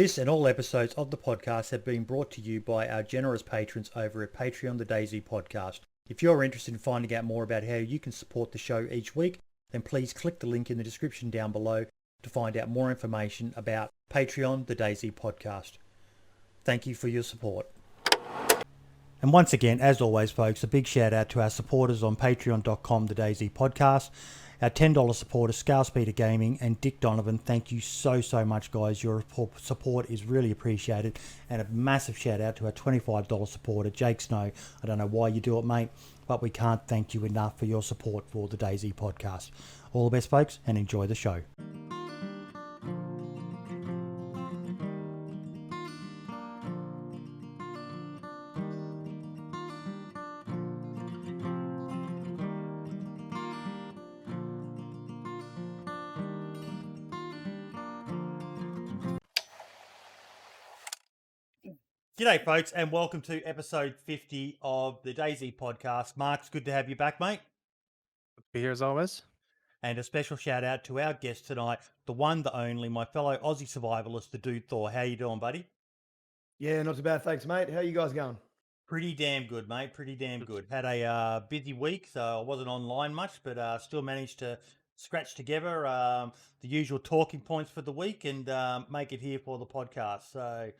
This and all episodes of the podcast have been brought to you by our generous patrons over at Patreon, the DayZ podcast. If you're interested in finding out more about how you can support the show each week, then please click the link in the description down below to find out more information about Patreon, the DayZ podcast. Thank you for your support. And once again, as always, folks, a big shout out to our supporters on patreon.com, the DayZ podcast. Our $10 supporters, Scalespeeder Gaming and Dick Donovan. Thank you so much, guys. Your support is really appreciated. And a massive shout out to our $25 supporter, Jake Snow. I don't know why you do it, mate, but we can't thank you enough for your support for the DayZ podcast. All the best, folks, and enjoy the show. G'day, folks, and welcome to episode 50 of the DayZ podcast. Mark, it's good to have you back, mate. Be here as always. And a special shout out to our guest tonight, the one, the only, my fellow Aussie survivalist, TheDudeThor. How you doing, buddy? Yeah, not too bad, thanks, mate. How you guys going? Pretty damn good, mate. Pretty damn good. Had a busy week, so I wasn't online much, but still managed to scratch together the usual talking points for the week and make it here for the podcast. So,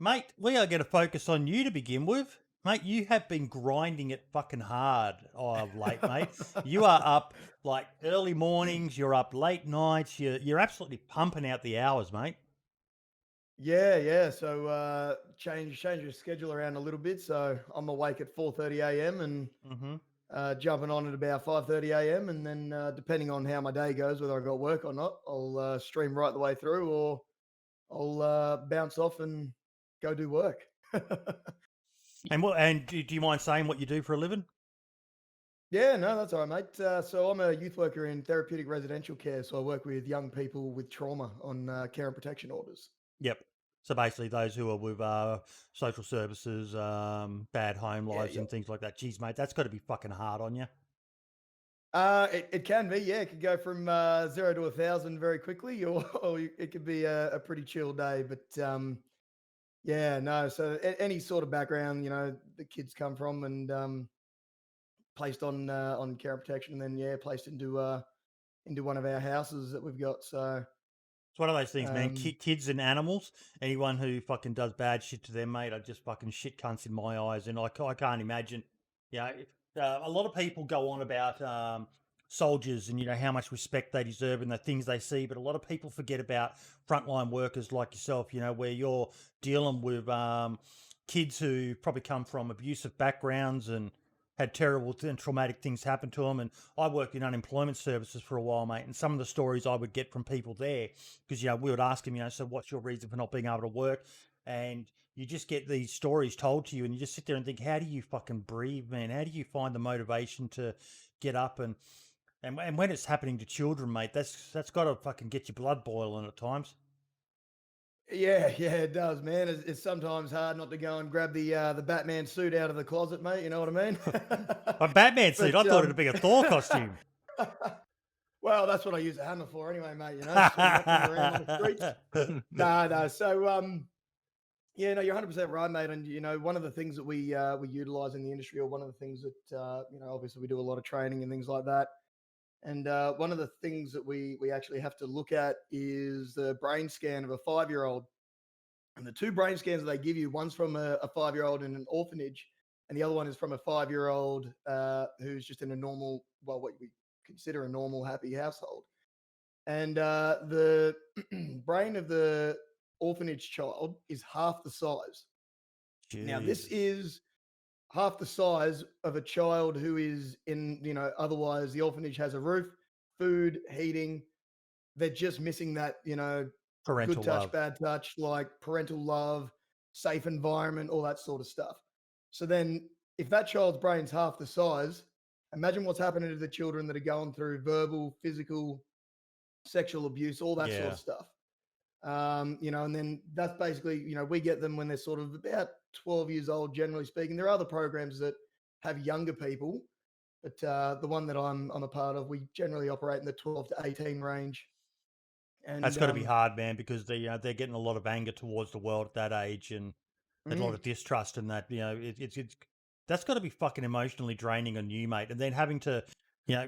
mate, we are going to focus on you to begin with. Mate, you have been grinding it fucking hard of late, mate. You are up like early mornings, you're up late nights, you're absolutely pumping out the hours, mate. Yeah. So change your schedule around a little bit. So I'm awake at 4:30 a.m. and jumping on at about 5:30 a.m. and then depending on how my day goes, whether I got work or not, I'll stream right the way through, or I'll bounce off and go do work. And do you mind saying what you do for a living? Yeah, no, that's all right, mate. So I'm a youth worker in therapeutic residential care. So I work with young people with trauma on care and protection orders. Yep. So basically those who are with social services, bad home lives and things like that. Jeez, mate, that's got to be fucking hard on you. It can be, yeah. It could go from 0 to 1,000 very quickly, or it could be a pretty chill day. But yeah, no. So any sort of background, the kids come from, and placed on care and protection, and then placed into one of our houses that we've got. So it's one of those things, man. Kids and animals. Anyone who fucking does bad shit to them, mate, are just fucking shit cunts in my eyes, and I can't imagine. A lot of people go on about soldiers and how much respect they deserve and the things they see, but a lot of people forget about frontline workers like yourself. Where you're dealing with kids who probably come from abusive backgrounds and had terrible and traumatic things happen to them. And I worked in unemployment services for a while, mate. And some of the stories I would get from people there, because, we would ask them, so what's your reason for not being able to work? And you just get these stories told to you and you just sit there and think, how do you fucking breathe, man? How do you find the motivation to get up? And when it's happening to children, mate, that's got to fucking get your blood boiling at times. Yeah, it does, man. It's sometimes hard not to go and grab the Batman suit out of the closet, mate. You know what I mean? A Batman suit? I thought it'd be a Thor costume. Well, that's what I use a hammer for anyway, mate. Around on the streets. No. So, you're 100% right, mate. And one of the things that we utilize in the industry, or one of the things that obviously we do a lot of training and things like that. And one of the things that we actually have to look at is the brain scan of a 5-year-old. And the two brain scans that they give you, one's from a 5-year-old in an orphanage, and the other one is from a 5-year-old who's just in a normal, what we consider a normal, happy household. And the brain of the orphanage child is half the size. Jeez. Now, this is half the size of a child who is in, otherwise the orphanage has a roof, food, heating. They're just missing that, parental good touch, love. Bad touch, like parental love, safe environment, all that sort of stuff. So then if that child's brain's half the size, imagine what's happening to the children that are going through verbal, physical, sexual abuse, all that sort of stuff. And then that's basically, we get them when they're sort of about 12 years old, generally speaking. There are other programs that have younger people, but the one that I'm a part of, we generally operate in the 12 to 18 range. And That's got to be hard, man, because they're getting a lot of anger towards the world at that age, and there's a lot of distrust in that. It's that's got to be fucking emotionally draining on you, mate. And then having to,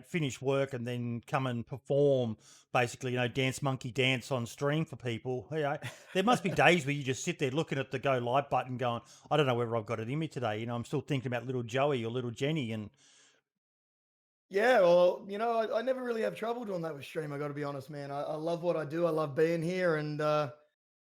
finish work and then come and perform, basically, dance monkey dance on stream for people. There must be days where you just sit there looking at the go live button, going, I don't know whether I've got it in me today. I'm still thinking about little Joey or little Jenny, and yeah, well, I never really have trouble doing that with stream. I got to be honest, man. I love what I do. I love being here, and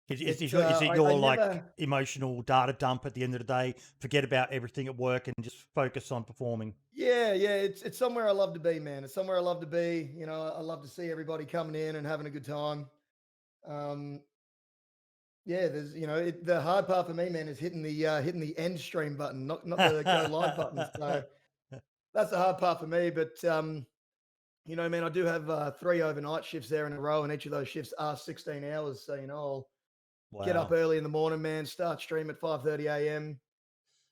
is it I your never. emotional data dump at the end of the day? Forget about everything at work and just focus on performing. Yeah, it's somewhere I love to be, man. It's somewhere I love to be. I love to see everybody coming in and having a good time. Yeah, there's the hard part for me, man, is hitting the end stream button, not the go live button. So that's the hard part for me. But man, I do have 3 overnight shifts there in a row, and each of those shifts are 16 hours. So I'll get up early in the morning, man, start stream at 5:30 a.m.,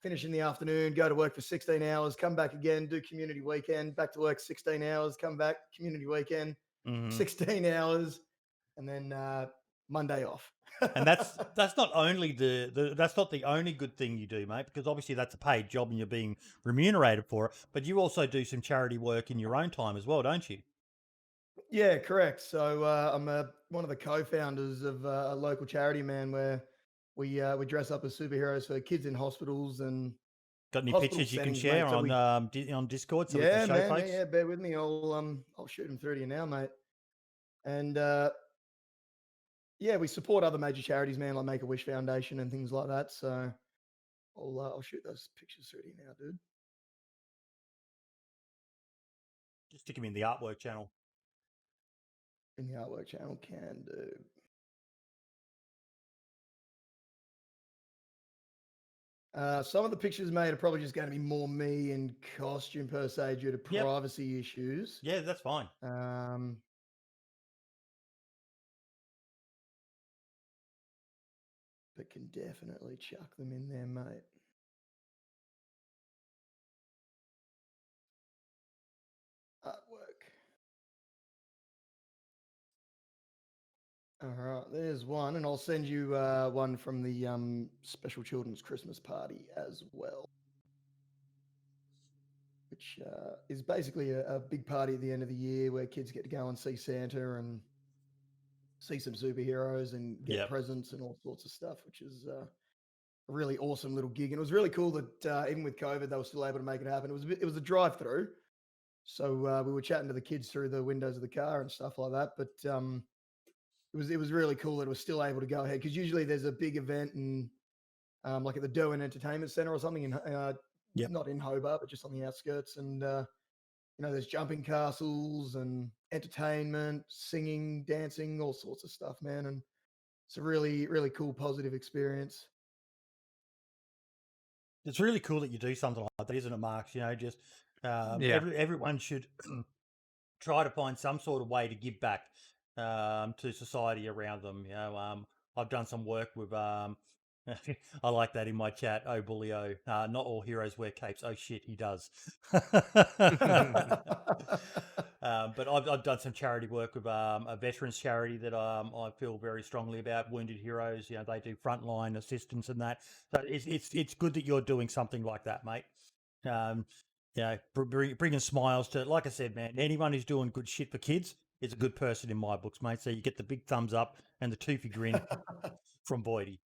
finish in the afternoon, go to work for 16 hours, come back again, do community weekend, back to work 16 hours, come back, community weekend, 16 hours, and then Monday off. And that's not only that's not the only good thing you do, mate, because obviously that's a paid job and you're being remunerated for it, but you also do some charity work in your own time as well, don't you? Yeah, correct. So I'm one of the co-founders of a local charity, man, where we dress up as superheroes for kids in hospitals and Got any hospital pictures you can settings, share mate. So on Discord so we yeah, can show man, folks? yeah, bear with me. I'll shoot them through to you now, mate. And yeah, we support other major charities, man, like Make-A-Wish Foundation and things like that. So I'll shoot those pictures through to you now, dude. Just stick them in the artwork channel. In the artwork channel, can do. Some of the pictures made are probably just going to be more me in costume per se due to privacy issues. Yeah, that's fine. But can definitely chuck them in there, mate. Artwork. All right, there's one, and I'll send you one from the Special Children's Christmas Party as well, which is basically a big party at the end of the year where kids get to go and see Santa and see some superheroes and get presents and all sorts of stuff, which is a really awesome little gig. And it was really cool that even with COVID, they were still able to make it happen. It was a drive-through, so we were chatting to the kids through the windows of the car and stuff like that. But it was really cool that it was still able to go ahead, because usually there's a big event in like at the Daone Entertainment Center or something in not in Hobart, but just on the outskirts, and there's jumping castles and entertainment, singing, dancing, all sorts of stuff, man. And it's a really, really cool, positive experience. It's really cool that you do something like that, isn't it, Mark? Just everyone should try to find some sort of way to give back to society around them. I've done some work with I like that in my chat. Oh, bullio. Not all heroes wear capes. Oh shit, he does. But I've done some charity work with a veterans charity that I feel very strongly about. Wounded Heroes. They do frontline assistance and that. So it's good that you're doing something like that, mate. Bringing smiles to, like I said, man. Anyone who's doing good shit for kids is a good person in my books, mate. So you get the big thumbs up and the toothy grin from Boydie.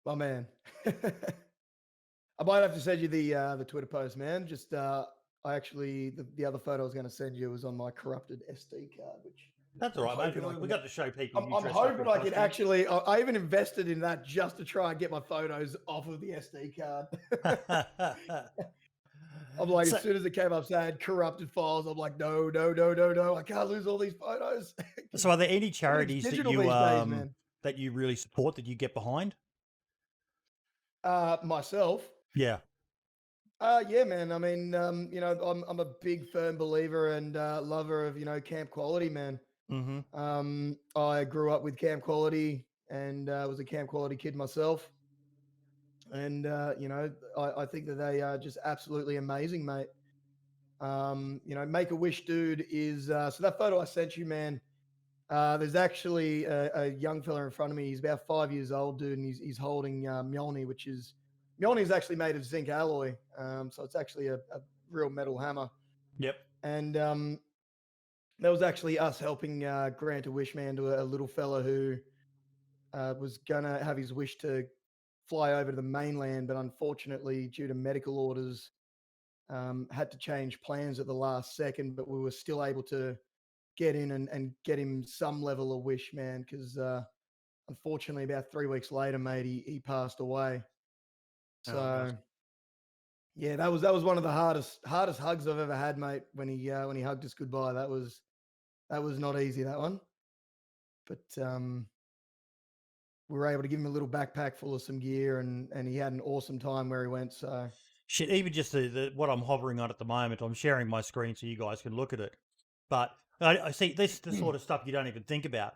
My man. I might have to send you the Twitter post, man. Just I actually the other photo I was going to send you was on my corrupted SD card, which that's all right, mate. We got to show people. I'm hoping I can actually. I even invested in that just to try and get my photos off of the SD card. I'm like, as soon as it came up saying corrupted files, I'm like, no, I can't lose all these photos. So, are there any charities that you really support, that you get behind? Myself. Yeah. Yeah, man. I mean, I'm a big firm believer and lover of camp quality, man. Mm-hmm. I grew up with camp quality and was a camp quality kid myself. And I think that they are just absolutely amazing, mate. Make-A-Wish dude is so that photo I sent you, man. There's actually a young fella in front of me. He's about 5 years old, dude, and he's holding Mjolnir, which is actually made of zinc alloy. So it's actually a real metal hammer. Yep. And that was actually us helping grant a wish, man, to a little fella who was gonna have his wish to fly over to the mainland, but unfortunately, due to medical orders, had to change plans at the last second. But we were still able to get in and get him some level of wish, man, because unfortunately, about 3 weeks later, mate, he passed away. Oh, So God. yeah, that was one of the hardest hugs I've ever had, mate. When he hugged us goodbye, that was not easy, that one. But we were able to give him a little backpack full of some gear, and he had an awesome time where he went. So Shit, even just what I'm hovering on at the moment, I'm sharing my screen so you guys can look at it. But I see this the sort of stuff you don't even think about,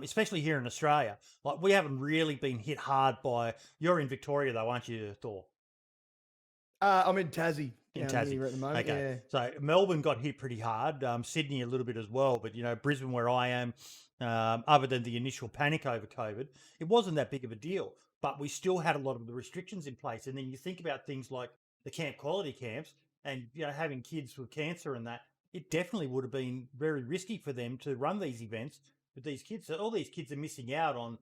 especially here in Australia. Like we haven't really been hit hard by. You're in Victoria though, aren't you, Thor? I'm in Tassie In down Tassie. here at the moment. Okay. Yeah. So Melbourne got hit pretty hard. Sydney a little bit as well. But, Brisbane, where I am, other than the initial panic over COVID, it wasn't that big of a deal. But we still had a lot of the restrictions in place. And then you think about things like the camp quality camps and, having kids with cancer and that, it definitely would have been very risky for them to run these events with these kids. So all these kids are missing out on,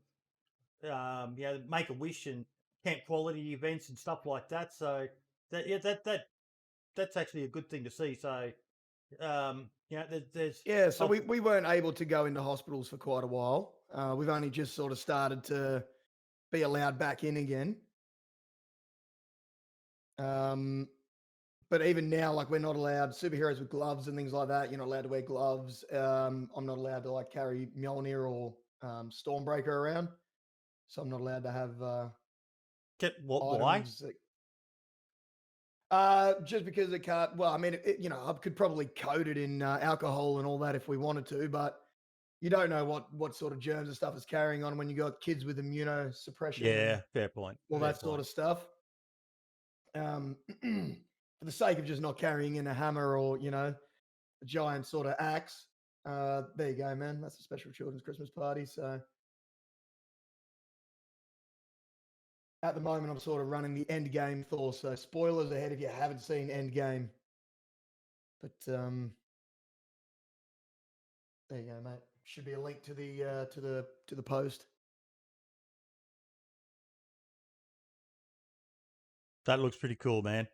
Make-A-Wish and camp quality events and stuff like that. So that's actually a good thing to see. So, there's Yeah, so we weren't able to go into hospitals for quite a while. We've only just sort of started to be allowed back in again. But even now, like we're not allowed superheroes with gloves and things like that. You're not allowed to wear gloves. I'm not allowed to like carry Mjolnir or Stormbreaker around. So I'm not allowed to have why? items just because it can't. Well, I mean, I could probably coat it in alcohol and all that if we wanted to, but you don't know what sort of germs and stuff is carrying on when you got kids with immunosuppression. Yeah, fair point. All that sort of stuff. For the sake of just not carrying in a hammer or a giant sort of axe. There you go, man. That's a special children's Christmas party. So at the moment, I'm sort of running the end game Thor. So spoilers ahead if you haven't seen End Game. But there you go, mate. Should be a link to the post. That looks pretty cool, man.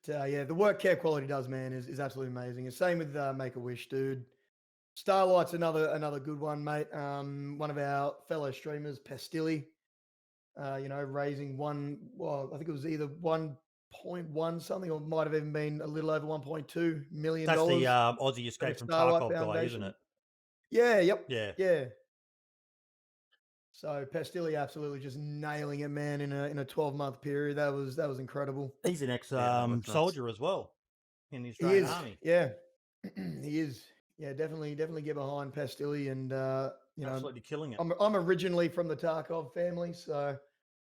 But yeah, the work Care Quality does, man, is absolutely amazing. And same with Make-A-Wish, dude. Starlight's another good one, mate. One of our fellow streamers, Pestilli, raising I think it was either 1.1 something, or might have even been a little over 1.2 million. That's the Aussie Escape from Tarkov guy, isn't it? Yeah. Yep. Yeah. So Pestilli absolutely just nailing it, man, in a 12-month period. That was incredible. He's an ex soldier as well in the He Australian is, Army. yeah. He is. Yeah, definitely get behind Pestilli, and absolutely killing it. I'm originally from the Tarkov family, so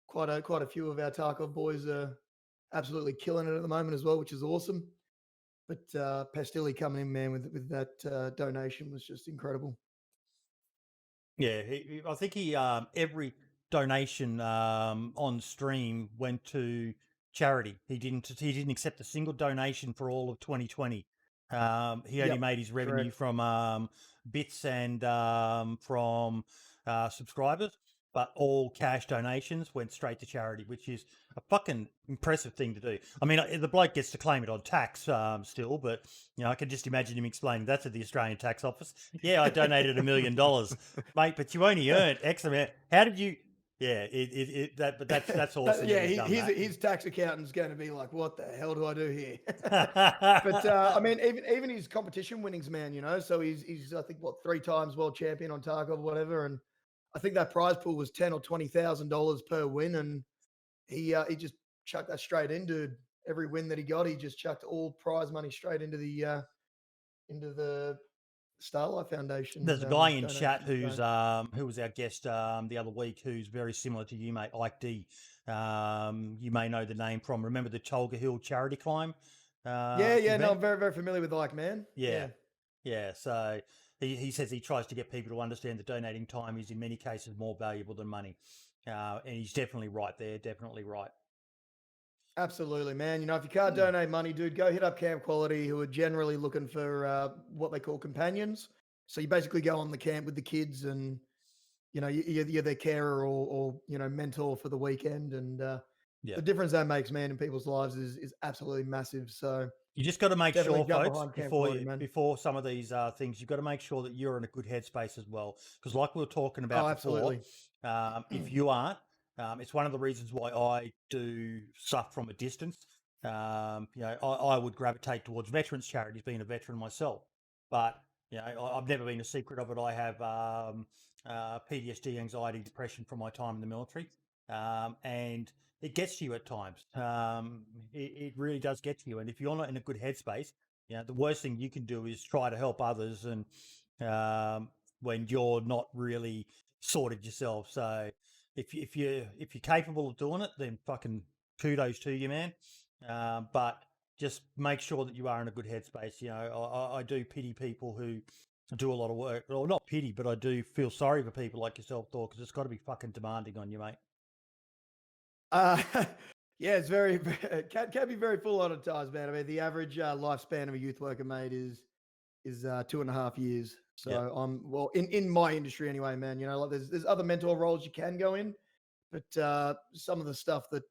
quite a few of our Tarkov boys are absolutely killing it at the moment as well, which is awesome. But Pestilli coming in, man, with that donation was just incredible. Yeah, I think he every donation on stream went to charity. He didn't accept a single donation for all of 2020. He only made his revenue from bits and from subscribers, but all cash donations went straight to charity, which is a fucking impressive thing to do. I mean, the bloke gets to claim it on tax still, but I can just imagine him explaining that to the Australian Tax Office. Yeah, I donated $1 million, mate, but you only earned X amount. How did you? Yeah, but that's awesome. Yeah, his tax accountant's going to be like, "What the hell do I do here?" But I mean, even his competition winnings, man. So he's I think 3 times world champion on Tarkov or whatever, and I think that prize pool was $10,000 or $20,000 per win, and he just chucked that straight in, dude. Every win that he got, he just chucked all prize money straight into the Starlight Foundation. There's a guy in chat who was our guest the other week who's very similar to you, mate, Ike D. You may know the name from, remember the Tolga Hill charity climb? No, event? I'm very, very familiar with Ike, man. Yeah. So he says he tries to get people to understand that donating time is in many cases more valuable than money. And he's definitely right there. Definitely right. Absolutely, man. You know, if you can't donate money, dude, go hit up Camp Quality, who are generally looking for what they call companions. So you basically go on the camp with the kids, and you know you're their carer or you know mentor for the weekend, and Yeah. the difference that makes, man, in people's lives is absolutely massive. So You just got to make definitely sure, jump folks, behind Camp Quality, man. before some of these things, you've got to make sure that you're in a good headspace as well. Because, like we were talking Oh, about before, absolutely. if you aren't, it's one of the reasons why I do stuff from a distance. You know, I would gravitate towards veterans charities, being a veteran myself. But you know, I've never been a secret of it. I have PTSD, anxiety, depression from my time in the military, and it gets to you at times. It really does get to you. And if you're not in a good headspace, you know, the worst thing you can do is try to help others. And when you're not really sorted yourself. So if you're capable of doing it, then fucking kudos to you, man. But just make sure that you are in a good headspace. You know, I do pity people who do a lot of work. Well, not pity, but I do feel sorry for people like yourself, Thor, because it's got to be fucking demanding on you, mate. Yeah, it's very can be very full on at times, man. I mean, the average lifespan of a youth worker, mate, is 2.5 years. So Yeah. I'm well in my industry anyway, man. You know, like there's other mentor roles you can go in, but some of the stuff that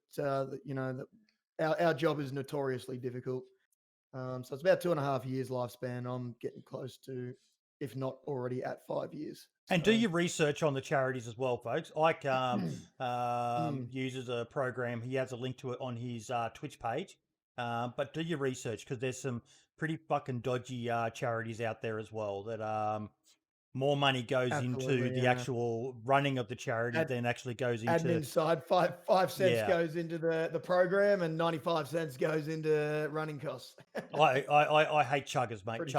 you know that our job is notoriously difficult. So it's about 2.5 years lifespan. I'm getting close to, if not already at 5 years. And do So, your research on the charities as well, folks. Ike uses a program. He has a link to it on his Twitch page. But do your research, because there's some pretty fucking dodgy charities out there as well that more money goes into absolutely, the yeah. actual running of the charity Ad- than actually goes into Admin side, five cents Yeah. goes into the program, and 95 cents goes into running costs. I hate chuggers, mate. Pretty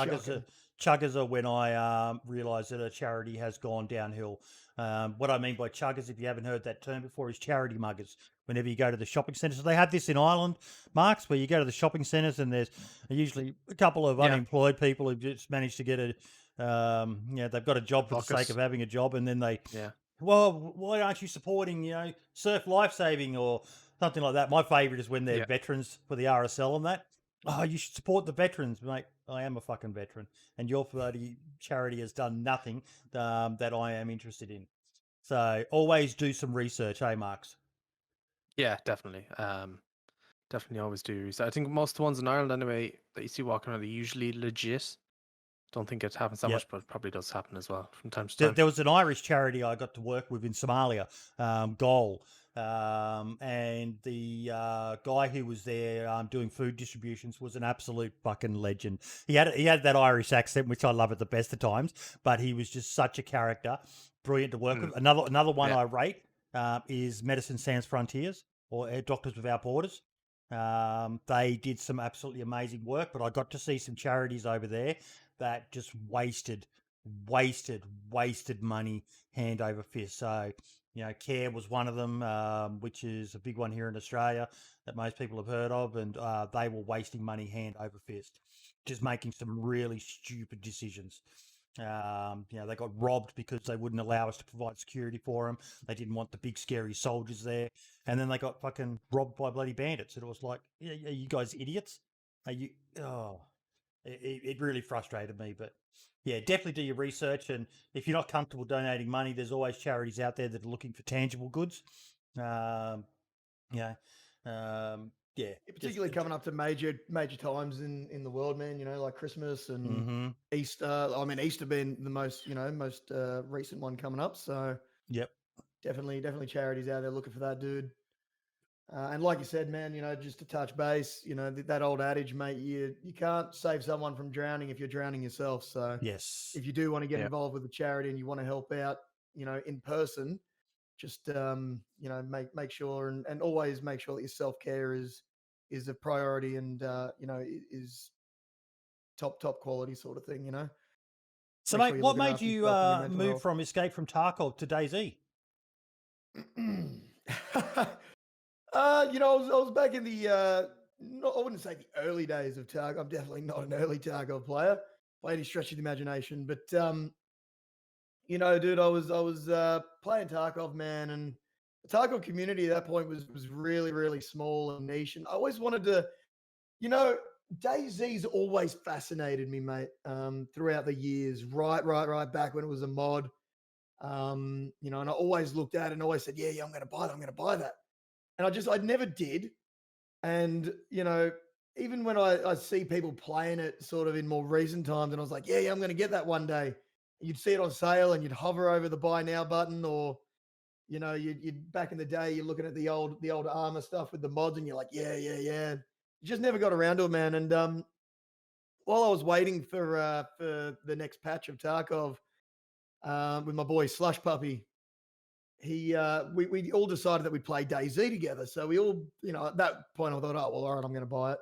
Chuggers are when I realise that a charity has gone downhill. What I mean by chuggers, if you haven't heard that term before, is charity muggers. Whenever you go to the shopping centres, they have this in Ireland, Marks, where you go to the shopping centres and there's usually a couple of unemployed people who just managed to get a, you know, they've got a job for the sake of having a job, and then they, well, why aren't you supporting, you know, Surf Lifesaving or something like that? My favourite is when they're veterans for the RSL and that. Oh, you should support the veterans, mate. I am a fucking veteran, and your bloody charity has done nothing that I am interested in. So always do some research, hey, Marks? Yeah, definitely. Definitely always do research. I think most of the ones in Ireland, anyway, that you see walking around are usually legit. Don't think it happens that much, but it probably does happen as well from time to time. There was an Irish charity I got to work with in Somalia, Goal, and the guy who was there doing food distributions was an absolute fucking legend. He had that Irish accent, which I love at the best of times, but he was just such a character, brilliant to work with. Another one I rate is Medicine Sans Frontiers, or Doctors Without Borders. They did some absolutely amazing work, but I got to see some charities over there that just wasted money hand over fist. So, you know, CARE was one of them, which is a big one here in Australia that most people have heard of, and they were wasting money hand over fist, just making some really stupid decisions. You know, they got robbed because they wouldn't allow us to provide security for them. They didn't want the big scary soldiers there, and then they got fucking robbed by bloody bandits. And it was like, are you guys idiots? Are you? Oh, it really frustrated me. But yeah, definitely do your research, and if you're not comfortable donating money, there's always charities out there that are looking for tangible goods. Yeah, particularly coming up to major times in the world, man. You know, like Christmas and Easter. I mean, Easter being the most recent one coming up. So definitely charities out there looking for that, dude. And like you said, man, you know, just to touch base, you know, that old adage, mate, you can't save someone from drowning if you're drowning yourself. So if you do want to get involved with the charity and you want to help out, you know, in person, just you know, make sure and always make sure that your self-care is a priority and you know, is top quality sort of thing, you know. So, mate, what made you move from Escape from Tarkov to DayZ? You know, I was back in the I wouldn't say the early days of Tarkov. I'm definitely not an early Tarkov player by any stretch of the imagination. But you know, dude, I was playing Tarkov, man, and the Tarkov community at that point was really, really small and niche. And I always wanted to, you know, DayZ's always fascinated me, mate. Throughout the years, right back when it was a mod. You know, and I always looked at it and always said, yeah, I'm going to buy that. I'm going to buy that. And I never did. And, you know, even when I see people playing it sort of in more recent times, and I was like, yeah, I'm going to get that one day. You'd see it on sale and you'd hover over the buy now button, or, you know, you'd back in the day, you're looking at the old armor stuff with the mods and you're like, yeah. You just never got around to it, man. And while I was waiting for the next patch of Tarkov, with my boy Slush Puppy, we all decided that we'd play DayZ together. So we all, you know, at that point I thought, oh, well, all right, I'm going to buy it.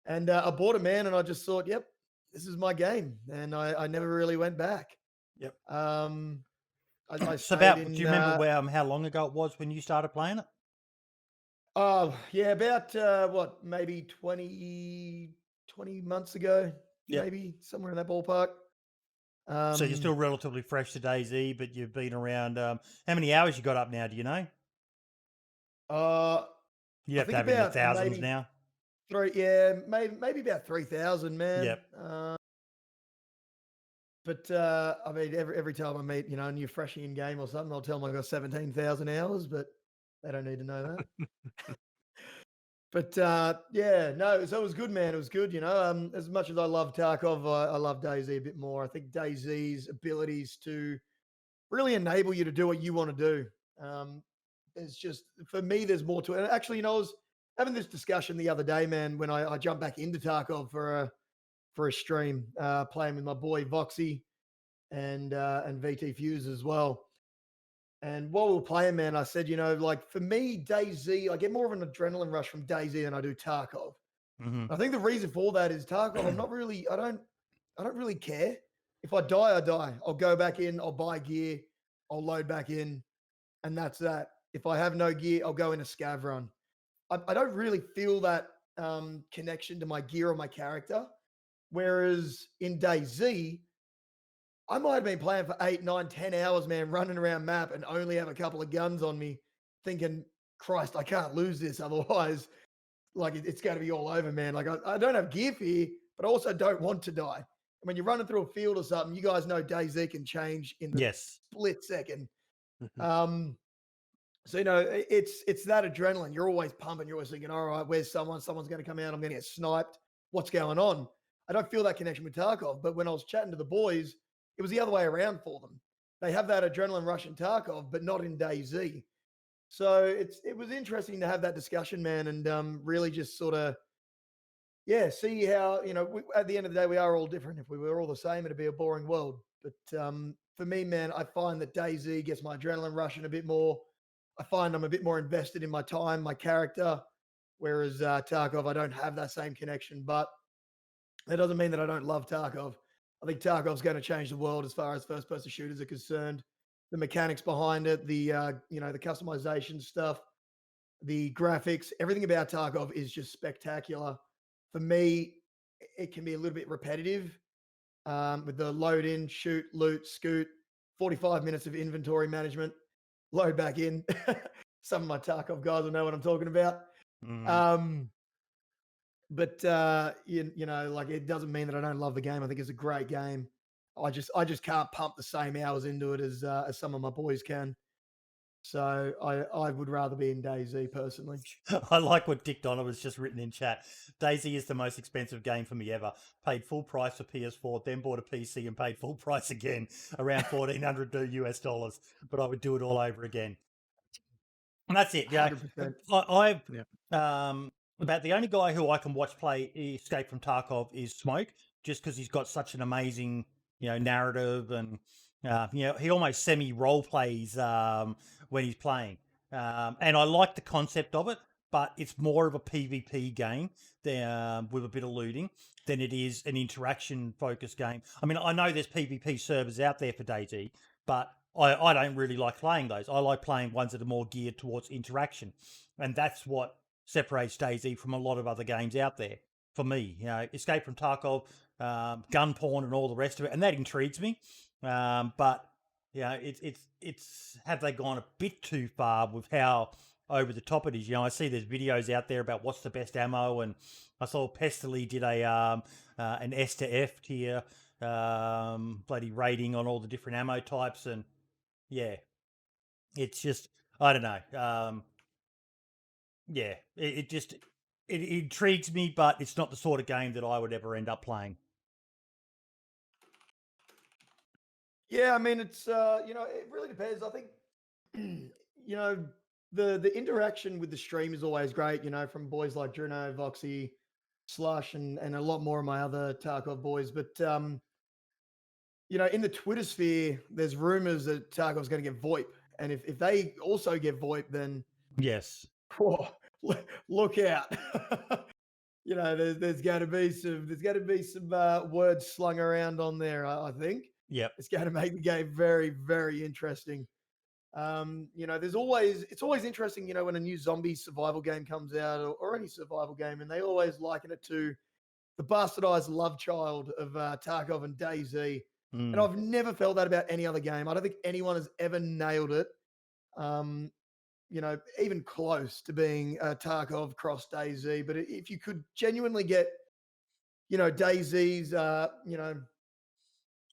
And I bought it, man, and I just thought, yep, this is my game. And I never really went back. Yep. I So do you remember how long ago it was when you started playing it? Oh, yeah, about what, maybe 20 months ago, maybe somewhere in that ballpark. So you're still relatively fresh to DayZ, but you've been around. How many hours you got up now? Do you know? You have to have in the thousands now. Maybe about 3,000, man. Yep. But I mean, every time I meet, you know, a new freshie in game or something, I'll tell them I got 17,000 hours, but they don't need to know that. But yeah, no, so it was good, man. It was good, you know. As much as I love Tarkov, I love DayZ a bit more. I think DayZ's abilities to really enable you to do what you want to do. There's just, for me, there's more to it. And actually, you know, I was having this discussion the other day, man, when I jumped back into Tarkov for a stream, playing with my boy Voxy and VT Fuse as well. And while we were playing, man, I said, you know, like for me, DayZ, I get more of an adrenaline rush from DayZ than I do Tarkov. Mm-hmm. I think the reason for that is Tarkov, I don't really care. If I die, I die. I'll go back in, I'll buy gear, I'll load back in, and that's that. If I have no gear, I'll go in a scav run. I don't really feel that connection to my gear or my character. Whereas in DayZ, I might have been playing for 8, 9, 10 hours, man, running around map and only have a couple of guns on me, thinking, Christ, I can't lose this. Otherwise, like, it's going to be all over, man. Like, I don't have gear fear, but I also don't want to die. When you're running through a field or something, you guys know DayZ can change in the split second. So, you know, it's that adrenaline. You're always pumping. You're always thinking, all right, where's someone? Someone's going to come out. I'm going to get sniped. What's going on? I don't feel that connection with Tarkov. But when I was chatting to the boys, it was the other way around for them. They have that adrenaline rush in Tarkov, but not in DayZ. So it was interesting to have that discussion, man, and really just sort of, see how, you know, at the end of the day, we are all different. If we were all the same, it'd be a boring world. But for me, man, I find that DayZ gets my adrenaline rushing a bit more. I find I'm a bit more invested in my time, my character, whereas Tarkov, I don't have that same connection. But that doesn't mean that I don't love Tarkov. I think Tarkov's going to change the world as far as first-person shooters are concerned. The mechanics behind it, the the customization stuff, the graphics, everything about Tarkov is just spectacular. For me, it can be a little bit repetitive with the load in, shoot, loot, scoot, 45 minutes of inventory management, load back in. Some of my Tarkov guys will know what I'm talking about. But you know, like, it doesn't mean that I don't love the game. I think it's a great game. I just can't pump the same hours into it as some of my boys can. So I would rather be in DayZ personally. I like what Dick Donna was just written in chat. DayZ is the most expensive game for me ever. Paid full price for PS4, then bought a PC and paid full price again, around $1,400 US. But I would do it all over again. And that's it. Yeah, 100%. About the only guy who I can watch play Escape from Tarkov is Smoke, just because he's got such an amazing, you know, narrative, and you know, he almost semi-role plays when he's playing. And I like the concept of it, but it's more of a PvP game with a bit of looting than it is an interaction-focused game. I mean, I know there's PvP servers out there for DayZ, but I don't really like playing those. I like playing ones that are more geared towards interaction. And that's what separates DayZ from a lot of other games out there. For me, Escape from Tarkov, gun porn, and all the rest of it, and that intrigues me. But it's have they gone a bit too far with how over the top it is? I see there's videos out there about what's the best ammo, and I saw Pestily did an S to F tier bloody rating on all the different ammo types, and it's just I don't know. It intrigues me, but it's not the sort of game that I would ever end up playing. Yeah, I mean, it's it really depends. I think the interaction with the stream is always great. From boys like Juno, Voxy, Slush, and a lot more of my other Tarkov boys. But in the Twitter sphere, there's rumors that Tarkov's going to get VoIP, and if they also get VoIP, then yes, whoa, look out. There's going to be some words slung around on there. I think. Yep. It's going to make the game very, very interesting. It's always interesting, when a new zombie survival game comes out or any survival game, and they always liken it to the bastardized love child of Tarkov and DayZ. And I've never felt that about any other game. I don't think anyone has ever nailed it, even close to being Tarkov cross DayZ. But if you could genuinely get, DayZ's,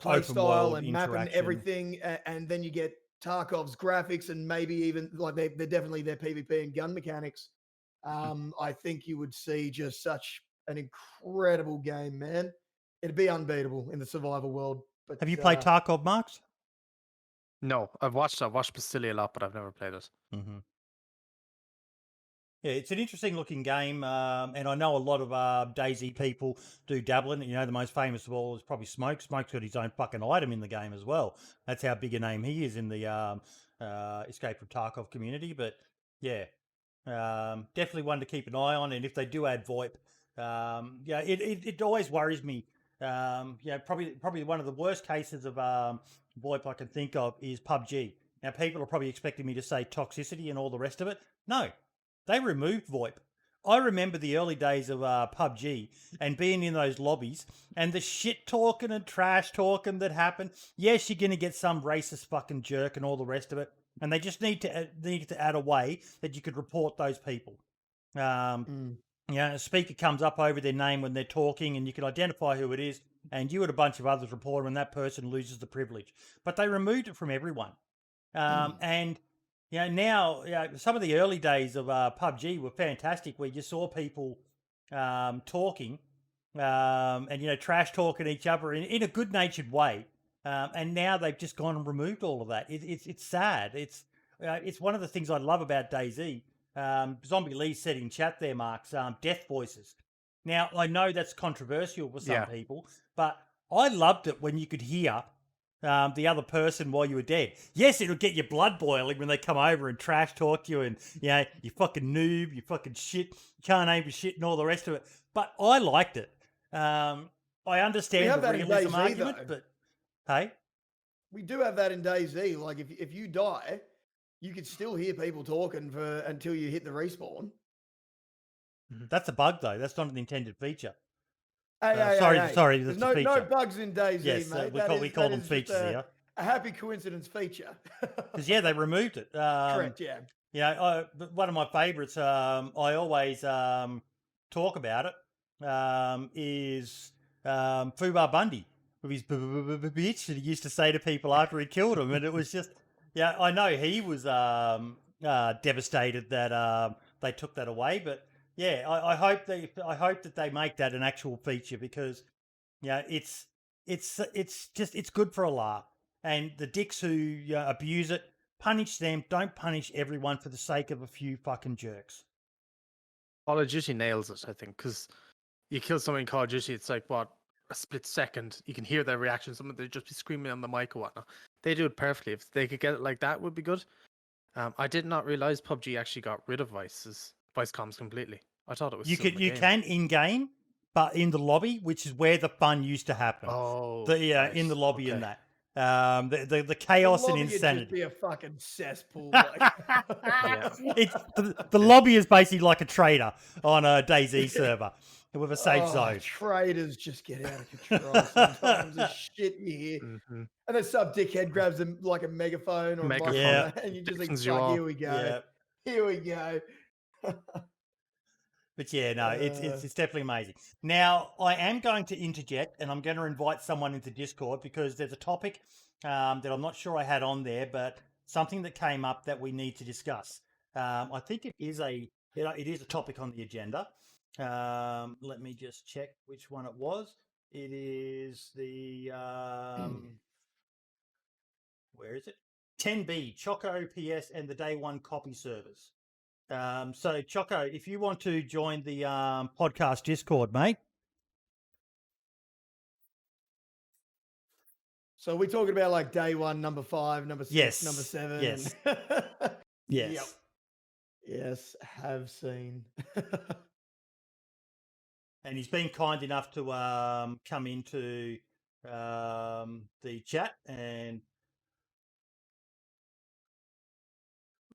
play style and mapping everything, and then you get Tarkov's graphics and maybe even like they're definitely their PvP and gun mechanics. I think you would see just such an incredible game, man. It'd be unbeatable in the survival world. But have you played Tarkov, Marks? No, I've watched Pestily a lot, but I've never played it. Mm-hmm. Yeah, it's an interesting looking game, and I know a lot of DayZ people do dabble in it. The most famous of all is probably Smoke. Smoke's got his own fucking item in the game as well. That's how big a name he is in the Escape from Tarkov community. But yeah, definitely one to keep an eye on. And if they do add VoIP, it always worries me. Probably one of the worst cases of VoIP I can think of is PUBG. Now, people are probably expecting me to say toxicity and all the rest of it. No. They removed VoIP. I remember the early days of PUBG and being in those lobbies and the shit talking and trash talking that happened. Yes, you're going to get some racist fucking jerk and all the rest of it. And they just needed to add a way that you could report those people. A speaker comes up over their name when they're talking and you can identify who it is. And you and a bunch of others report and that person loses the privilege. But they removed it from everyone. And... now some of the early days of PUBG were fantastic, where you saw people talking and trash talking each other in a good-natured way. And now they've just gone and removed all of that. It's sad. It's one of the things I love about DayZ. Zombie Lee said in chat there, Marks, death voices. Now I know that's controversial for some people, but I loved it when you could hear the other person while you were dead. Yes, it'll get your blood boiling when they come over and trash talk you and, you fucking noob, you fucking shit, you can't aim for shit and all the rest of it. But I liked it. I understand the realism argument, but hey? We do have that in DayZ. Like, if you die, you could still hear people talking until you hit the respawn. That's a bug, though. That's not an intended feature. Sorry. There's no bugs in DayZ, yes, mate. We call them features here. A happy coincidence feature. Because they removed it. Correct, yeah. One of my favourites, I always talk about it, is Fubar Bundy with his bitch that he used to say to people after he killed them, and it was just, I know he was devastated that they took that away, but. Yeah, I hope that they make that an actual feature because, it's good for a laugh. And the dicks who abuse it, punish them. Don't punish everyone for the sake of a few fucking jerks. Call of Duty nails it, I think, because you kill someone in Call of Duty, it's like a split second. You can hear their reaction. Someone they'd just be screaming on the mic or whatnot. They do it perfectly. If they could get it like that, would be good. I did not realize PUBG actually got rid of voice comms completely. I thought it was. You can in game, but in the lobby, which is where the fun used to happen. Oh, in the lobby and that. The chaos and lobby would just insanity. be a fucking cesspool. Like. It's the lobby is basically like a trader on a DayZ server with a safe zone. Traders just get out of control sometimes. The shit you hear. Mhm. And then some dickhead grabs a megaphone or a Megaphone. microphone, and you just think, Dixons you fuck, all. here we go. Here we go. But yeah, no, it's definitely amazing. Now, I am going to interject, and I'm going to invite someone into Discord because there's a topic that I'm not sure I had on there, but something that came up that we need to discuss. I think it is a topic on the agenda. Let me just check which one it was. It is the where is it? 10B, Choco, PS, and the Day One copy servers. So Choco, if you want to join the podcast Discord, mate. So we're talking about like day one, number 5, number 6, number 7. Yes. Yes. Yep. Yes, have seen. And he's been kind enough to come into the chat, and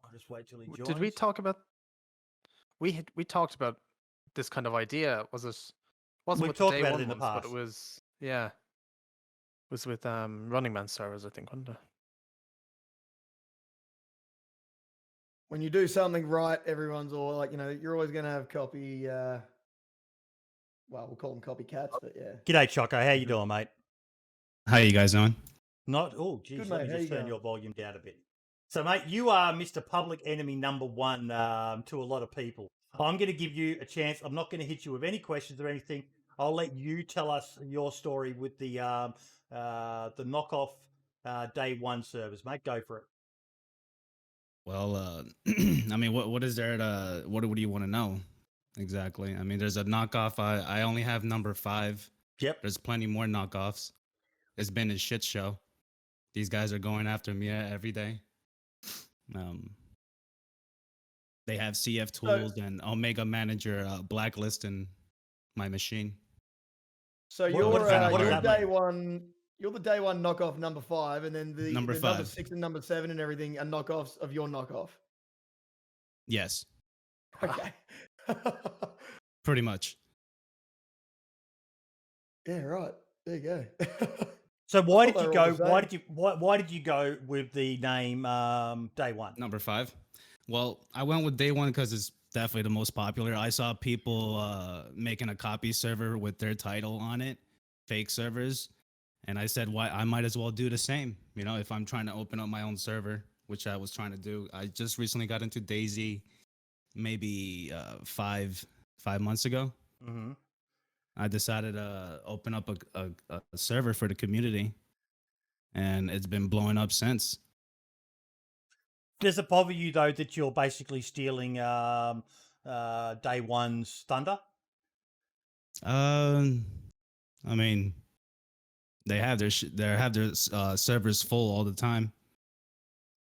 I'll just wait till he joins. Did we talk about? We talked about this kind of idea. Wasn't We've with talked the day about it one in the ones, but past. it was It was with Running Man servers, I think, wasn't it? When you do something right, everyone's all like, you're always going to have copy. Well, we'll call them copycats, but yeah. G'day, Choco. How you doing, mate? How you guys doing? Oh, geez, Good, let mate. me How just you turn going? your volume down a bit. So, mate, you are Mr. Public Enemy number 1 to a lot of people. I'm going to give you a chance. I'm not going to hit you with any questions or anything. I'll let you tell us your story with the knockoff Day One servers, mate. Go for it. Well, I mean, what is there to what do you want to know exactly? I mean, there's a knockoff. I only have number 5. Yep. There's plenty more knockoffs. It's been a shit show. These guys are going after me every day. They have CF tools and Omega Manager blacklisting my machine. So What you're does that you're mean? day one. You're the day one knockoff number 5, and then the Number number 5. 6 and number 7 and everything are knockoffs of your knockoff. Yes, Okay. pretty much. Yeah, right. There you go. So why thought did you they were all go? the same. Why did you go with the name Day One? Number 5. Well, I went with day one because it's definitely the most popular. I saw people making a copy server with their title on it, fake servers. And I said, why? I might as well do the same. You know, if I'm trying to open up my own server, which I was trying to do. I just recently got into DayZ maybe 5 months ago. Mm-hmm. I decided to open up a server for the community. And it's been blowing up since. Does it bother you though that you're basically stealing Day One's thunder? I mean, they have their servers full all the time.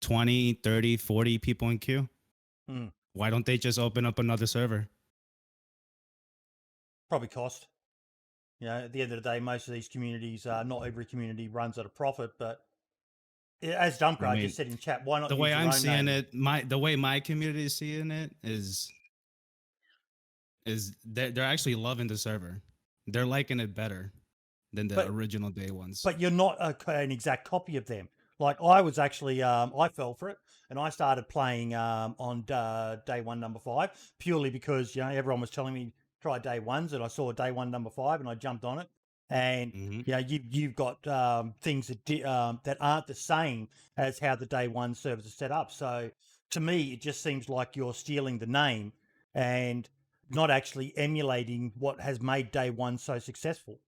20, 30, 40 people in queue. Why don't they just open up another server? Probably cost. You know, at the end of the day, most of these communities, not every community runs at a profit, but as Dumpgrad just said in chat, why not? The use way your I'm own seeing name? the way my community is seeing it is they're actually loving the server. They're liking it better than the original day ones. But you're not an exact copy of them. Like I was actually, I fell for it, and I started playing on Day One number 5 purely because everyone was telling me try Day Ones, and I saw Day One number 5, and I jumped on it. And you've got things that aren't the same as how the Day One servers are set up. So to me, it just seems like you're stealing the name and not actually emulating what has made Day One so successful.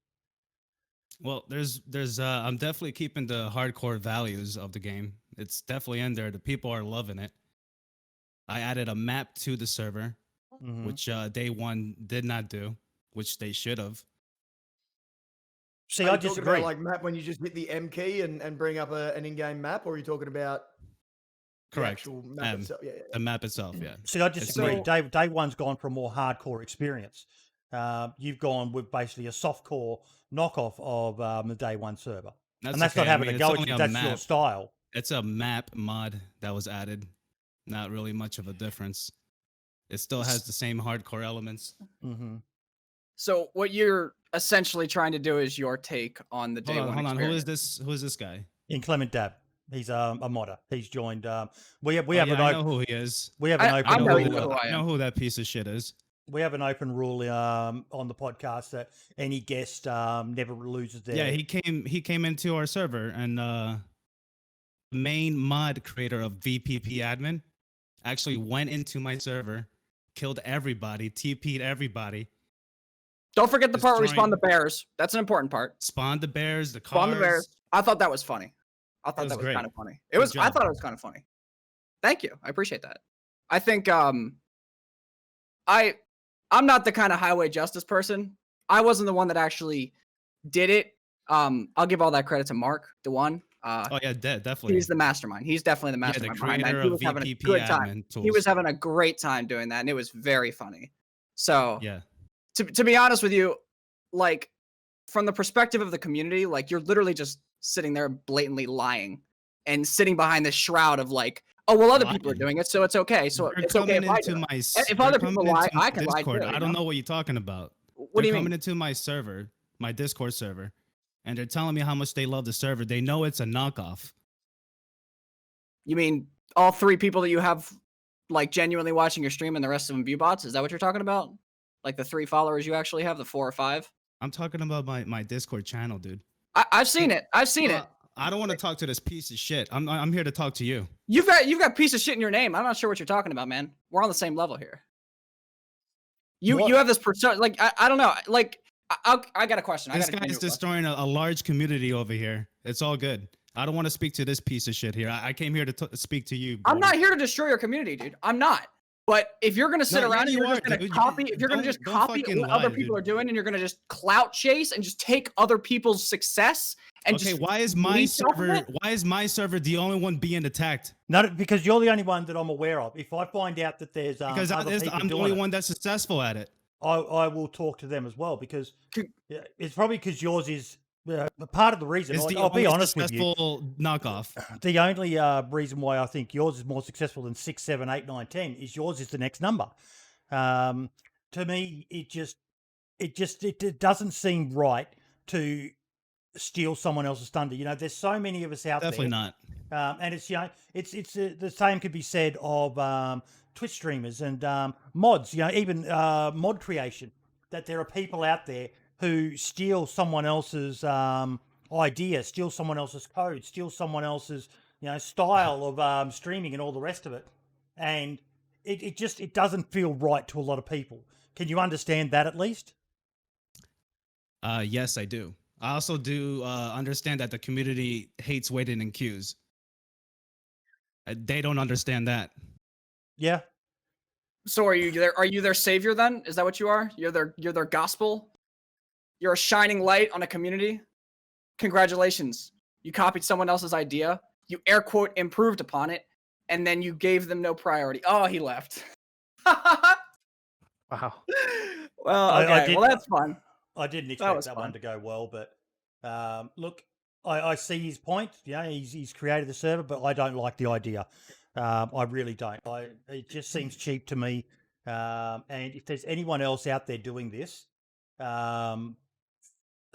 Well, there's I'm definitely keeping the hardcore values of the game. It's definitely in there. The people are loving it. I added a map to the server, which Day One did not do, which they should have. See, I disagree. About like map when you just hit the M key and bring up an in-game map, or are you talking about correct the actual map itself? Yeah. The map itself, yeah. See, I disagree. Day One's gone for a more hardcore experience. You've gone with basically a softcore knockoff of the Day One server. and that's okay. not having I mean, a go it's at you. only a That's your map. style. It's a map mod that was added. Not really much of a difference. It still has the same hardcore elements. Mm-hmm. So what you're essentially trying to do is your take on the day Hold on, one hold on. experience. Who is this guy? Inclement Dab. He's a modder. He's joined. We have Oh, an yeah, I know open. who he is. We have an I open barely rule. know who I I know am. who that piece of shit is. We have an open rule on the podcast that any guest never loses their. Yeah, he came into our server, and main mod creator of VPP admin actually went into my server, killed everybody, TP'd everybody, Don't forget the part where we Destroying- spawn the bears. That's an important part. spawned the bears, the cars. Spawn the bears. I thought that was funny. I thought was that was great. kind of funny. Good I job. thought it was kind of funny. Thank you. I appreciate that. I think I'm not the kind of highway justice person. I wasn't the one that actually did it. I'll give all that credit to Mark, the one. Oh yeah, definitely. He's the mastermind. He's definitely the Yeah, the mastermind behind that. creator He of was having a VPP good time. admin tools. He was having a great time doing that, and it was very funny. So Yeah, to be honest with you, like from the perspective of the community, like you're literally just sitting there blatantly lying and sitting behind this shroud of like, oh well, other people are Lying. doing it, so it's okay. So You're it's okay if coming I do into it. my If you're other people coming lie, into I my can lie Discord. too. I don't know what you're talking about. What do you They're mean? coming into my server, my Discord server, and they're telling me how much they love the server. They know it's a knockoff. You mean all 3 people that you have like genuinely watching your stream and the rest of them view bots? Is that what you're talking about? Like the 3 followers you actually have, the 4 or 5? I'm talking about my Discord channel, dude. I've seen it. I've seen it. I don't want to talk to this piece of shit. I'm here to talk to you. You've got piece of shit in your name. I'm not sure what you're talking about, man. We're on the same level here. You have this persona. Like I don't know. Like I got a question. This guy is destroying a large community over here. It's all good. I don't want to speak to this piece of shit here. I came here to speak to you. I'm buddy. not here to destroy your community, dude. I'm not. But if you're gonna sit No, around yeah, and you're you just are, gonna dude. copy, if you're gonna Don't- just don't copy fucking what other lie, people dude. are doing, and you're gonna just clout chase and just take other people's success and Okay, just why is my leech off of server? it? Why is my server the only one being attacked? Not because you're the only one that I'm aware of. If I find out that there's Because other people I'm the doing only it, one that's successful at it. I will talk to them as well because Could- it's probably because yours is part of the reason. It's the I'll be only honest with you. successful knockoff. The only reason why I think yours is more successful than 6, 7, 8, 9, 10 is yours is the next number. To me, it doesn't seem right to steal someone else's thunder. You know, there's so many of us out Definitely there. not. And it's it's the same could be said of Twitch streamers and mods. You know, even mod creation. That there are people out there who steal someone else's idea, steal someone else's code, steal someone else's style of streaming and all the rest of it, and it doesn't feel right to a lot of people. Can you understand that at least? Yes, I do. I also do understand that the community hates waiting in queues. They don't understand that. Yeah. So are you their savior then? Is that what you are? You're their gospel? You're a shining light on a community? Congratulations. You copied someone else's idea, you air quote improved upon it, and then you gave them no priority. Oh, he left. Wow. Well, I okay. did- Well, that's fun. I didn't was expect that fun. one to go well, but look, I see his point. Yeah, he's created the server, but I don't like the idea. I really don't. It just seems cheap to me. And if there's anyone else out there doing this,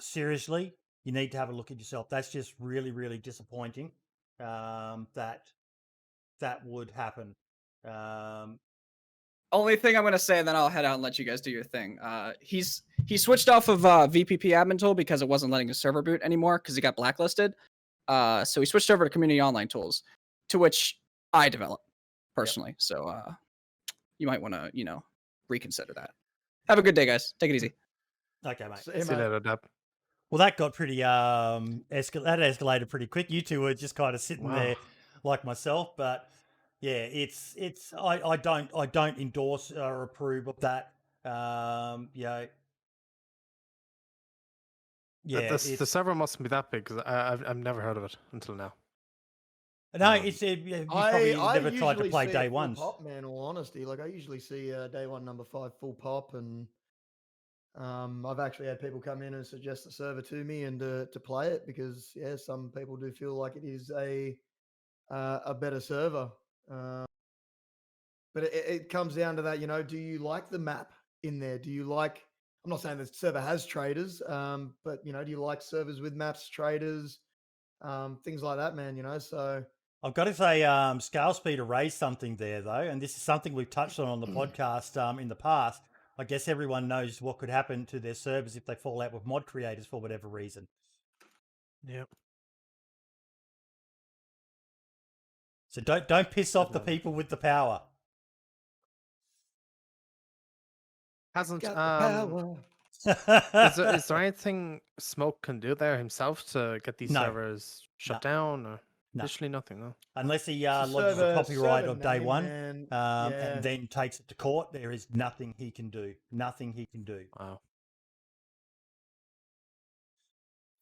seriously, you need to have a look at yourself. That's just really, really disappointing. That would happen. Only thing I'm gonna say, and then I'll head out and let you guys do your thing. He switched off of VPP admin tool because it wasn't letting his server boot anymore because he got blacklisted. So he switched over to community online tools, to which I develop personally. So you might want to reconsider that. Have a good day, guys. Take it easy. Okay, mate. See you, See you mate. later, Deb. Well, that got pretty that escalated pretty quick. You two were just kind of sitting Wow. there like myself, but yeah, I don't endorse or approve of that. Yeah, The server mustn't be that big because I've never heard of it until now. no, it's you probably never tried to usually play see day a full ones. pop, man. In all honesty, like I usually see day one number 5 full pop, and I've actually had people come in and suggest the server to me and to play it because some people do feel like it is a better server. But it comes down to that, do you like the map in there? Do you like? I'm not saying the server has traders, but do you like servers with maps, traders, things like that, man? So I've got to say, Scale Speeder raised something there, though, and this is something we've touched on the podcast in the past. I guess everyone knows what could happen to their servers if they fall out with mod creators for whatever reason. Yep. So don't piss off the people with the power. Hasn't got the is there anything Smoke can do there himself to get these No. servers shut down, or No. literally nothing? No. Unless he It's a lodges a copyright server of day name, one man. and then takes it to court, there is nothing he can do. Nothing he can do. Wow.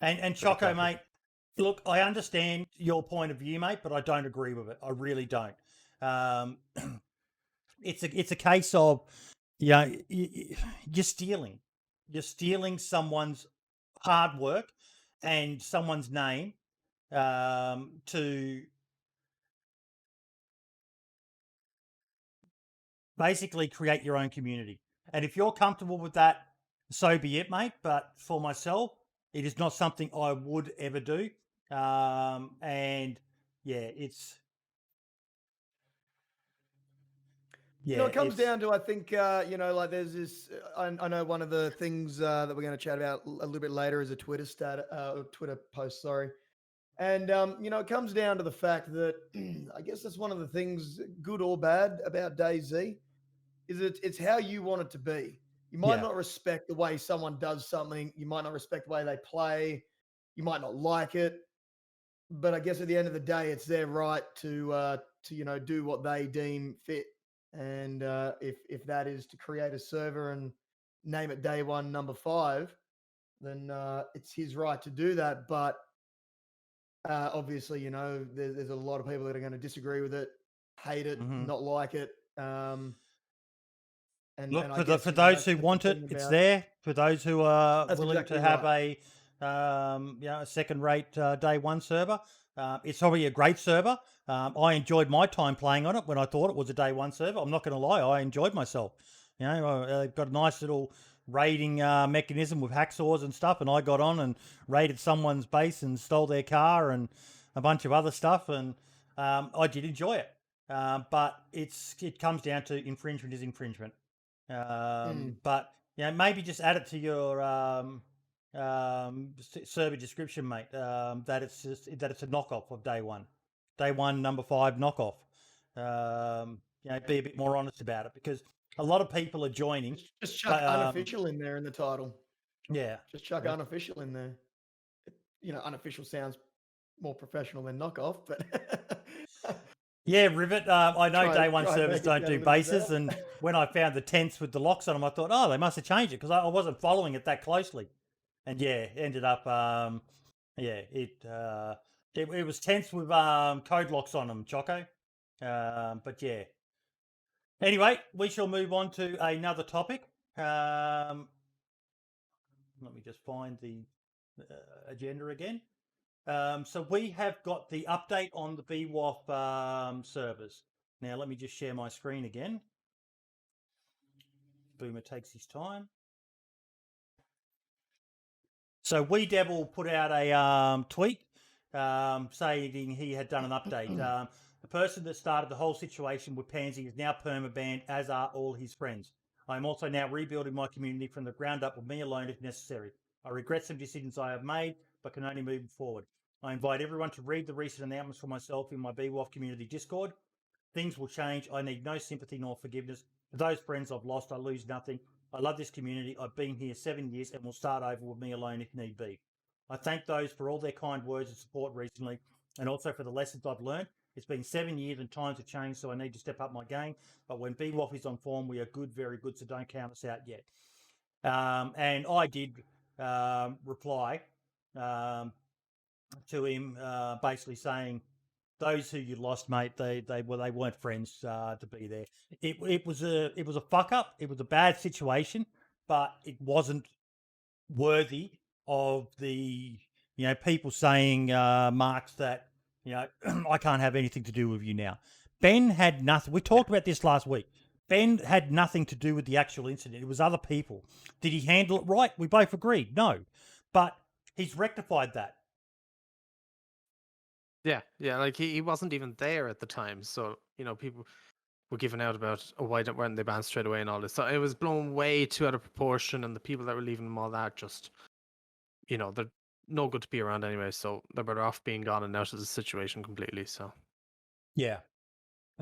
And Choco, mate, look, I understand your point of view, mate, but I don't agree with it. I really don't. It's a case of, you're stealing. You're stealing someone's hard work and someone's name to basically create your own community. And if you're comfortable with that, so be it, mate. But for myself, it is not something I would ever do. And yeah, it's... Yeah, it comes down to, I think, like there's this, I know one of the things that we're going to chat about a little bit later is a Twitter Twitter post, sorry. And, it comes down to the fact that I guess that's one of the things, good or bad, about DayZ, is it's how you want it to be. You might not respect the way someone does something. You might not respect the way they play. You might not like it. But I guess at the end of the day, it's their right to do what they deem fit. And if that is to create a server and name it day one number 5, then it's his right to do that. But obviously, there's a lot of people that are going to disagree with it, hate it, not like it. And look, and I for guess, those who that's the want it, thing it's about- there. For those who are That's willing exactly to have right. a second-rate day one server, it's probably a great server. I enjoyed my time playing on it when I thought it was a day one server. I'm not going to lie, I enjoyed myself. They've got a nice little raiding mechanism with hacksaws and stuff, and I got on and raided someone's base and stole their car and a bunch of other stuff, and I did enjoy it. But it comes down to infringement is infringement. But maybe just add it to your server description, mate. That it's a knockoff of day one, number 5 knockoff. Be a bit more honest about it, because a lot of people are joining. Just chuck unofficial in there in the title. Yeah, Just chuck unofficial in there. Unofficial sounds more professional than knockoff, but yeah, Rivet. I know Try- day one try servers make it don't sound a do little bit bases, better. and when I found the tents with the locks on them, I thought, oh, they must have changed it, because I wasn't following it that closely, and ended up, it was tents with code locks on them, Choco. But yeah. Anyway, we shall move on to another topic. Let me just find the agenda again. So we have got the update on the BWAF servers. Now, let me just share my screen again. Boomer takes his time. So Wiidevil put out a tweet saying he had done an update. The person that started the whole situation with Pansy is now permabanned, as are all his friends. I am also now rebuilding my community from the ground up with me alone if necessary. I regret some decisions I have made, but can only move forward. I invite everyone to read the recent announcements for myself in my BWAF community Discord. Things will change. I need no sympathy nor forgiveness. For those friends I've lost, I lose nothing. I love this community. I've been here 7 years and will start over with me alone if need be. I thank those for all their kind words and support recently, and also for the lessons I've learned. It's been 7 years and times have changed, so I need to step up my game. But when BWAF is on form, we are good, very good, so don't count us out yet. And I did reply to him, basically saying, those who you lost, mate, they weren't friends to be there. It was a fuck up. It was a bad situation. but it wasn't worthy of the people saying marks that I can't have anything to do with you now. Ben had nothing. We talked about this last week. Ben had nothing to do with the actual incident. It was other people. Did he handle it right? We both agreed no, but he's rectified that. Yeah, like he wasn't even there at the time, so people were giving out about why weren't they banned straight away and all this. So it was blown way too out of proportion, and the people that were leaving them all that just they're no good to be around anyway. So they're better off being gone and out of the situation completely. So Yeah.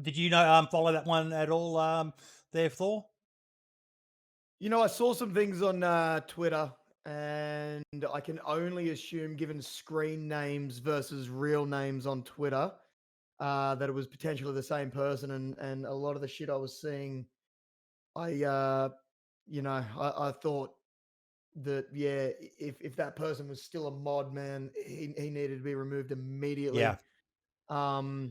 Did you follow that one at all, there, Thor? I saw some things on Twitter, and I can only assume, given screen names versus real names on Twitter, that it was potentially the same person. And a lot of the shit I was seeing, I thought that, yeah, if that person was still a mod, man, he needed to be removed immediately. Yeah. Look,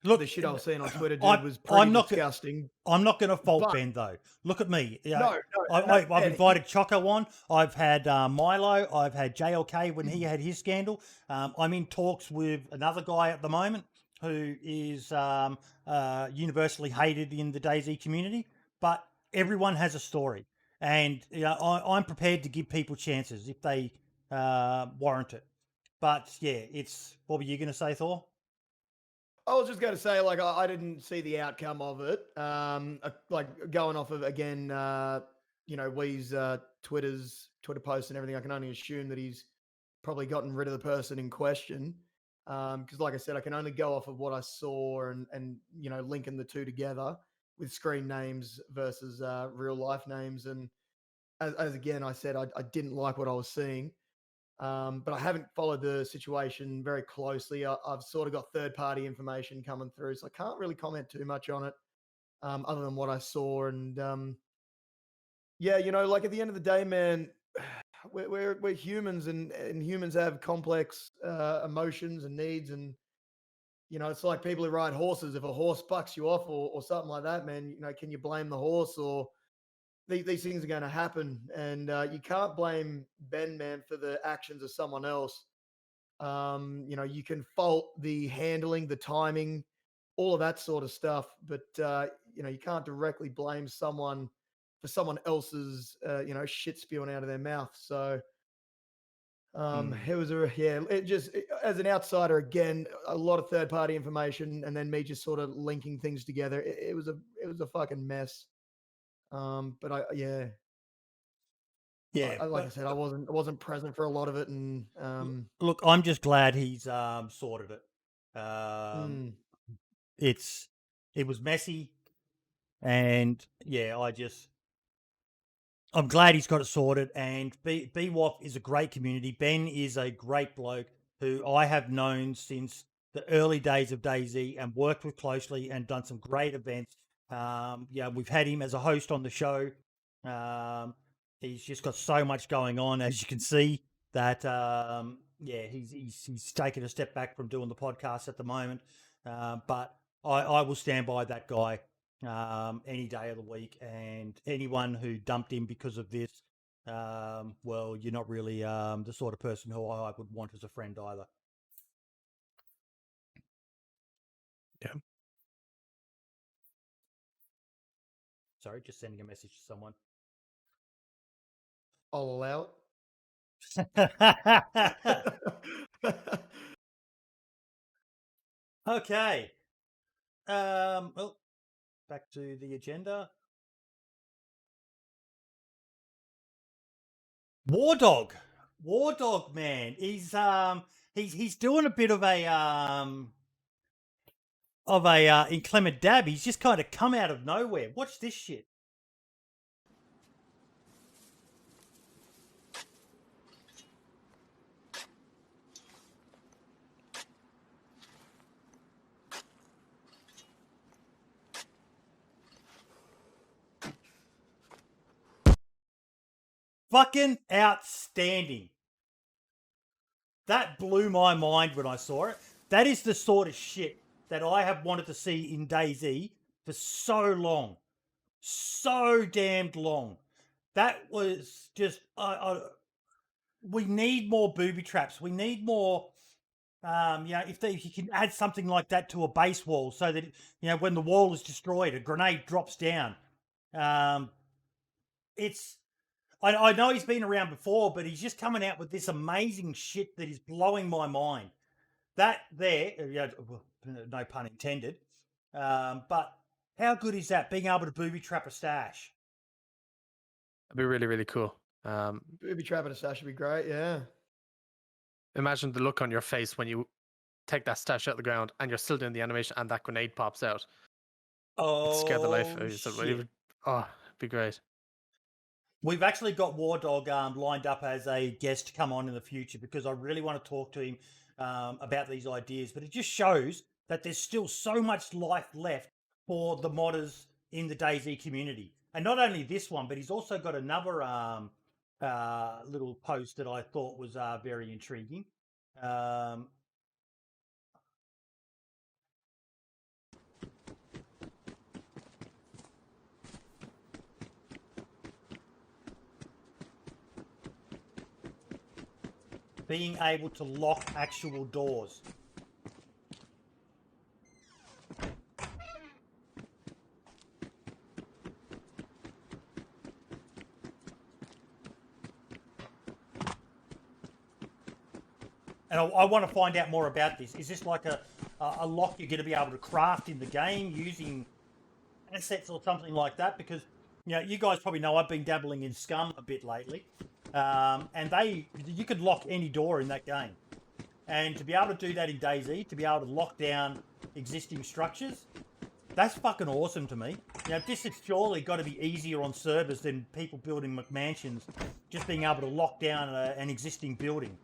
Look, the shit I was seeing on Twitter, dude, was pretty disgusting. I'm not going to fault But- Ben though. Look at me. No, I've Ben, invited Choco on. I've had Milo. I've had JLK when he had his scandal. I'm in talks with another guy at the moment who is universally hated in the DayZ community. But everyone has a story, and I'm prepared to give people chances if they warrant it. But yeah, it's what were you going to say, Thor? I was just going to say, like, I didn't see the outcome of it. Like going off of again, Wee's Twitter posts and everything. I can only assume that he's probably gotten rid of the person in question. Because, like I said, I can only go off of what I saw and linking the two together with screen names versus real life names. And as again I said, I didn't like what I was seeing. But I haven't followed the situation very closely. I've sort of got third-party information coming through, so I can't really comment too much on it, other than what I saw. And yeah, like at the end of the day, man, we're humans, and humans have complex emotions and needs. And it's like people who ride horses. If a horse bucks you off or something like that, man, can you blame the horse? Or these things are going to happen, and you can't blame Ben, man, for the actions of someone else. You can fault the handling, the timing, all of that sort of stuff, but you can't directly blame someone for someone else's shit spewing out of their mouth. So it was as an outsider, again, a lot of third party information, and then me just sort of linking things together. It was a fucking mess. But Yeah, like I said, I wasn't present for a lot of it, and look, I'm just glad he's sorted it. It was messy, and yeah, I'm glad he's got it sorted. And BWAF is a great community. Ben is a great bloke who I have known since the early days of DayZ and worked with closely and done some great events. We've had him as a host on the show. He's just got so much going on, as you can see. That he's taken a step back from doing the podcast at the moment. But I will stand by that guy any day of the week. And anyone who dumped him because of this, well, you're not really the sort of person who I would want as a friend either. Yeah. Sorry, just sending a message to someone. I'll allow it. Okay. Well, back to the agenda. War Dog, man, he's doing a bit of a inclement dab. He's just kind of come out of nowhere. Watch this shit. Fucking outstanding. That blew my mind when I saw it. That is the sort of shit that I have wanted to see in DayZ for so long. So damned long. that was just. We need more booby traps. We need more. If you can add something like that to a base wall, so that when the wall is destroyed, a grenade drops down. It's. I know he's been around before, but he's just coming out with this amazing shit that is blowing my mind. That there, no pun intended. But how good is that? Being able to booby trap a stash. It'd be really, really cool. Booby trapping a stash would be great. Yeah. Imagine the look on your face when you take that stash out of the ground and you're still doing the animation and that grenade pops out. It'd scare the life out of you. So Shit. it'd be great. We've actually got War Dog lined up as a guest to come on in the future because I really want to talk to him about these ideas. But it just shows that there's still so much life left for the modders in the DayZ community. And not only this one, but he's also got another little post that I thought was very intriguing. Being able to lock actual doors. And I want to find out more about this. Is this like a lock you're going to be able to craft in the game using assets or something like that? Because you guys probably know I've been dabbling in Scum a bit lately. And you could lock any door in that game, and to be able to do that in DayZ, to be able to lock down existing structures, that's fucking awesome to me. This has surely got to be easier on servers than people building McMansions, just being able to lock down an existing building.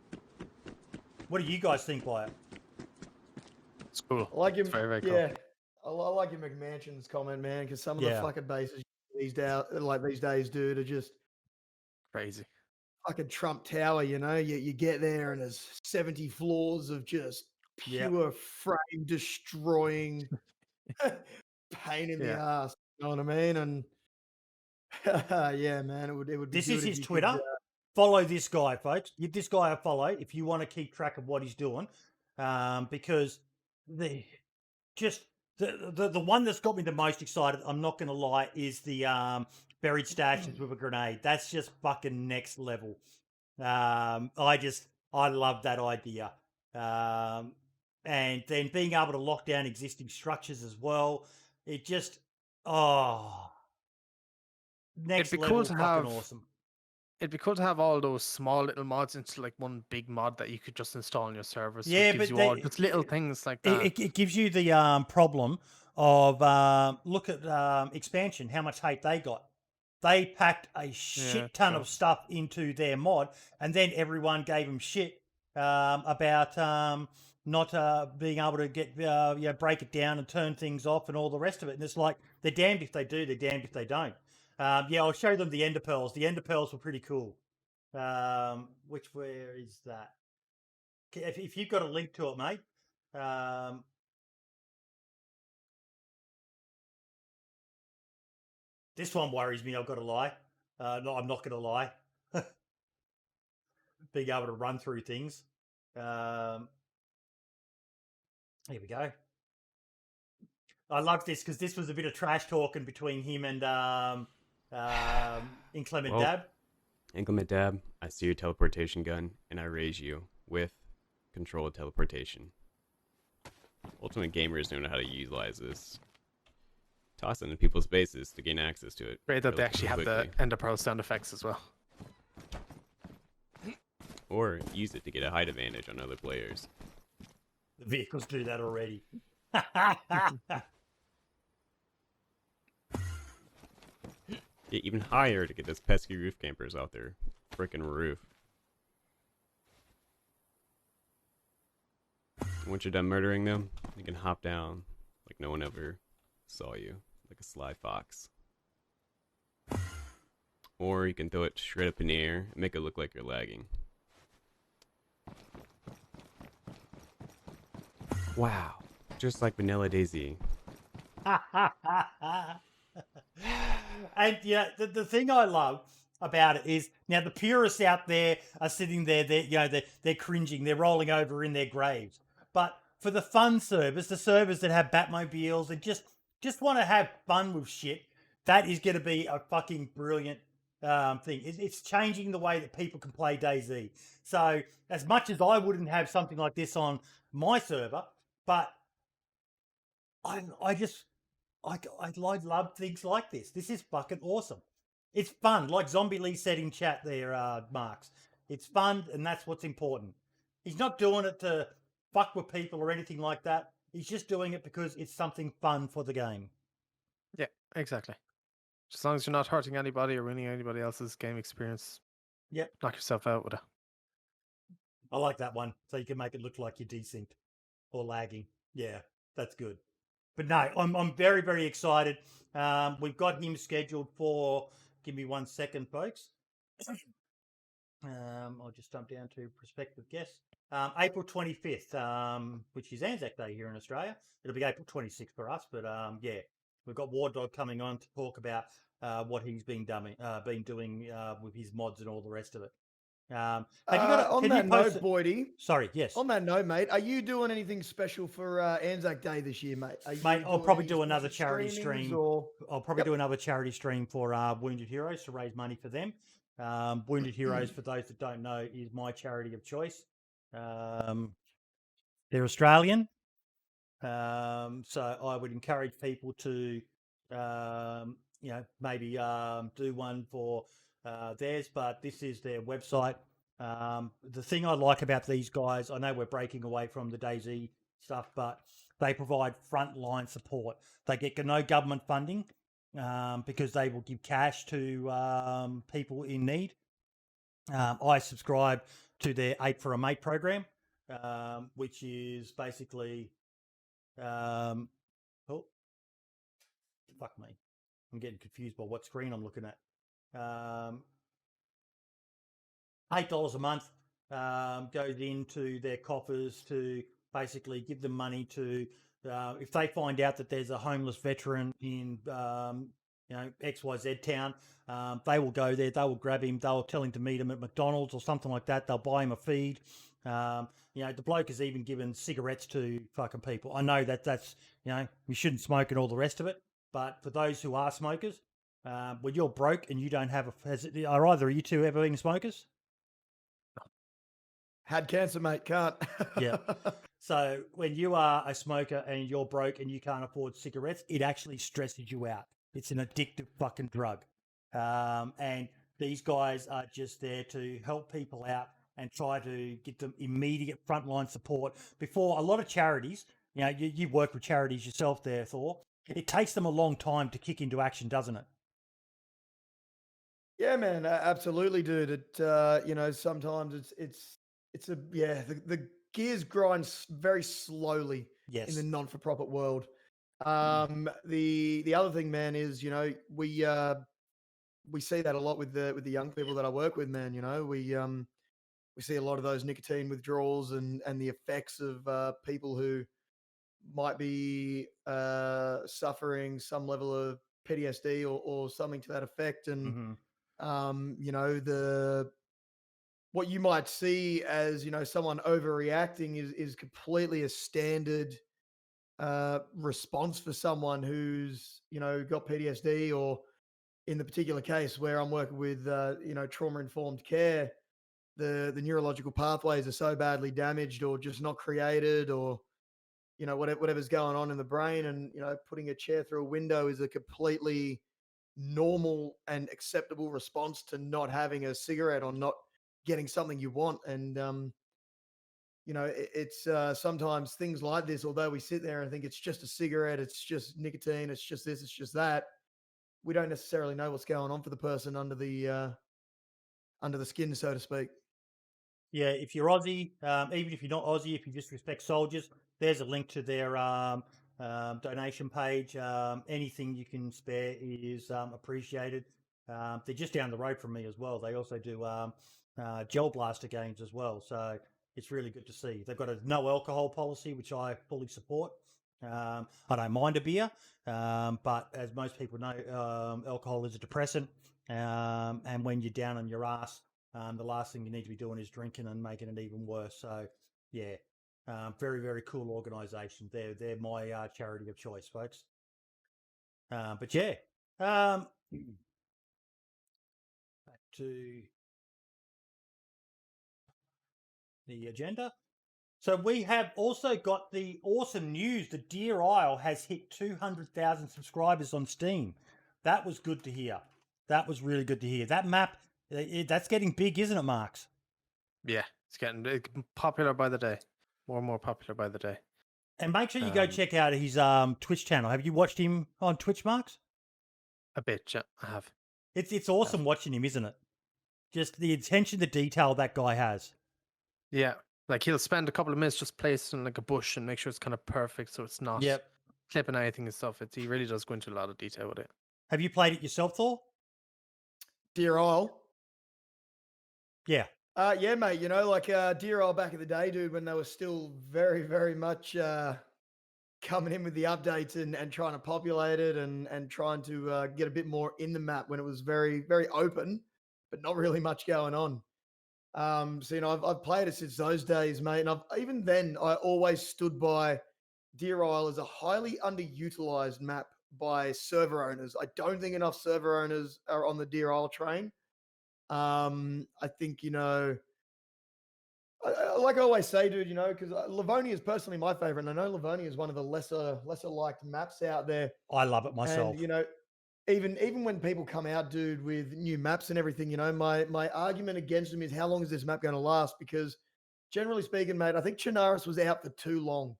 What do you guys think by it? It's cool. I like him. It's very, very cool. Yeah, I like your McMansions comment, man, because some of the fucking bases these days, dude, are just Crazy. fucking Trump Tower. You get there and there's 70 floors of just pure frame destroying pain in the ass. You know what I mean? And yeah, man, it would be. This good is if his you Twitter. could, Follow this guy, folks. Give this guy a follow if you want to keep track of what he's doing, because the one that's got me the most excited, I'm not going to lie, is the buried stashes with a grenade. That's just fucking next level. I love that idea. And then being able to lock down existing structures as well. It just next It'd be level, cool to fucking have awesome. It'd be cool to have all those small little mods into like one big mod that you could just install on your servers. So Yeah, it gives but you all just little things like that. It gives you the problem of look at expansion, how much hate they got. They packed a shit ton of stuff into their mod, and then everyone gave them shit about not being able to get break it down and turn things off and all the rest of it. And it's like they're damned if they do, they're damned if they don't. I'll show them the Ender Pearls. The Ender Pearls were pretty cool. Where is that? If you've got a link to it, mate. This one worries me, I've got to lie. No, I'm not going to lie. Being able to run through things. Here we go. I love this because this was a bit of trash talking between him and Inclement Dab. Inclement Dab, I see your teleportation gun, and I raise you with controlled teleportation. Ultimate gamers don't know how to utilize this. Toss it into people's bases to gain access to it. Great that they actually have the Ender Pearl sound effects as well. Or use it to get a height advantage on other players. The vehicles do that already. Get even higher to get those pesky roof campers off their frickin' roof. Once you're done murdering them, you can hop down like no one ever saw you, like a sly fox. Or you can throw it straight up in the air and make it look like you're lagging. Wow, just like vanilla DayZ. And yeah, the thing I love about it is now the purists out there are sitting there, they're cringing, they're rolling over in their graves. But for the fun servers, the servers that have Batmobiles and just want to have fun with shit, that is going to be a fucking brilliant thing. It's changing the way that people can play DayZ. So as much as I wouldn't have something like this on my server, but I love things like this. This is fucking awesome. It's fun, like Zombie Lee said in chat there, Marks. It's fun, and that's what's important. He's not doing it to fuck with people or anything like that. He's just doing it because it's something fun for the game. Yeah, exactly. As long as you're not hurting anybody or ruining anybody else's game experience. Yep. Knock yourself out with it. I like that one. So you can make it look like you're desynced or lagging. Yeah, that's good. But no, I'm very, very excited. We've got him scheduled for, give me 1 second, folks. I'll just jump down to prospective guests. April 25th, which is Anzac Day here in Australia. It'll be April 26th for us, but yeah, we've got War Dog coming on to talk about what he's been doing with his mods and all the rest of it. Have you got on that note, Boydie? Sorry, yes. On that note, mate, are you doing anything special for Anzac Day this year, mate? Mate, I'll probably do another charity stream. Or... I'll probably do another charity stream for Wounded Heroes to raise money for them. Wounded Heroes, for those that don't know, is my charity of choice. They're Australian, so I would encourage people to, maybe do one for theirs. But this is their website. The thing I like about these guys, I know we're breaking away from the DayZ stuff, but they provide frontline support. They get no government funding because they will give cash to people in need. I subscribe to their 8 for a Mate program, which is basically, fuck me, I'm getting confused by what screen I'm looking at. $8 a month goes into their coffers to basically give them money to, if they find out that there's a homeless veteran in, XYZ town, they will go there, they will grab him, they'll tell him to meet him at McDonald's or something like that. They'll buy him a feed. The bloke has even given cigarettes to fucking people. I know that's, we shouldn't smoke and all the rest of it. But for those who are smokers, when you're broke and you don't have are either of you two ever been smokers? Had cancer, mate. Can't. Yeah. So when you are a smoker and you're broke and you can't afford cigarettes, it actually stresses you out. It's an addictive fucking drug. And these guys are just there to help people out and try to get them immediate frontline support before a lot of charities, you work with charities yourself there, Thor. It takes them a long time to kick into action, doesn't it? Yeah, man, absolutely, dude. It, sometimes the gears grind very slowly in the non-for-profit world. The other thing, man, is we see that a lot with the young people that I work with, man. We see a lot of those nicotine withdrawals and the effects of people who might be suffering some level of PTSD or something to that effect, and what you might see as someone overreacting is completely a standard response for someone who's got PTSD, or in the particular case where I'm working with trauma-informed care, the neurological pathways are so badly damaged or just not created, or whatever's going on in the brain, and putting a chair through a window is a completely normal and acceptable response to not having a cigarette or not getting something you want. And it's sometimes things like this, although we sit there and think it's just a cigarette, it's just nicotine, it's just this, it's just that, we don't necessarily know what's going on for the person under the skin, so to speak. Yeah, if you're Aussie, even if you're not Aussie, if you just respect soldiers, there's a link to their donation page. Anything you can spare is appreciated. They're just down the road from me as well. They also do gel blaster games as well. So it's really good to see. They've got a no alcohol policy, which I fully support. I don't mind a beer, but as most people know, alcohol is a depressant. And when you're down on your ass, the last thing you need to be doing is drinking and making it even worse. So, yeah, very, very cool organisation. They're my charity of choice, folks. But yeah, back to the agenda. So we have also got the awesome news that Deer Isle has hit 200,000 subscribers on Steam. That was good to hear. That was really good to hear. That map, that's getting big, isn't it, Marks? Yeah, it's getting popular by the day. More and more popular by the day. And make sure you go check out his Twitch channel. Have you watched him on Twitch, Marks? A bit, yeah, I have. It's awesome watching him, isn't it? Just the attention to detail that guy has. Yeah, like he'll spend a couple of minutes just placing like a bush and make sure it's kind of perfect so it's not Yep. clipping anything and stuff. He really does go into a lot of detail with it. Have you played it yourself, Thor? Deer Isle. Yeah. Yeah, mate. You know, like Deer Isle back in the day, dude, when they were still very, very much coming in with the updates and trying to populate it and trying to get a bit more in the map when it was very, very open, but not really much going on. So, you know, I've played it since those days, mate. And even then, I always stood by Deer Isle as a highly underutilized map by server owners. I don't think enough server owners are on the Deer Isle train. I think, you know, like I always say, dude, you know, because Livonia is personally my favorite. And I know Livonia is one of the lesser liked maps out there. I love it myself. And, you know, even when people come out, dude, with new maps and everything, you know, my argument against them is how long is this map going to last? Because generally speaking, mate, I think Chernarus was out for too long.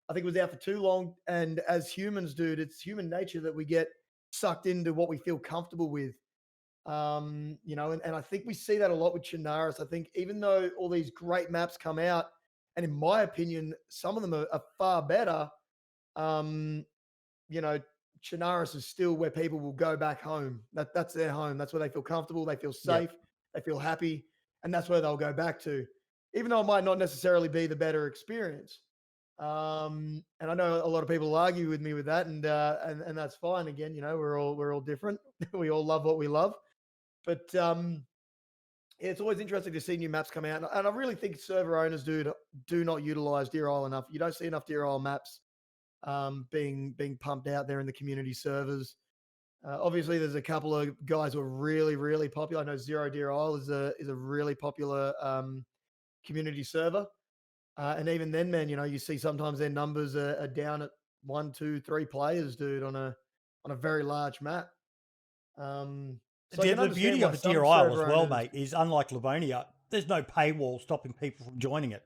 I think it was out for too long. And as humans, dude, it's human nature that we get sucked into what we feel comfortable with. You know, and I think we see that a lot with Chernarus. I think even though all these great maps come out, and in my opinion, some of them are far better, you know, Chernarus is still where people will go back home. That's their home. That's where they feel comfortable. They feel safe. Yep. They feel happy. And that's where they'll go back to, even though it might not necessarily be the better experience. And I know a lot of people argue with me with that, and that's fine. Again, you know, we're all different. We all love what we love. But it's always interesting to see new maps come out. And I really think server owners do not utilize Deer Isle enough. You don't see enough Deer Isle maps being pumped out there in the community servers. Obviously, there's a couple of guys who are really, really popular. I know Zero Deer Isle is a really popular community server. And even then, man, you know, you see sometimes their numbers are down at 1, 2, 3 players, dude, on a very large map. So the beauty of Deer Isle as well, mate, is unlike Livonia, there's no paywall stopping people from joining it.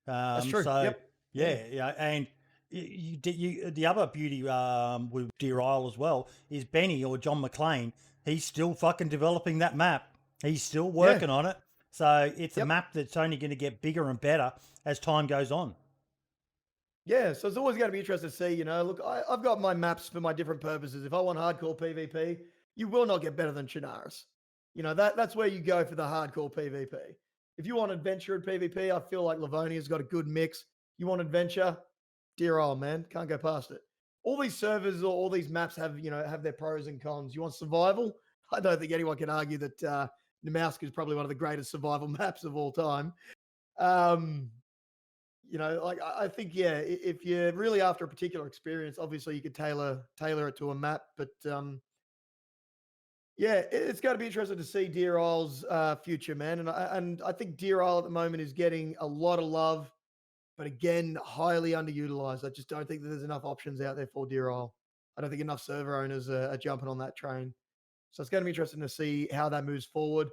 That's true. So, yep. yeah, and the other beauty with Deer Isle as well is Benny or John McLean. He's still fucking developing that map. He's still working on it. So it's a map that's only going to get bigger and better as time goes on. Yeah, so it's always going to be interesting to see, you know, look, I've got my maps for my different purposes. If I want hardcore PvP, you will not get better than Chernarus. You know, that's where you go for the hardcore PvP. If you want adventure and PvP, I feel like Livonia's got a good mix. You want adventure, Deer Isle, man, can't go past it. All these servers or all these maps have their pros and cons. You want survival? I don't think anyone can argue that Nemauska is probably one of the greatest survival maps of all time. You know, like I think, yeah, if you're really after a particular experience, obviously you could tailor it to a map. But yeah, it's going to be interesting to see Deer Isle's future, man. And I think Deer Isle at the moment is getting a lot of love, but again, highly underutilized. I just don't think that there's enough options out there for Deer Isle. I don't think enough server owners are jumping on that train. So it's going to be interesting to see how that moves forward.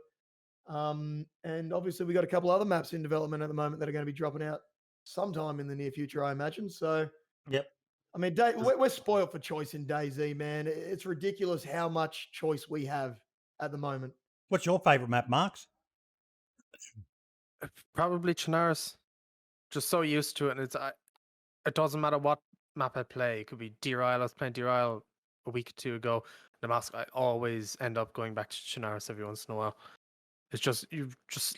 And obviously, we got a couple other maps in development at the moment that are going to be dropping out sometime in the near future, I imagine. So, yep. I mean, we're spoiled for choice in DayZ, man. It's ridiculous how much choice we have at the moment. What's your favorite map, Marks? Probably Chernarus. Just so used to it, and it doesn't matter what map I play. It could be Deer Isle. I was playing Deer Isle a week or two ago. Nemauska, I always end up going back to Chernarus every once in a while. It's just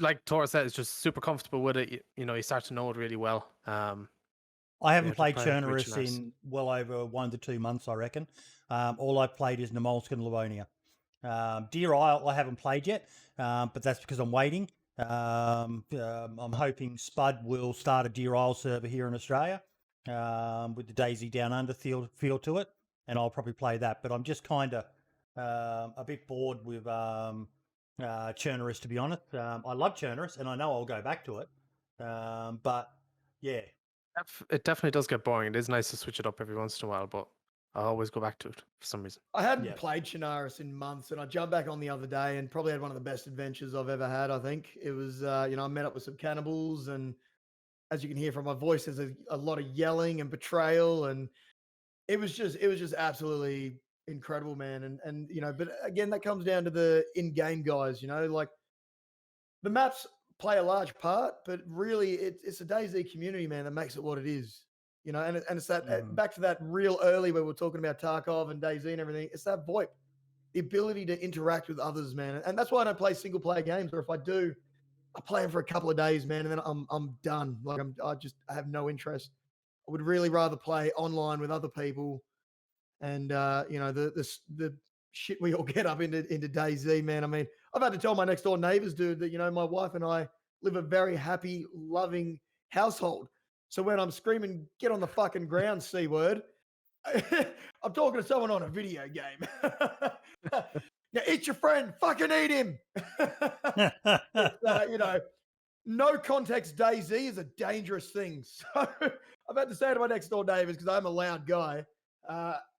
like Thor said, it's just super comfortable with it. You know, you start to know it really well. I haven't played Chernarus in well over 1 to 2 months, I reckon. All I've played is Nemauska and Livonia. Deer Isle I haven't played yet, but that's because I'm waiting. I'm hoping Spud will start a Deer Isle server here in Australia with the DayZ Down Under feel to it, and I'll probably play that. But I'm just kind of a bit bored with Churnerus, to be honest. I love Churnerus, and I know I'll go back to it. But yeah, It definitely does get boring. It is nice to switch it up every once in a while, but I always go back to it for some reason. I hadn't Yeah. played Chernarus in months, and I jumped back on the other day and probably had one of the best adventures I've ever had. I think it was, I met up with some cannibals, and as you can hear from my voice, there's a lot of yelling and betrayal, and it was just absolutely incredible, man. And but again, that comes down to the in-game guys. Like the maps play a large part, but really it's a DayZ community, man, that makes it what it is. And it's that back to that real early where we're talking about Tarkov and DayZ and everything. It's that VoIP, the ability to interact with others, man. And that's why I don't play single player games, or if I do, I play them for a couple of days, man, and then I'm done. Like I have no interest. I would really rather play online with other people, and the shit we all get up into DayZ, man. I mean, I've had to tell my next door neighbors, dude, that my wife and I live a very happy, loving household. So when I'm screaming, "Get on the fucking ground, C word," I'm talking to someone on a video game. Now, eat your friend, fucking eat him. No context DayZ is a dangerous thing. So I've had to say to my next door neighbors, because I'm a loud guy,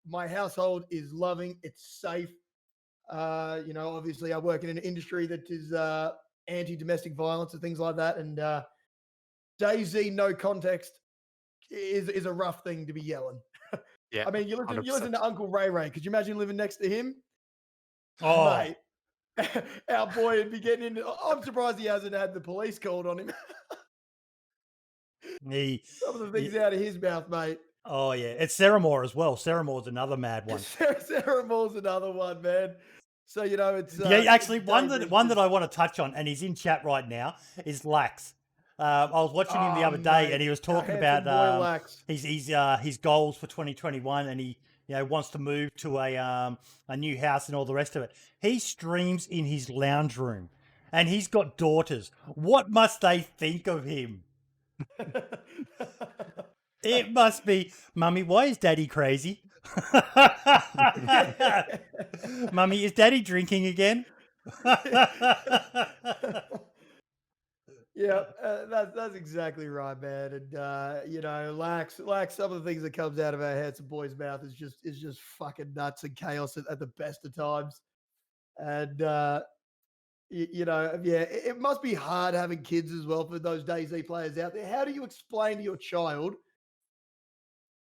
my household is loving, it's safe. Obviously I work in an industry that is anti-domestic violence and things like that. And DayZ, no context, is a rough thing to be yelling. Yeah. I mean, you listen to Uncle Ray Ray. Could you imagine living next to him? oh, Mate, our boy would be getting into. I'm surprised he hasn't had the police called on him. Some of the things out of his mouth, mate. Oh yeah, it's Ceramore as well. Ceremore's another mad one. Ceremore's another one, man. So it's actually one DayZ that I want to touch on, and he's in chat right now, is Lax. I was watching him the other day, mate, and he was talking our handsome about boy Lax. his goals for 2021, and he wants to move to a new house and all the rest of it. He streams in his lounge room, and he's got daughters. What must they think of him? It must be, Mummy, why is Daddy crazy? Mummy, is Daddy drinking again? Yeah, that's exactly right, man. And Lax, some of the things that comes out of our handsome boy's mouth is just fucking nuts and chaos at the best of times. And it must be hard having kids as well for those DayZ players out there. How do you explain to your child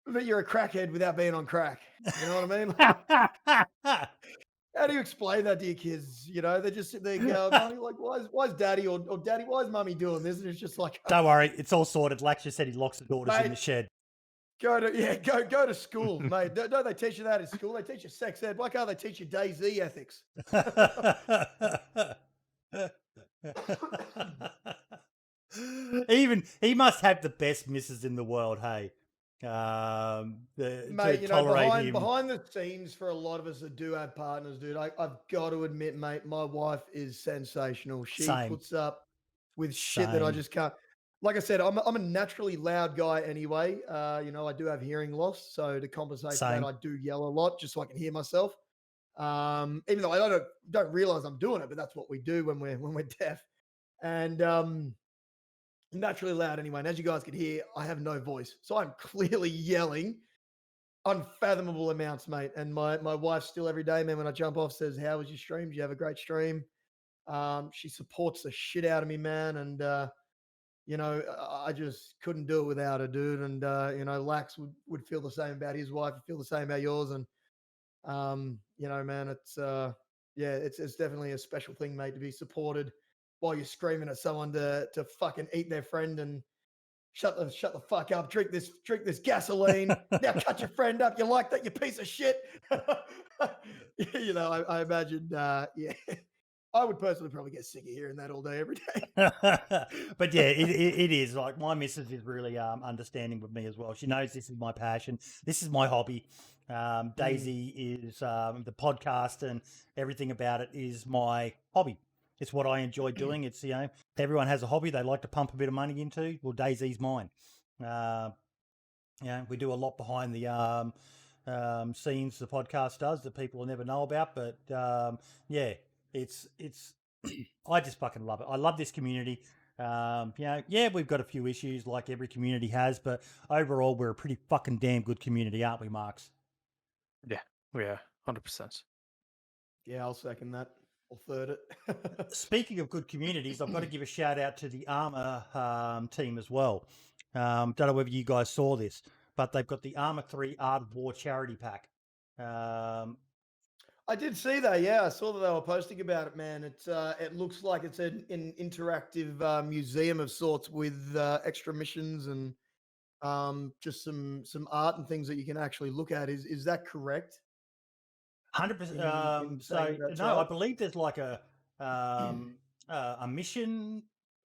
that you're a crackhead without being on crack? You know what I mean? How do you explain that to your kids? They just sit there going, "Mommy, like, why is Daddy or Daddy, why is Mummy doing this?" And it's just like, don't worry, it's all sorted. Lax just said he locks the daughters in the shed. Go to school, mate. Don't they teach you that in school? They teach you sex ed. Why can't they teach you DayZ ethics? Even he must have the best missus in the world, hey. Mate, behind the scenes for a lot of us that do have partners, dude, I've got to admit, mate, my wife is sensational. She puts up with shit that I just can't. Like I said, I'm a naturally loud guy anyway. I do have hearing loss, so to compensate for that, I do yell a lot just so I can hear myself. Even though I don't realize I'm doing it, but that's what we do when we're deaf. And naturally loud anyway. And as you guys can hear, I have no voice, so I'm clearly yelling unfathomable amounts, mate. And my wife still every day, man, when I jump off, says, "How was your stream? Did you have a great stream?" She supports the shit out of me, man. And I just couldn't do it without her, dude. And Lax would feel the same about his wife, feel the same about yours. And man, it's definitely a special thing, mate, to be supported while you're screaming at someone to fucking eat their friend and shut the fuck up, drink this gasoline. Now cut your friend up. You like that, you piece of shit? I imagine, I would personally probably get sick of hearing that all day, every day. But yeah, it is. Like, my missus is really understanding with me as well. She knows this is my passion. This is my hobby. DayZ is the podcast, and everything about it is my hobby. It's what I enjoy doing. It's, everyone has a hobby they like to pump a bit of money into. Well, DayZ's mine. We do a lot behind the scenes the podcast does that people will never know about. But it's I just fucking love it. I love this community. We've got a few issues like every community has, but overall we're a pretty fucking damn good community, aren't we, Marks? Yeah, we are 100%. Yeah, I'll second that. I'll third it. Speaking of good communities, I've got to give a shout out to the Armour team as well. Don't know whether you guys saw this, but they've got the Armour 3 Art of War charity pack. I did see that. Yeah, I saw that they were posting about it, man. It looks like it's an interactive museum of sorts with extra missions and just some art and things that you can actually look at. Is that correct? 100%. in saying that, I Ciao? believe there's like a mission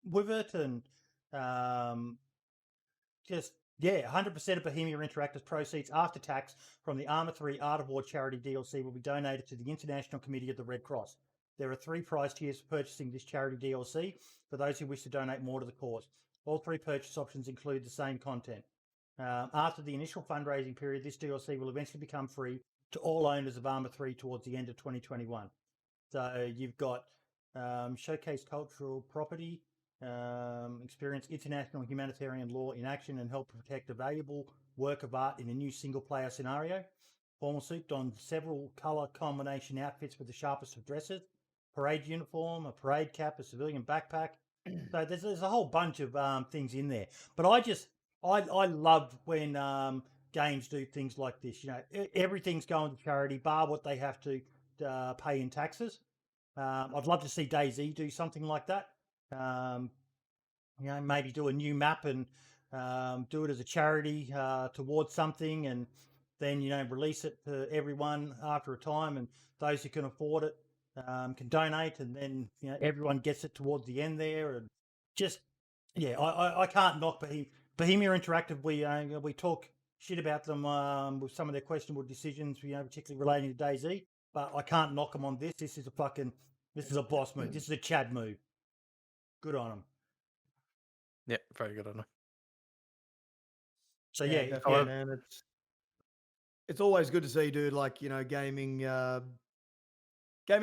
with it, and 100% of Bohemia Interactive's proceeds after tax from the Armour 3 Art of War charity DLC will be donated to the International Committee of the Red Cross. There are 3 price tiers for purchasing this charity DLC for those who wish to donate more to the cause. All 3 purchase options include the same content. After the initial fundraising period, this DLC will eventually become free to all owners of Armour 3 towards the end of 2021. So you've got showcase cultural property, experience international humanitarian law in action, and help protect a valuable work of art in a new single-player scenario. Formal suit on several colour combination outfits with the sharpest of dresses, parade uniform, a parade cap, a civilian backpack. So there's a whole bunch of things in there. But I love when games do things like this. Everything's going to charity, bar what they have to pay in taxes. I'd love to see DayZ do something like that. Maybe do a new map and do it as a charity towards something, and then release it to everyone after a time, and those who can afford it can donate, and then everyone gets it towards the end there. And just I can't knock Bohemia Interactive. We talk shit about them with some of their questionable decisions, particularly relating to DayZ, but I can't knock them on this. This is a boss move. This is a Chad move. Good on them. Yeah, very good on it. So definitely, man. It's always good to see, dude. Like gaming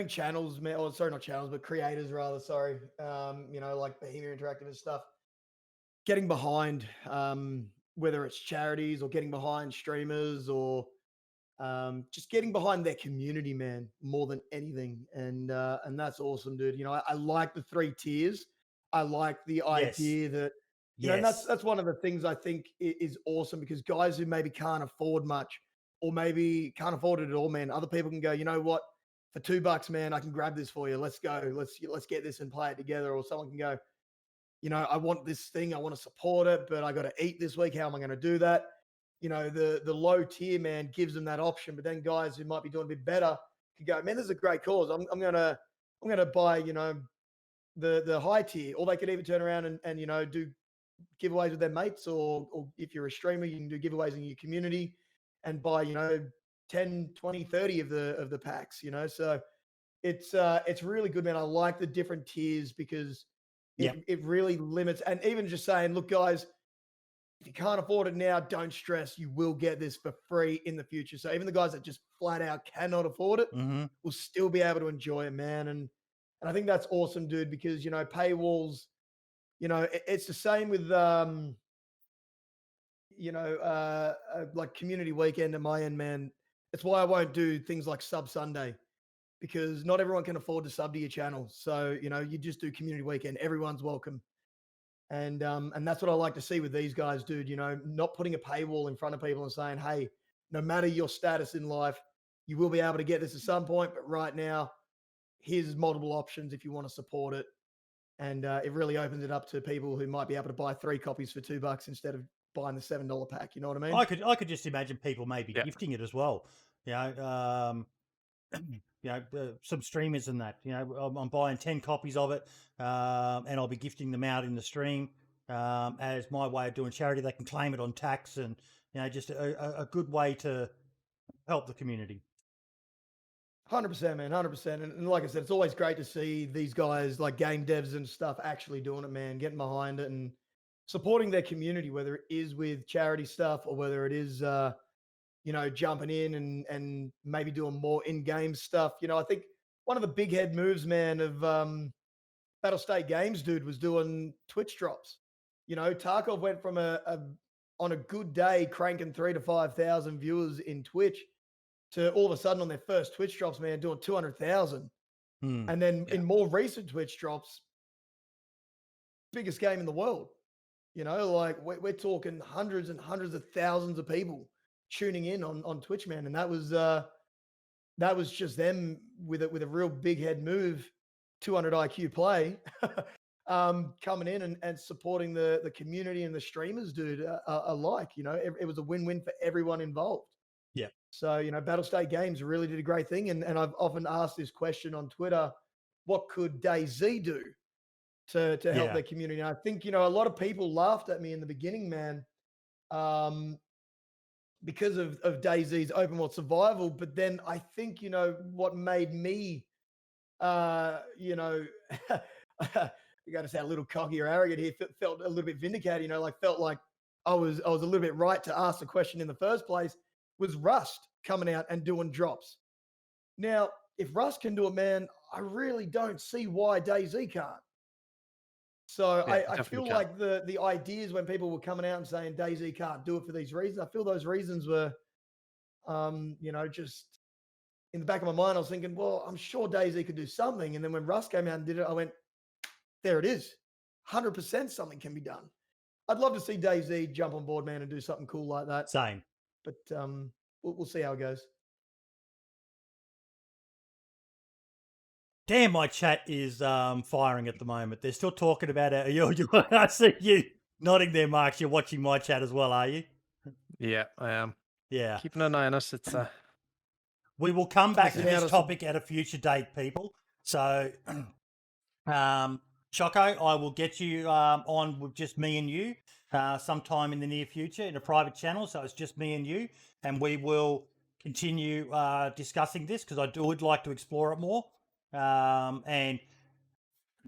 channels, man. Oh, sorry, not channels, but creators rather. Sorry, like Bohemia Interactive and stuff. Getting behind, whether it's charities or getting behind streamers or just getting behind their community, man, more than anything. And that's awesome, dude. I like the 3 tiers. I like the idea that, and that's one of the things I think is awesome, because guys who maybe can't afford much, or maybe can't afford it at all, man, other people can go, you know what, for $2, man, I can grab this for you. Let's go. Let's get this and play it together. Or someone can go, I want this thing. I want to support it, but I got to eat this week. How am I going to do that? The low tier, man, gives them that option. But then guys who might be doing a bit better can go, man, this is a great cause. I'm gonna buy, the high tier. Or they could even turn around and do giveaways with their mates, or if you're a streamer, you can do giveaways in your community and buy 10, 20, 30 of the packs. So it's really good, man. I like the different tiers because it really limits. And even just saying, look, guys, if you can't afford it now, don't stress. You will get this for free in the future. So even the guys that just flat out cannot afford it will still be able to enjoy it, man. And I think that's awesome, dude, because paywalls, it's the same with like community weekend at my end, man. It's why I won't do things like Sub Sunday, because not everyone can afford to sub to your channel. So you just do community weekend. Everyone's welcome. And that's what I like to see with these guys, dude. Not putting a paywall in front of people and saying, hey, no matter your status in life, you will be able to get this at some point. But right now, here's multiple options if you want to support it. And it really opens it up to people who might be able to buy 3 copies for $2 instead of buying the $7 pack. You know what I mean? I could just imagine people maybe gifting it as well. Some streamers and that. I'm buying 10 copies of it, and I'll be gifting them out in the stream as my way of doing charity. They can claim it on tax, and just a good way to help the community. 100%, man, 100%. And like I said, it's always great to see these guys, like game devs and stuff, actually doing it, man, getting behind it and supporting their community, whether it is with charity stuff or whether it is, jumping in and maybe doing more in-game stuff. I think one of the big head moves, man, of Battle State Games, dude, was doing Twitch drops. Tarkov went from on a good day cranking 3,000 to 5,000 viewers in Twitch to all of a sudden on their first Twitch drops, man, doing 200,000. And then in more recent Twitch drops, biggest game in the world. Like we're talking hundreds and hundreds of thousands of people tuning in on Twitch, man. And that was just them with a real big head move, 200 IQ play, coming in and supporting the community and the streamers, dude, alike. It was a win-win for everyone involved. Yeah. So, Battle State Games really did a great thing. And I've often asked this question on Twitter, what could DayZ do to help their community? And I think, a lot of people laughed at me in the beginning, man, because of DayZ's open world survival. But then I think, what made me, you got to sound a little cocky or arrogant here, felt a little bit vindicated, felt like I was a little bit right to ask the question in the first place, was Rust coming out and doing drops. Now, if Rust can do it, man, I really don't see why DayZ can't. So I feel like the ideas when people were coming out and saying DayZ can't do it for these reasons, I feel those reasons were, just in the back of my mind, I was thinking, well, I'm sure DayZ could do something. And then when Rust came out and did it, I went, there it is. 100% something can be done. I'd love to see DayZ jump on board, man, and do something cool like that. Same. But we'll see how it goes. Damn, my chat is firing at the moment. They're still talking about it. I see you nodding there, Mark. You're watching my chat as well, are you? Yeah, I am. Yeah. Keeping an eye on us. It's we will come back to this topic at a future date, people. So, Choco, I will get you on with just me and you sometime in the near future in a private channel. So it's just me and you, and we will continue discussing this because I would like to explore it more. And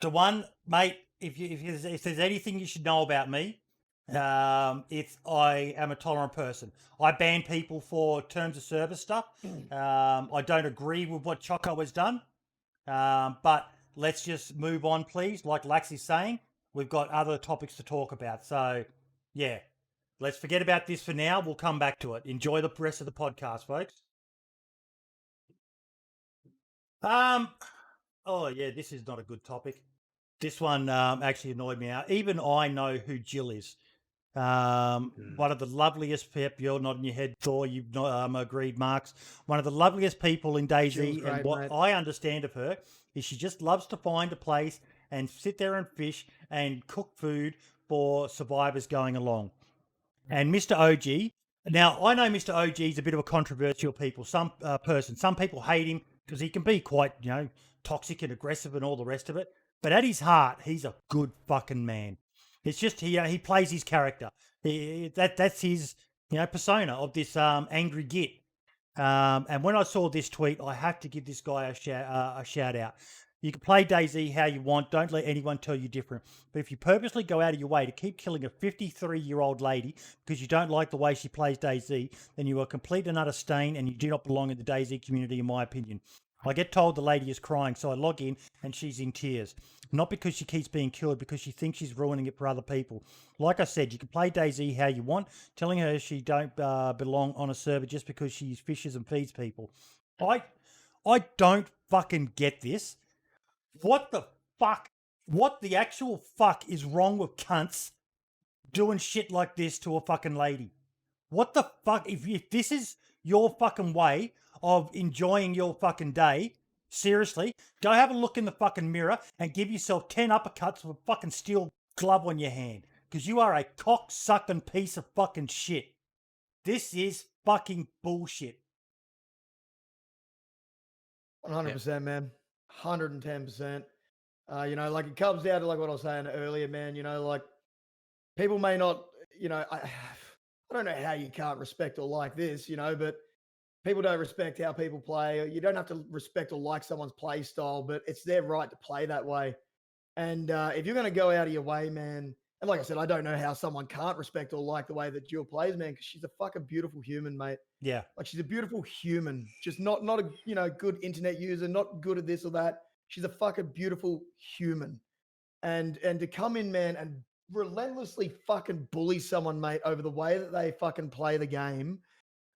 the one, mate, if there's anything you should know about me, it's I am a tolerant person. I ban people for terms of service stuff. I don't agree with what Choco has done, but let's just move on, please. Like Lax is saying, we've got other topics to talk about. So, yeah, let's forget about this for now. We'll come back to it. Enjoy the rest of the podcast, folks. Oh, yeah, this is not a good topic. This one actually annoyed me out. Even I know who Jill is. One of the loveliest people, you're nodding your head, Thor, you've not agreed, Marks. One of the loveliest people in DayZ, and what I understand of her is she just loves to find a place and sit there and fish and cook food for survivors going along. And Mr. OG, now I know Mr. OG is a bit of a controversial person. Some people hate him because he can be quite, toxic and aggressive and all the rest of it. But at his heart, he's a good fucking man. It's just he plays his character. That's his persona of this angry git. And when I saw this tweet, I have to give this guy a shout out. You can play DayZ how you want. Don't let anyone tell you different. But if you purposely go out of your way to keep killing a 53-year-old lady because you don't like the way she plays DayZ, then you are complete and utter stain and you do not belong in the DayZ community, in my opinion. I get told the lady is crying, so I log in and she's in tears. Not because she keeps being killed, because she thinks she's ruining it for other people. Like I said, you can play DayZ how you want, telling her she don't belong on a server just because she fishes and feeds people. I don't fucking get this. What the fuck? What the actual fuck is wrong with cunts doing shit like this to a fucking lady? What the fuck? If this is your fucking way of enjoying your fucking day, seriously, go have a look in the fucking mirror and give yourself 10 uppercuts with a fucking steel glove on your hand, because you are a cock-sucking piece of fucking shit. This is fucking bullshit. 100%, man. 110%. Like it comes down to like what I was saying earlier, man. Like people may not, I don't know how you can't respect or like this, but people don't respect how people play. You don't have to respect or like someone's play style, but it's their right to play that way. And if you're going to go out of your way, man, and like I said, I don't know how someone can't respect or like the way that Jill plays, man, because she's a fucking beautiful human, mate. Yeah. Like she's a beautiful human, just not a good internet user, not good at this or that. She's a fucking beautiful human. And to come in, man, and relentlessly fucking bully someone, mate, over the way that they fucking play the game.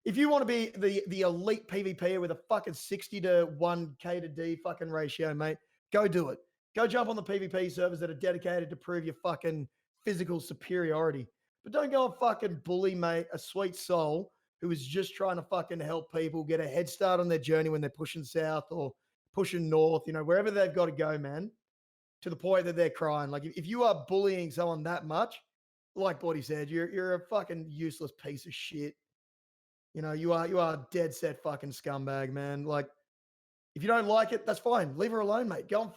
If you want to be the elite PvPer with a fucking 60 to 1K to D fucking ratio, mate, go do it. Go jump on the PvP servers that are dedicated to prove your fucking physical superiority. But don't go and fucking bully, mate, a sweet soul who is just trying to fucking help people get a head start on their journey when they're pushing south or pushing north, wherever they've got to go, man, to the point that they're crying. Like if you are bullying someone that much, like Bodhi said, you're a fucking useless piece of shit. You are dead set fucking scumbag, man. Like, if you don't like it, that's fine. Leave her alone, mate. Go and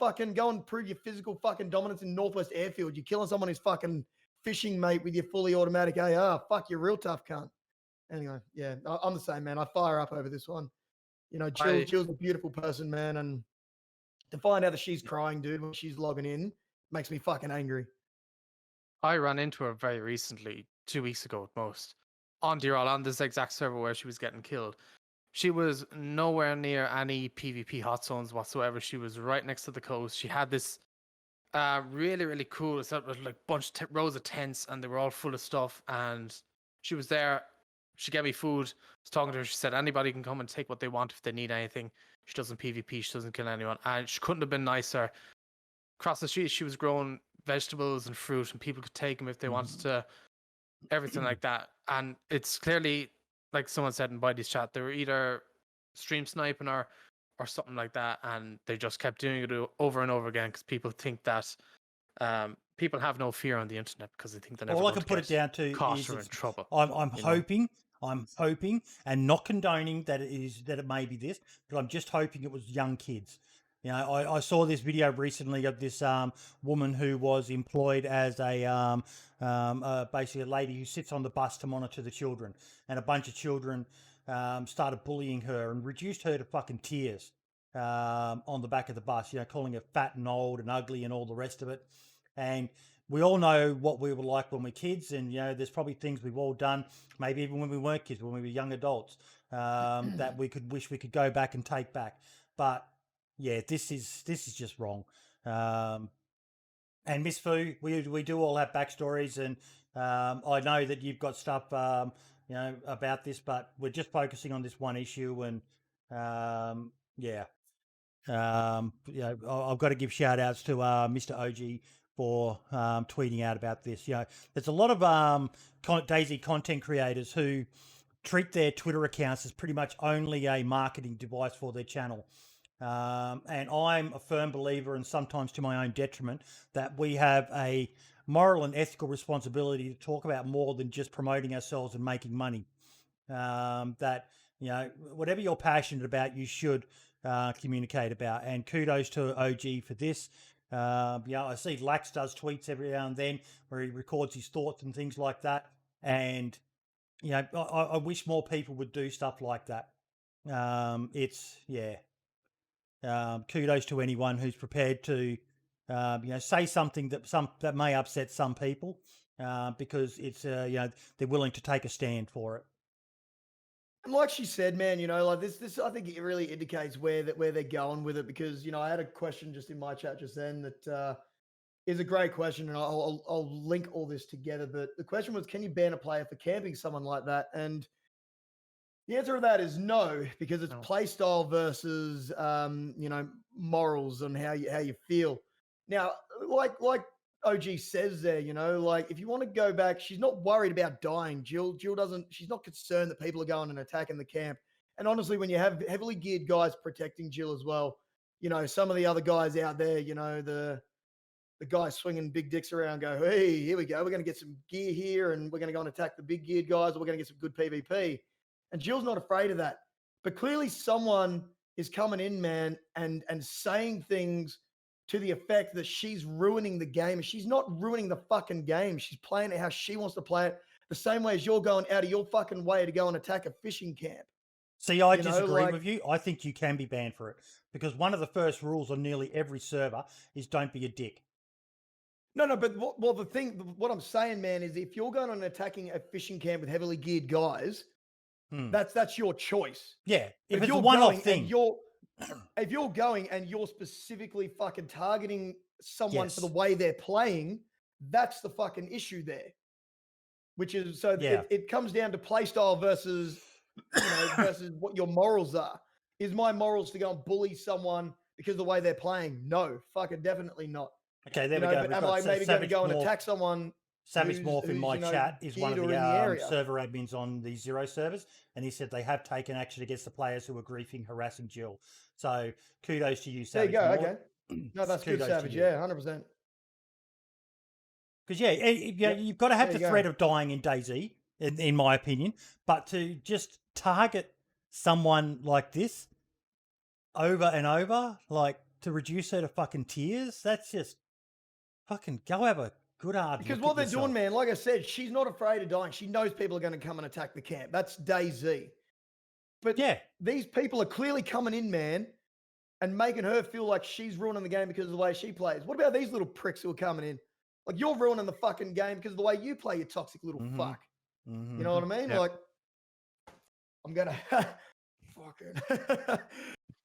prove your physical fucking dominance in Northwest Airfield. You're killing someone who's fucking fishing, mate, with your fully automatic AR. Fuck, you're real tough cunt. Anyway, yeah, I'm the same, man. I fire up over this one. Jill's a beautiful person, man, and to find out that she's crying, dude, when she's logging in, makes me fucking angry. I ran into her very recently, 2 weeks ago at most, on D-Roll, on this exact server where she was getting killed. She was nowhere near any PvP hot zones whatsoever. She was right next to the coast. She had this really, really cool set of like rows of tents, and they were all full of stuff. And she was there. She gave me food. I was talking to her. She said anybody can come and take what they want if they need anything. She doesn't PvP. She doesn't kill anyone. And she couldn't have been nicer. Across the street, she was growing vegetables and fruit, and people could take them if they wanted to. Everything like that. And it's clearly, like someone said in Buddy's chat, they were either stream sniping or something like that, and they just kept doing it over and over again because people think that people have no fear on the internet because they think they're never All I going can put it down to caught is or in trouble. I'm hoping, and not condoning that it may be this, but I'm just hoping it was young kids. I saw this video recently of this woman who was employed as basically a lady who sits on the bus to monitor the children, and a bunch of children started bullying her and reduced her to fucking tears on the back of the bus, calling her fat and old and ugly and all the rest of it. And we all know what we were like when we were kids, and there's probably things we've all done, maybe even when we weren't kids, when we were young adults, that we could wish we could go back and take back. But yeah, this is just wrong. And Miss Fu, we do all have backstories, and I know that you've got stuff about this, but we're just focusing on this one issue, and I've got to give shout outs to Mr. OG for tweeting out about this. There's a lot of DayZ content creators who treat their Twitter accounts as pretty much only a marketing device for their channel. And I'm a firm believer, and sometimes to my own detriment, that we have a moral and ethical responsibility to talk about more than just promoting ourselves and making money. That, whatever you're passionate about, you should communicate about. And kudos to OG for this. I see Lax does tweets every now and then where he records his thoughts and things like that. And, I wish more people would do stuff like that. Kudos to anyone who's prepared to, say something that may upset some people, because it's, they're willing to take a stand for it. And like she said, man, like this, I think it really indicates where they're going with it, because, I had a question just in my chat just then that is a great question, and I'll link all this together. But the question was, can you ban a player for camping someone like that? And the answer to that is no, because it's play style versus, morals and how you feel. Now, like OG says there, like if you want to go back, she's not worried about dying. Jill she's not concerned that people are going and attacking the camp. And honestly, when you have heavily geared guys protecting Jill as well, some of the other guys out there, the guys swinging big dicks around go, hey, here we go. We're going to get some gear here, and we're going to go and attack the big geared guys, or we're going to get some good PvP. And Jill's not afraid of that. But clearly someone is coming in, man, and saying things to the effect that she's ruining the game. And she's not ruining the fucking game. She's playing it how she wants to play it, the same way as you're going out of your fucking way to go and attack a fishing camp. See, I You know, disagree like- with you. I think you can be banned for it because one of the first rules on nearly every server is don't be a dick. No, but what I'm saying, man, is if you're going on attacking a fishing camp with heavily geared guys, that's your choice. Yeah, if it's a you're one-off going thing. and if you're going and you're specifically fucking targeting someone for the Yes. way they're playing, that's the fucking issue there. Which is Yeah. it comes down to play style versus versus what your morals are. Is my morals to go and bully someone because of the way they're playing? No, fucking definitely not. Okay, there we go. But am I maybe going to go and attack someone? Savage Morph in my chat is one of the the server admins on the Zero servers, and he said they have taken action against the players who were griefing, harassing Jill. So kudos to you, There Savage you go. Morph. Okay. No, that's good, Kudos to Savage. you. Yeah, 100%. Because you've got to have There the you threat go. of dying in DayZ, in my opinion. But to just target someone like this over and over, like to reduce her to fucking tears, that's just fucking go have a good hard Because look what at they're yourself. doing, man, like I said, she's not afraid of dying. She knows people are going to come and attack the camp. That's DayZ. But Yeah, these people are clearly coming in, man, and making her feel like she's ruining the game because of the way she plays. What about these little pricks who are coming in? Like, you're ruining the fucking game because of the way you play, you toxic little Mhm. fuck. Mhm. You know what I mean? Yep. Like, I'm going to fucking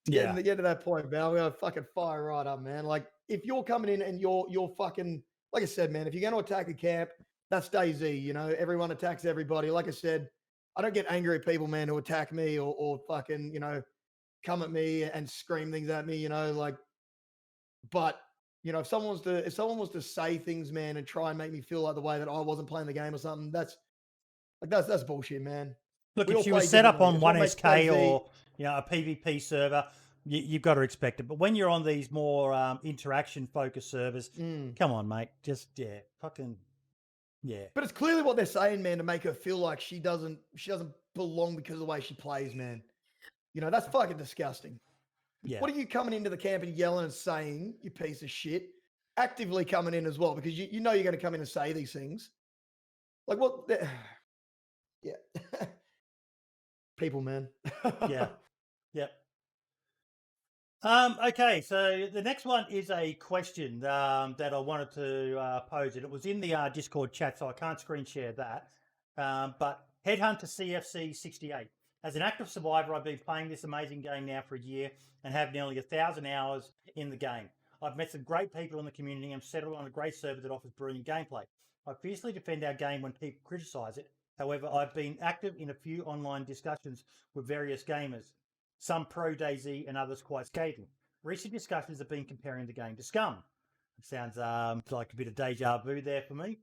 Yeah. get to that point, man. I'm going to fucking fire right up, man. Like, if you're coming in and you're fucking, like I said, man, if you're going to attack a camp, that's DayZ, you know? Everyone attacks everybody. Like I said, I don't get angry at people, man, who attack me or fucking, come at me and scream things at me, like, but if someone was to say things, man, and try and make me feel like the way that I wasn't playing the game or something, that's bullshit, man. Look, We if all she was play set up differently. on It's what one makes SK DayZ or a PvP server, you've got to expect it. But when you're on these more interaction focused servers, come on, mate, just fucking yeah. But it's clearly what they're saying, man, to make her feel like she doesn't belong because of the way she plays, man. That's fucking disgusting. Yeah. What are you coming into the camp and yelling and saying, you piece of shit? Actively coming in as well, because you know you're going to come in and say these things. Like what? Yeah. People, man. Yeah. Yep. Okay, so the next one is a question that I wanted to pose, and it was in the Discord chat, so I can't screen share that. But Headhunter CFC 68. As an active survivor, I've been playing this amazing game now for a year and have nearly 1,000 hours in the game. I've met some great people in the community and settled on a great server that offers brilliant gameplay. I fiercely defend our game when people criticise it. However, I've been active in a few online discussions with various gamers, some pro DayZ and others quite scathing. Recent discussions have been comparing the game to Scum. It sounds like a bit of deja vu there for me,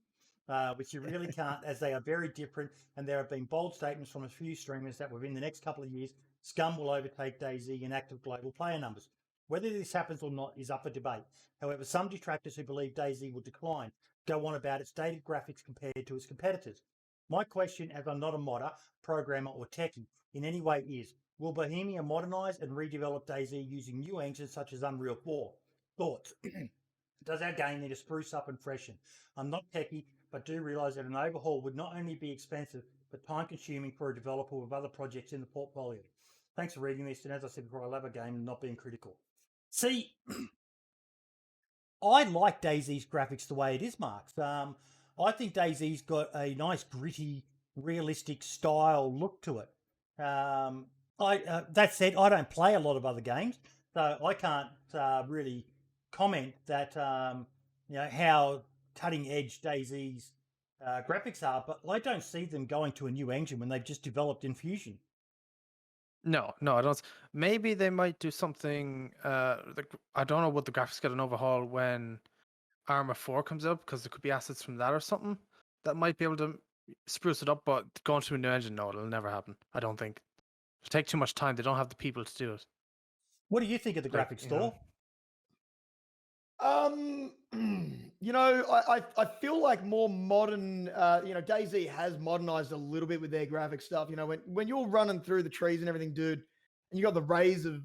which you really can't, as they are very different. And there have been bold statements from a few streamers that within the next couple of years, Scum will overtake DayZ in active global player numbers. Whether this happens or not is up for debate. However, some detractors who believe DayZ will decline go on about its dated graphics compared to its competitors. My question, as I'm not a modder, programmer, or techie in any way is, will Bohemia modernise and redevelop DayZ using new engines such as Unreal 4? Thoughts? Does our game need to spruce up and freshen? I'm not techie, but do realise that an overhaul would not only be expensive, but time-consuming for a developer with other projects in the portfolio. Thanks for reading this, and as I said before, I love a game and not being critical. See, I like DayZ's graphics the way it is, Mark. I think DayZ's got a nice, gritty, realistic style look to it. That said, I don't play a lot of other games, so I can't really comment that how cutting edge DayZ's graphics are. But I don't see them going to a new engine when they've just developed Infusion. No, I don't. Maybe they might do something. I don't know what the graphics get an overhaul when Arma 4 comes out, because there could be assets from that or something that might be able to spruce it up. But going to a new engine, no, it'll never happen. I don't think. It'll take too much time. They don't have the people to do it. What do you think of the graphics store? I feel like more modern, DayZ has modernized a little bit with their graphic stuff. When you're running through the trees and everything, dude, and you got the rays of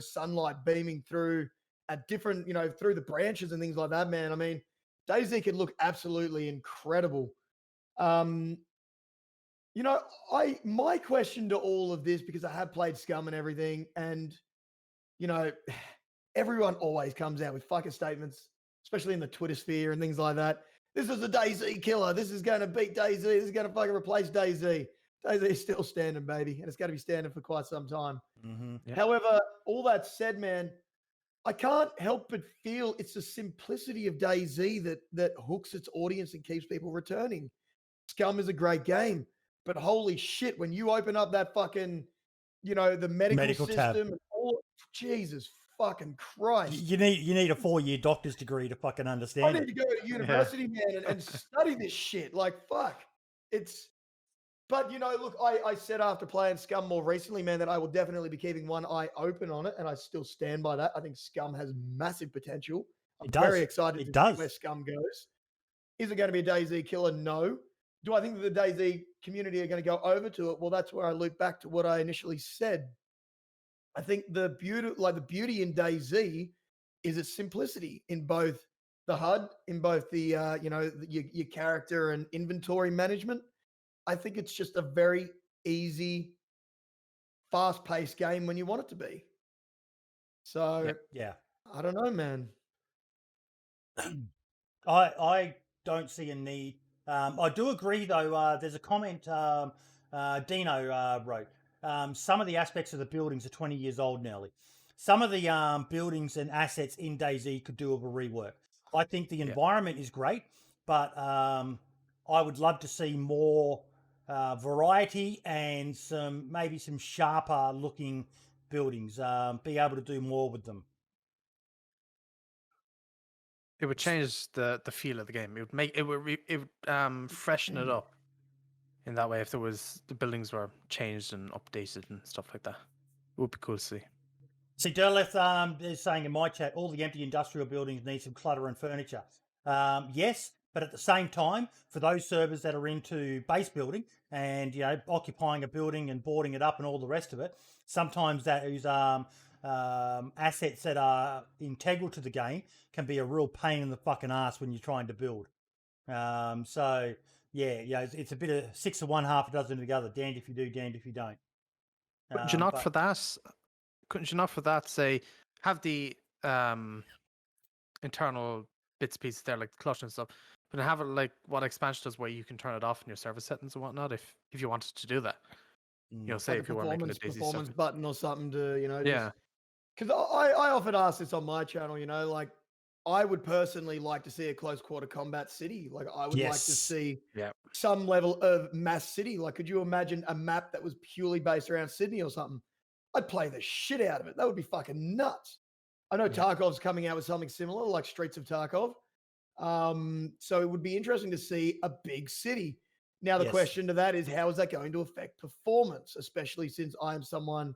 sunlight beaming through at different, through the branches and things like that, man. I mean, DayZ can look absolutely incredible. You know, my question to all of this, because I have played Scum and everything, and you know, everyone always comes out with fucking statements, especially in the Twitter sphere and things like that. This is the DayZ killer. This is going to beat DayZ. This is going to fucking replace DayZ. DayZ is still standing, baby, and it's going to be standing for quite some time. Mm-hmm. Yeah. However, all that said, man, I can't help but feel it's the simplicity of DayZ that hooks its audience and keeps people returning. Scum is a great game, but holy shit, when you open up that fucking, you know, the medical tab. system, and all, Jesus fucking Christ. You need a 4-year doctor's degree to fucking I understand need it. to go to university, man, and study this shit. Like, fuck. But, you know, look, I said after playing Scum more recently, man, that I will definitely be keeping one eye open on it, and I still stand by that. I think Scum has massive potential. I'm very excited to see where Scum goes. Is it going to be a DayZ killer? No. Do I think that the DayZ community are going to go over to it? Well, that's where I loop back to what I initially said. I think the beauty in DayZ is its simplicity in both the HUD, in both the your character and inventory management. I think it's just a very easy, fast-paced game when you want it to be. So Yeah. I don't know, man. I don't see a need. I do agree, though. There's a comment Dino wrote. Some of the aspects of the buildings are 20 years old nearly. Some of the buildings and assets in DayZ could do a rework. I think the environment is great, but I would love to see more variety and maybe some sharper looking buildings. Be able to do more with them. It would change the feel of the game. It would freshen it up in that way. If the buildings were changed and updated and stuff like that, it would be cool to see. See, Derleth is saying in my chat, all the empty industrial buildings need some clutter and furniture. Yes, but at the same time, for those servers that are into base building and occupying a building and boarding it up and all the rest of it, sometimes that is assets that are integral to the game can be a real pain in the fucking ass when you're trying to build. So it's a bit of 6 of one, half a dozen of the other. Damned if you do, damned if you don't. Couldn't you not for that? Couldn't you not for that say have the internal bits pieces there like the clutch and stuff, but have it like what expansion does where you can turn it off in your server settings and whatnot if you wanted to do that. Say like if you were making a DayZ performance stuff. button or something to Yeah. Because I often ask this on my channel, like I would personally like to see a close quarter combat city. Like I would like to see some level of mass city. Like, could you imagine a map that was purely based around Sydney or something? I'd play the shit out of it. That would be fucking nuts. I know Tarkov's coming out with something similar, like Streets of Tarkov. So it would be interesting to see a big city. Now, the question to that is, how is that going to affect performance, especially since I am someone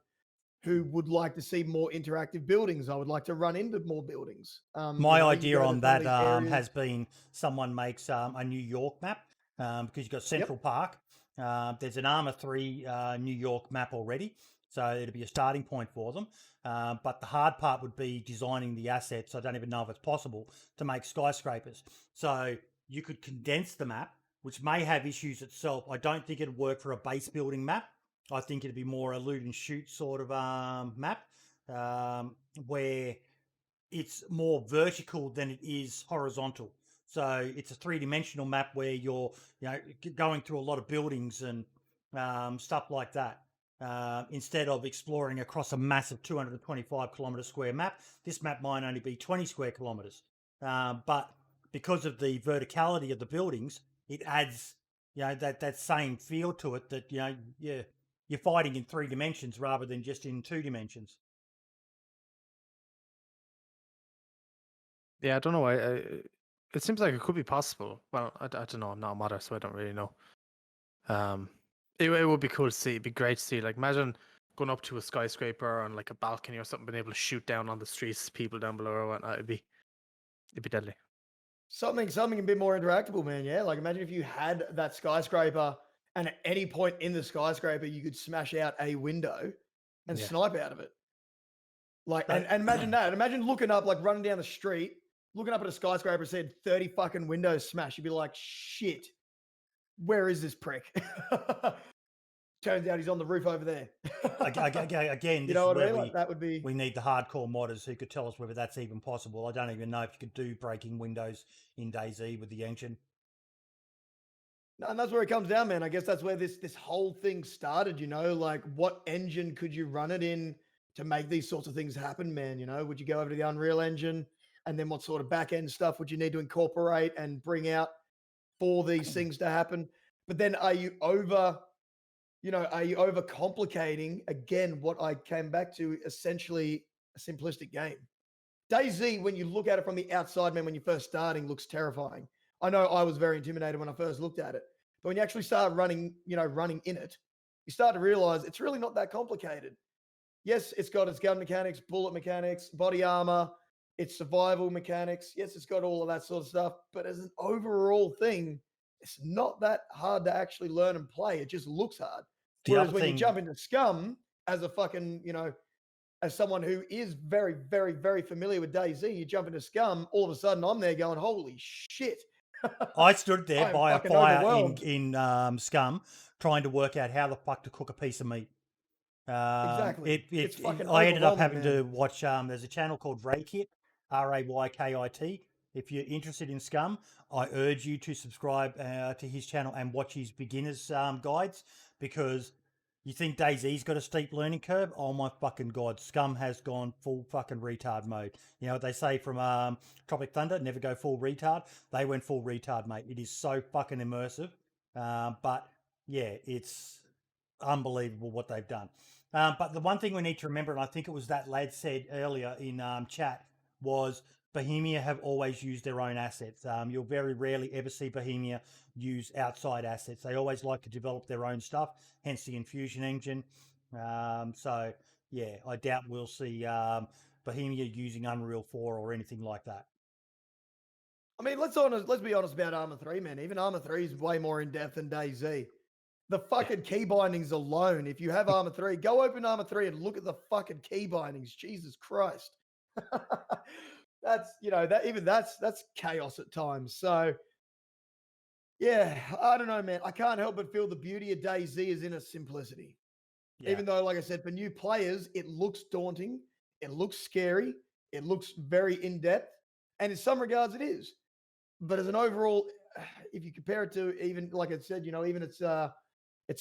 who would like to see more interactive buildings. I would like to run into more buildings. My idea on that has been someone makes a New York map because you've got Central Park. There's an Armour 3 New York map already, so it'll be a starting point for them. But the hard part would be designing the assets. I don't even know if it's possible to make skyscrapers. So you could condense the map, which may have issues itself. I don't think it'd work for a base building map. I think it'd be more a loot and shoot sort of map where it's more vertical than it is horizontal. So it's a 3-dimensional map where you're going through a lot of buildings and stuff like that. Instead of exploring across a massive 225 kilometre square map, this map might only be 20 square kilometres. But because of the verticality of the buildings, it adds that same feel to it that you're fighting in 3 dimensions rather than just in 2 dimensions. Yeah, I don't know why. It seems like it could be possible. Well, I don't know. I'm not a modder, so I don't really know. It would be cool to see. It'd be great to see. Like, imagine going up to a skyscraper on like a balcony or something, being able to shoot down on the streets, people down below or whatnot. It'd be deadly. Something a bit more interactable, man. Yeah, like imagine if you had that skyscraper, and at any point in the skyscraper, you could smash out a window and snipe out of it. Like, and imagine that. Imagine looking up, like running down the street, looking up at a skyscraper, said 30 fucking windows smashed. You'd be like, shit. where is this prick? Turns out he's on the roof over there. Again, You this know is what I where mean? Like, that would be. we need the hardcore modders who could tell us whether that's even possible. I don't even know if you could do breaking windows in DayZ with the engine. No, and that's where it comes down, man. I guess that's where this whole thing started, you know, like what engine could you run it in to make these sorts of things happen, man? You know, would you go over to the Unreal Engine, and then what sort of back end stuff would you need to incorporate and bring out for these things to happen? But then are you overcomplicating again what I came back to, essentially a simplistic game? DayZ, when you look at it from the outside, man, when you're first starting, looks terrifying. I know I was very intimidated when I first looked at it. But when you actually start running in it, you start to realize it's really not that complicated. Yes, it's got its gun mechanics, bullet mechanics, body armor, its survival mechanics. Yes, it's got all of that sort of stuff. But as an overall thing, it's not that hard to actually learn and play. It just looks hard. Whereas when you jump into Scum as a fucking, as someone who is very, very, very familiar with DayZ, you jump into Scum, all of a sudden I'm there going, holy shit. I stood there by a fucking fire overwhelmed. in Scum trying to work out how the fuck to cook a piece of meat. Exactly. It's fucking I ended up overwhelming, having to man. watch, there's a channel called Raykit, Raykit. If you're interested in Scum, I urge you to subscribe to his channel and watch his beginner's guides, because you think DayZ's got a steep learning curve? Oh my fucking God, Scum has gone full fucking retard mode. You know what they say from Tropic Thunder, never go full retard. They went full retard, mate. It is so fucking immersive. But yeah, it's unbelievable what they've done. But the one thing we need to remember, and I think it was that lad said earlier in chat, was Bohemia have always used their own assets. You'll very rarely ever see Bohemia use outside assets. They always like to develop their own stuff, hence the Infusion engine. So, yeah, I doubt we'll see Bohemia using Unreal 4 or anything like that. I mean, let's be honest about Arma 3, man. Even Arma 3 is way more in depth than DayZ. The fucking key bindings alone. If you have Arma 3, go open Arma 3 and look at the fucking key bindings. Jesus Christ. That's chaos at times. So yeah, I don't know, man. I can't help but feel the beauty of DayZ is in its simplicity. Yeah. Even though, like I said, for new players, it looks daunting, it looks scary, it looks very in-depth, and in some regards it is. But as an overall, if you compare it to, even like I said, even its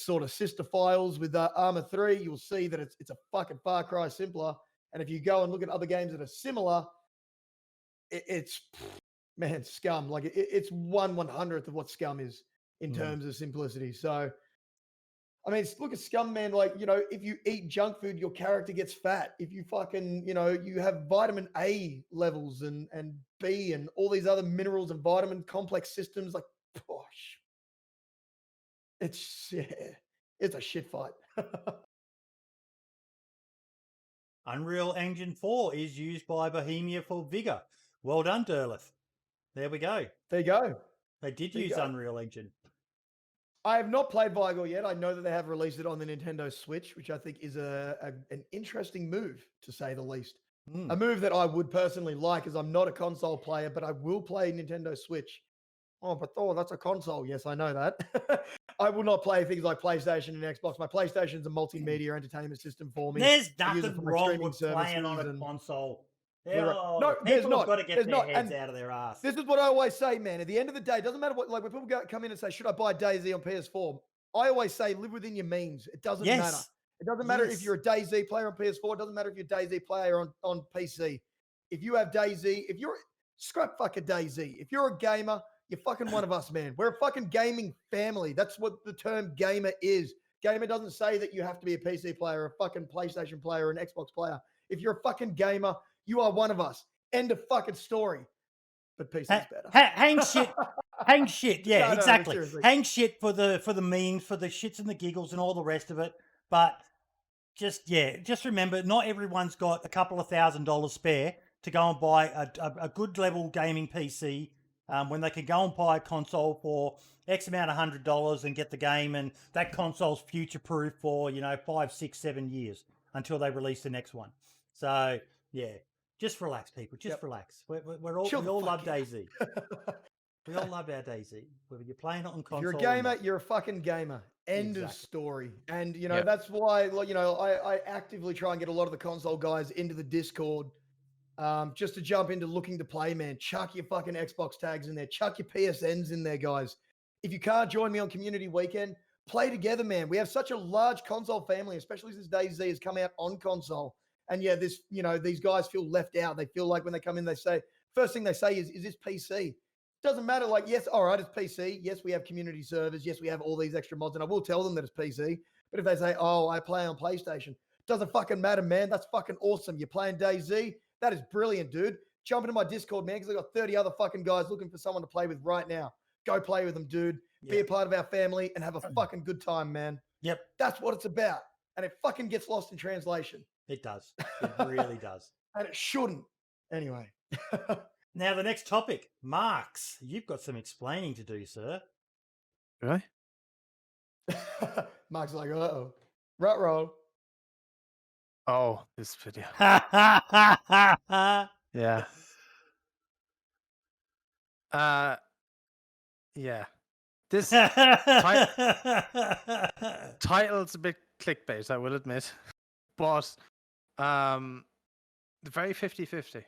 sort of sister files with Arma 3, you'll see that it's a fucking far cry simpler. And if you go and look at other games that are similar, it's man, Scum. Like it's 1/100th of what Scum is in terms of simplicity. So, I mean, look at Scum, man. Like, if you eat junk food, your character gets fat. If you fucking, you have vitamin A levels and B and all these other minerals and vitamin complex systems, like, gosh, it's a shit fight. Unreal Engine 4 is used by Bohemia for Vigor. Well done, Derleth. There we go. There you go. They did use Unreal Engine. I have not played Vigor yet. I know that they have released it on the Nintendo Switch, which I think is an interesting move, to say the least. A move that I would personally like, as I'm not a console player, but I will play Nintendo Switch. Oh, but Thor, that's a console. Yes, I know that. I will not play things like PlayStation and Xbox. My PlayStation's a multimedia entertainment system for me. There's nothing wrong with playing on a console. No, there's not. Got to get their heads out of their ass. This is what I always say, man. At the end of the day, it doesn't matter what, like when people come in and say, should I buy DayZ on PS4? I always say, live within your means. It doesn't matter. It doesn't matter if you're a DayZ player on PS4. It doesn't matter if you're a DayZ player on PC. If you have DayZ, scrap fucking DayZ. If you're a gamer, you're fucking one of us, man. We're a fucking gaming family. That's what the term gamer is. Gamer doesn't say that you have to be a PC player, a fucking PlayStation player, an Xbox player. If you're a fucking gamer, you are one of us. End of fucking story. But PC's better. Hang shit. Hang shit. Yeah, exactly. Hang shit for the memes, for the shits and the giggles and all the rest of it. But just remember, not everyone's got a couple of $1,000 spare to go and buy a good level gaming PC when they can go and buy a console for X amount of $100 and get the game, and that console's future proof for 5, 6, 7 years until they release the next one. So yeah, just relax, people. Just relax. We all love DayZ. We all love our DayZ. Whether you're playing it on console If you're a or gamer, not. you're a fucking gamer. End of Exactly. story. And you know Yeah. that's why, like, you know, I actively try and get a lot of the console guys into the Discord, just to jump into looking to play. Man, chuck your fucking Xbox tags in there. Chuck your PSNs in there, guys. If you can't join me on Community Weekend, play together, man. We have such a large console family, especially since DayZ has come out on console. And yeah, this, you know, these guys feel left out. They feel like when they come in, they say, first thing they say is this PC? Doesn't matter. Like, yes, all right, it's PC. Yes, we have community servers. Yes, we have all these extra mods. And I will tell them that it's PC. But if they say, oh, I play on PlayStation, doesn't fucking matter, man. That's fucking awesome. You're playing DayZ. That is brilliant, dude. Jump into my Discord, man, because I got 30 other fucking guys looking for someone to play with right now. Go play with them, dude. Be a part of our family and have a fucking good time, man. Yep, That's what it's about. And it fucking gets lost in translation. it does. It really does. And it shouldn't. Anyway. Now, the next topic, Marks. You've got some explaining to do, sir. Really? Mark's like, uh-oh. Ruh-roh. Oh, this video. Yeah. Yeah. This title's a bit clickbait, I will admit. But very 50-50.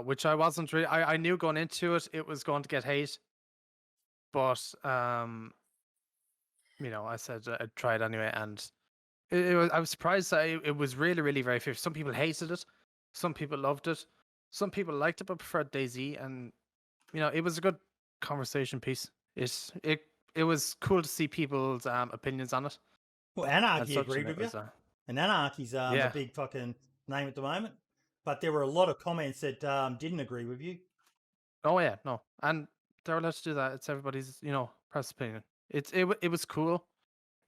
Which I wasn't really I knew going into it was going to get hate. But you know, I said I'd try it anyway, and I was surprised that it was really, really very 50. Some people hated it, some people loved it, some people liked it but preferred DayZ, and you know, it was a good conversation piece. It was cool to see people's opinions on it. Well, and Anarchy such, agreed and with it you. was, And Anarchy's a Yeah. big fucking name at the moment. But there were a lot of comments that didn't agree with you. Oh yeah, no, and they're allowed to do that. It's everybody's, you know, press opinion. It was cool.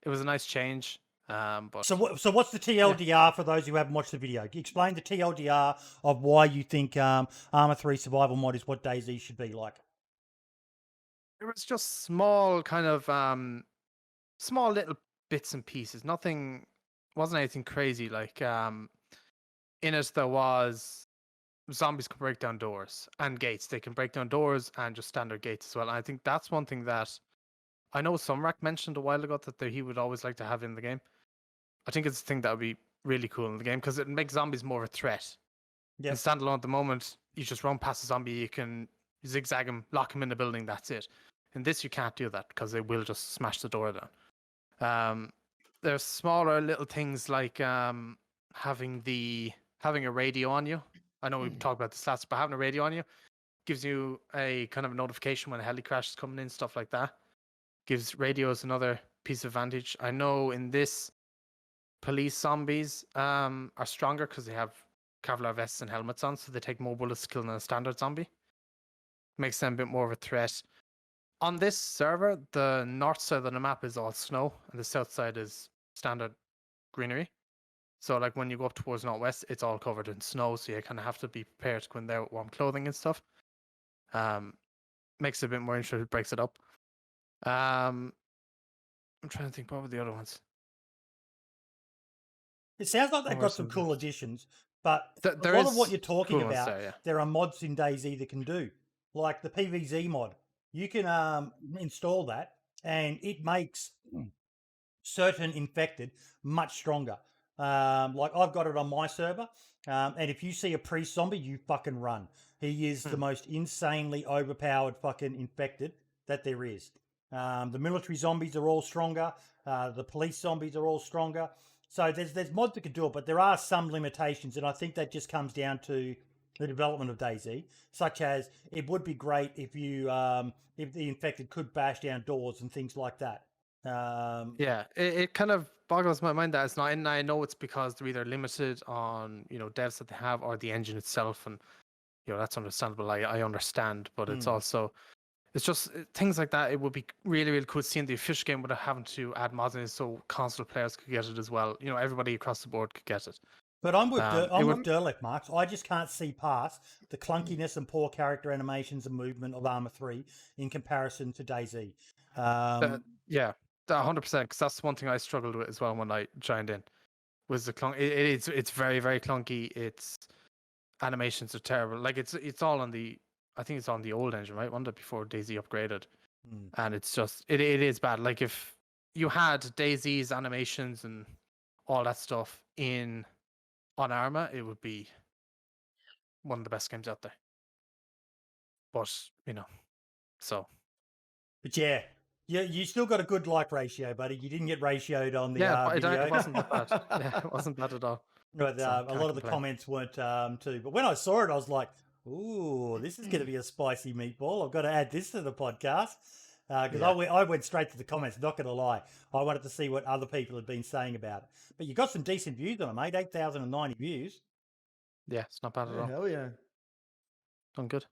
It was a nice change. But So what's the TLDR for those who haven't watched the video? Explain the TLDR of why you think Arma 3 Survival Mod is what DayZ should be like. it was just small, kind of small little bits and pieces. Wasn't anything crazy. Like in it there was zombies could break down doors and gates. They can break down doors and just standard gates as well. And I think that's one thing that I know Sumrak mentioned a while ago that he would always like to have in the game. I think it's a thing that would be really cool in the game because it makes zombies more of a threat. Yeah. In standalone at the moment, you just run past a zombie, you can zigzag him, lock him in the building, that's it. In this, you can't do that because they will just smash the door down. There's smaller little things like having a radio on you. I know we've talked about this last, but having a radio on you gives you a kind of notification when a heli crash is coming in, stuff like that. Gives radios another piece of advantage. I know in this, police zombies are stronger because they have Kevlar vests and helmets on, so they take more bullets to kill than a standard zombie. Makes them a bit more of a threat. On this server, the north side of the map is all snow, and the south side is standard greenery. So, like, when you go up towards northwest, it's all covered in snow, so you kind of have to be prepared to go in there with warm clothing and stuff. Makes it a bit more interesting, breaks it up. I'm trying to think, what were the other ones? It sounds like they've Or got some something. cool additions, but There a lot of is what you're talking cool ones about, there, yeah. there are mods in DayZ that can do, like the PVZ mod. You can install that, and it makes certain infected much stronger. Like I've got it on my server, and if you see a priest zombie, you fucking run. He is the most insanely overpowered fucking infected that there is. The military zombies are all stronger. The police zombies are all stronger. So there's mods that can do it, but there are some limitations, and I think that just comes down to the development of DayZ, such as it would be great if you if the infected could bash down doors and things like that. Yeah, it kind of boggles my mind that it's not, and I know it's because they're either limited on, you know, devs that they have or the engine itself, and you know, that's understandable. I understand, but it's also, it's just things like that. It would be really, really cool seeing the official game without having to add mods in it, so console players could get it as well. You know, everybody across the board could get it. But I'm with it would- Derlek, Marks. I just can't see past the clunkiness and poor character animations and movement of Arma 3 in comparison to DayZ. Yeah, 100%. Because that's one thing I struggled with as well when I joined in. Was the clunk? It's very, very clunky. Its animations are terrible. Like it's all on the I think it's on the old engine, right? One that before DayZ upgraded, Mm. and it's just it is bad. Like if you had DayZ's animations and all that stuff on Arma, it would be one of the best games out there. But so But yeah, you still got a good like ratio, buddy. You didn't get ratioed on the but video. it wasn't that bad. Yeah, it wasn't bad at all. But So, a can't lot of the complain. comments weren't too. But when I saw it, I was like, "Ooh, this is going to be a spicy meatball. I've got to add this to the podcast." Because I went straight to the comments. Not going to lie, I wanted to see what other people had been saying about it. But you got some decent views on it, mate. 8,090 views. Yeah, it's not bad at all. Hell yeah. Done good.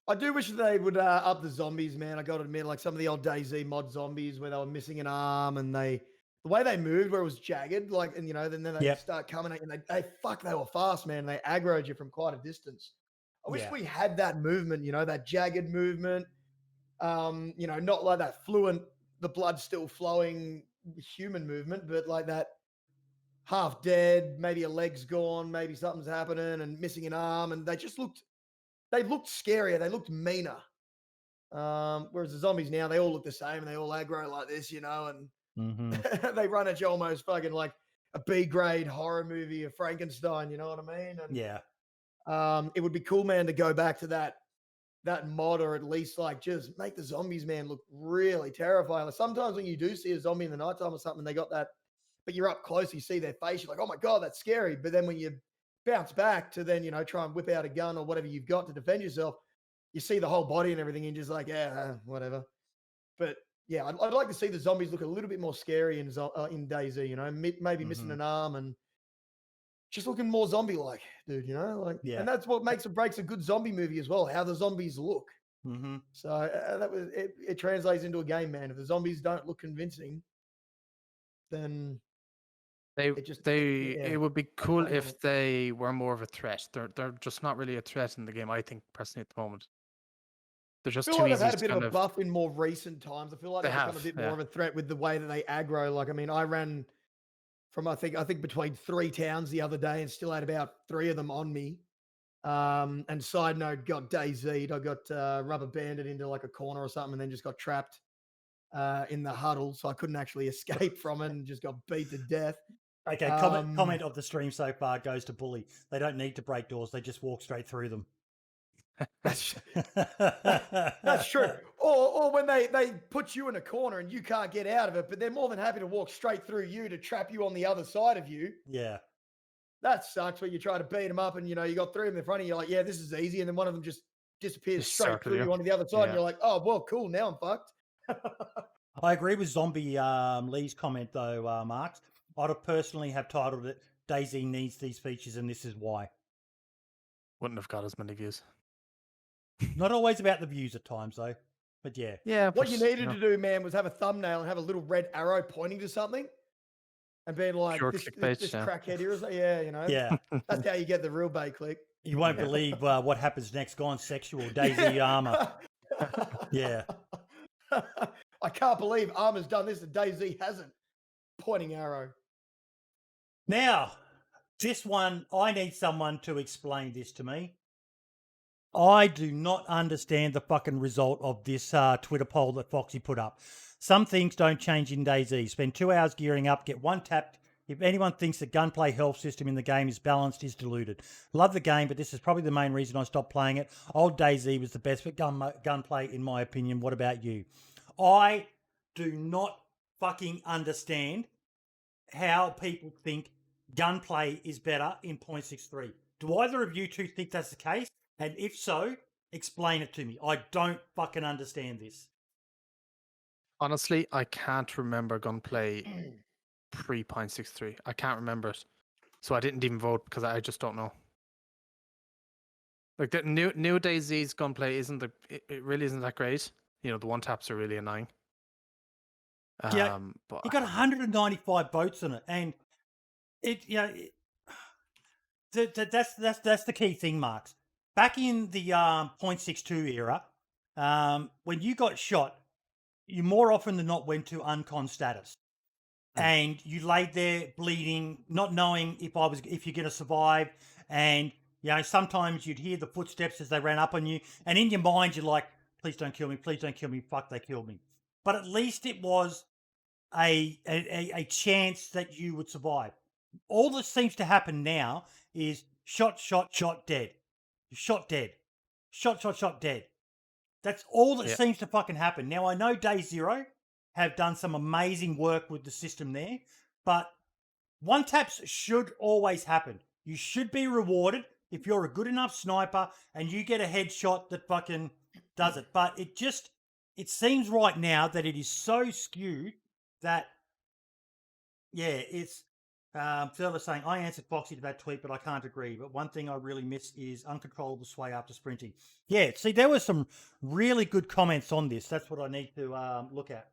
I do wish they would up the zombies, man. I got to admit, like some of the old DayZ mod zombies where they were missing an arm and the way they moved, where it was jagged, like, and then they start coming at you and they were fast, man. They aggroed you from quite a distance. I wish we had that movement, that jagged movement. Not like that fluent, the blood still flowing human movement, but like that half dead, maybe a leg's gone, maybe something's happening and missing an arm, and they looked scarier, they looked meaner. Whereas the zombies now, they all look the same and they all aggro like this, and they run at you almost fucking like a B-grade horror movie of Frankenstein, you know what I mean? And it would be cool, man, to go back to that mod, or at least like just make the zombies, man, look really terrifying. Like sometimes when you do see a zombie in the nighttime or something, they got that, but you're up close, you see their face, you're like, oh my God, that's scary. But then when you bounce back to then, try and whip out a gun or whatever you've got to defend yourself, you see the whole body and everything, and you're just like, yeah, whatever. But yeah, I'd like to see the zombies look a little bit more scary in DayZ, maybe missing an arm and just looking more zombie-like, dude, and that's what makes or breaks a good zombie movie as well, how the zombies look. So that was it translates into a game, man. If the zombies don't look convincing, then it would be cool if they were more of a threat. They're just not really a threat in the game, I think, personally, at the moment. They're just I feel too like easy. they've had a bit of a buff in more recent times. I feel like they've become a bit more of a threat with the way that they aggro. Like, I mean, I ran from I think between 3 towns the other day and still had about 3 of them on me. And side note, got DayZ'd. I got rubber banded into like a corner or something, and then just got trapped in the huddle, so I couldn't actually escape from it and just got beat to death. Okay, comment of the stream so far goes to Bully. They don't need to break doors; they just walk straight through them. That's true. Or when they put you in a corner and you can't get out of it, but they're more than happy to walk straight through you to trap you on the other side of you. Yeah. That sucks when you try to beat them up and, you got 3 of them in front of you. You're like, yeah, this is easy. And then one of them just disappears straight through you onto the other side. And you're like, oh, well, cool. Now I'm fucked. I agree with Zombie Lee's comment, though, Marks. I'd personally have titled it, DayZ needs these features and this is why. Wouldn't have got as many views. Not always about the views at times, though. But yeah. Yeah. What you needed to do, man, was have a thumbnail and have a little red arrow pointing to something. And being like, this crackhead here is like, yeah, Yeah. That's how you get the real bait click. You won't believe what happens next. Gone sexual, DayZ Armor. Yeah. I can't believe Armor's done this and DayZ hasn't. Pointing arrow. Now, this one, I need someone to explain this to me. I do not understand the fucking result of this Twitter poll that Foxy put up. Some things don't change in DayZ. Spend 2 hours gearing up, get one tapped. If anyone thinks the gunplay health system in the game is balanced, is deluded. Love the game, but this is probably the main reason I stopped playing it. Old DayZ was the best for gunplay, in my opinion. What about you? I do not fucking understand how people think gunplay is better in 0.63. Do either of you two think that's the case? And if so, explain it to me. I don't fucking understand this. Honestly, I can't remember gunplay pre 0.63. I can't remember it. So I didn't even vote because I just don't know. Like the new DayZ's gunplay it really isn't that great. The one taps are really annoying. Yeah, but you got 195 votes on it, and that's the key thing, Marks. Back in the 0.62 era, when you got shot, you more often than not went to uncon status, and you laid there bleeding, not knowing if you're going to survive, and You know, sometimes you'd hear the footsteps as they ran up on you, and in your mind you're like, please don't kill me, please don't kill me, fuck, they killed me. But at least it was a chance that you would survive. All that seems to happen now is shot, dead. Shot, dead. Shot, dead. That's all that Yeah. seems to fucking happen. Now, I know Day Zero have done some amazing work with the system there, but one taps should always happen. You should be rewarded if you're a good enough sniper and you get a headshot that fucking does it. But it seems right now that it is so skewed that, yeah, it's further saying, I answered Foxy to that tweet, but I can't agree. But one thing I really miss is uncontrollable sway after sprinting. Yeah, see, there were some really good comments on this. That's what I need to look at.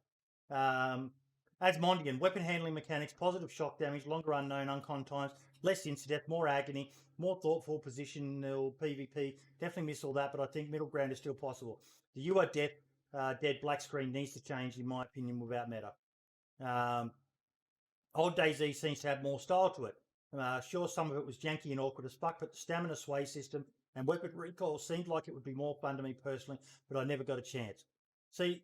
As Mondigan, weapon handling mechanics, positive shock damage, longer unknown uncon times, less incident, more agony, more thoughtful positional PvP. Definitely miss all that, but I think middle ground is still possible. The UI dead black screen needs to change, in my opinion, without meta. Old DayZ seems to have more style to it. Sure, some of it was janky and awkward as fuck, but the stamina sway system and weapon recall seemed like it would be more fun to me personally, but I never got a chance. See,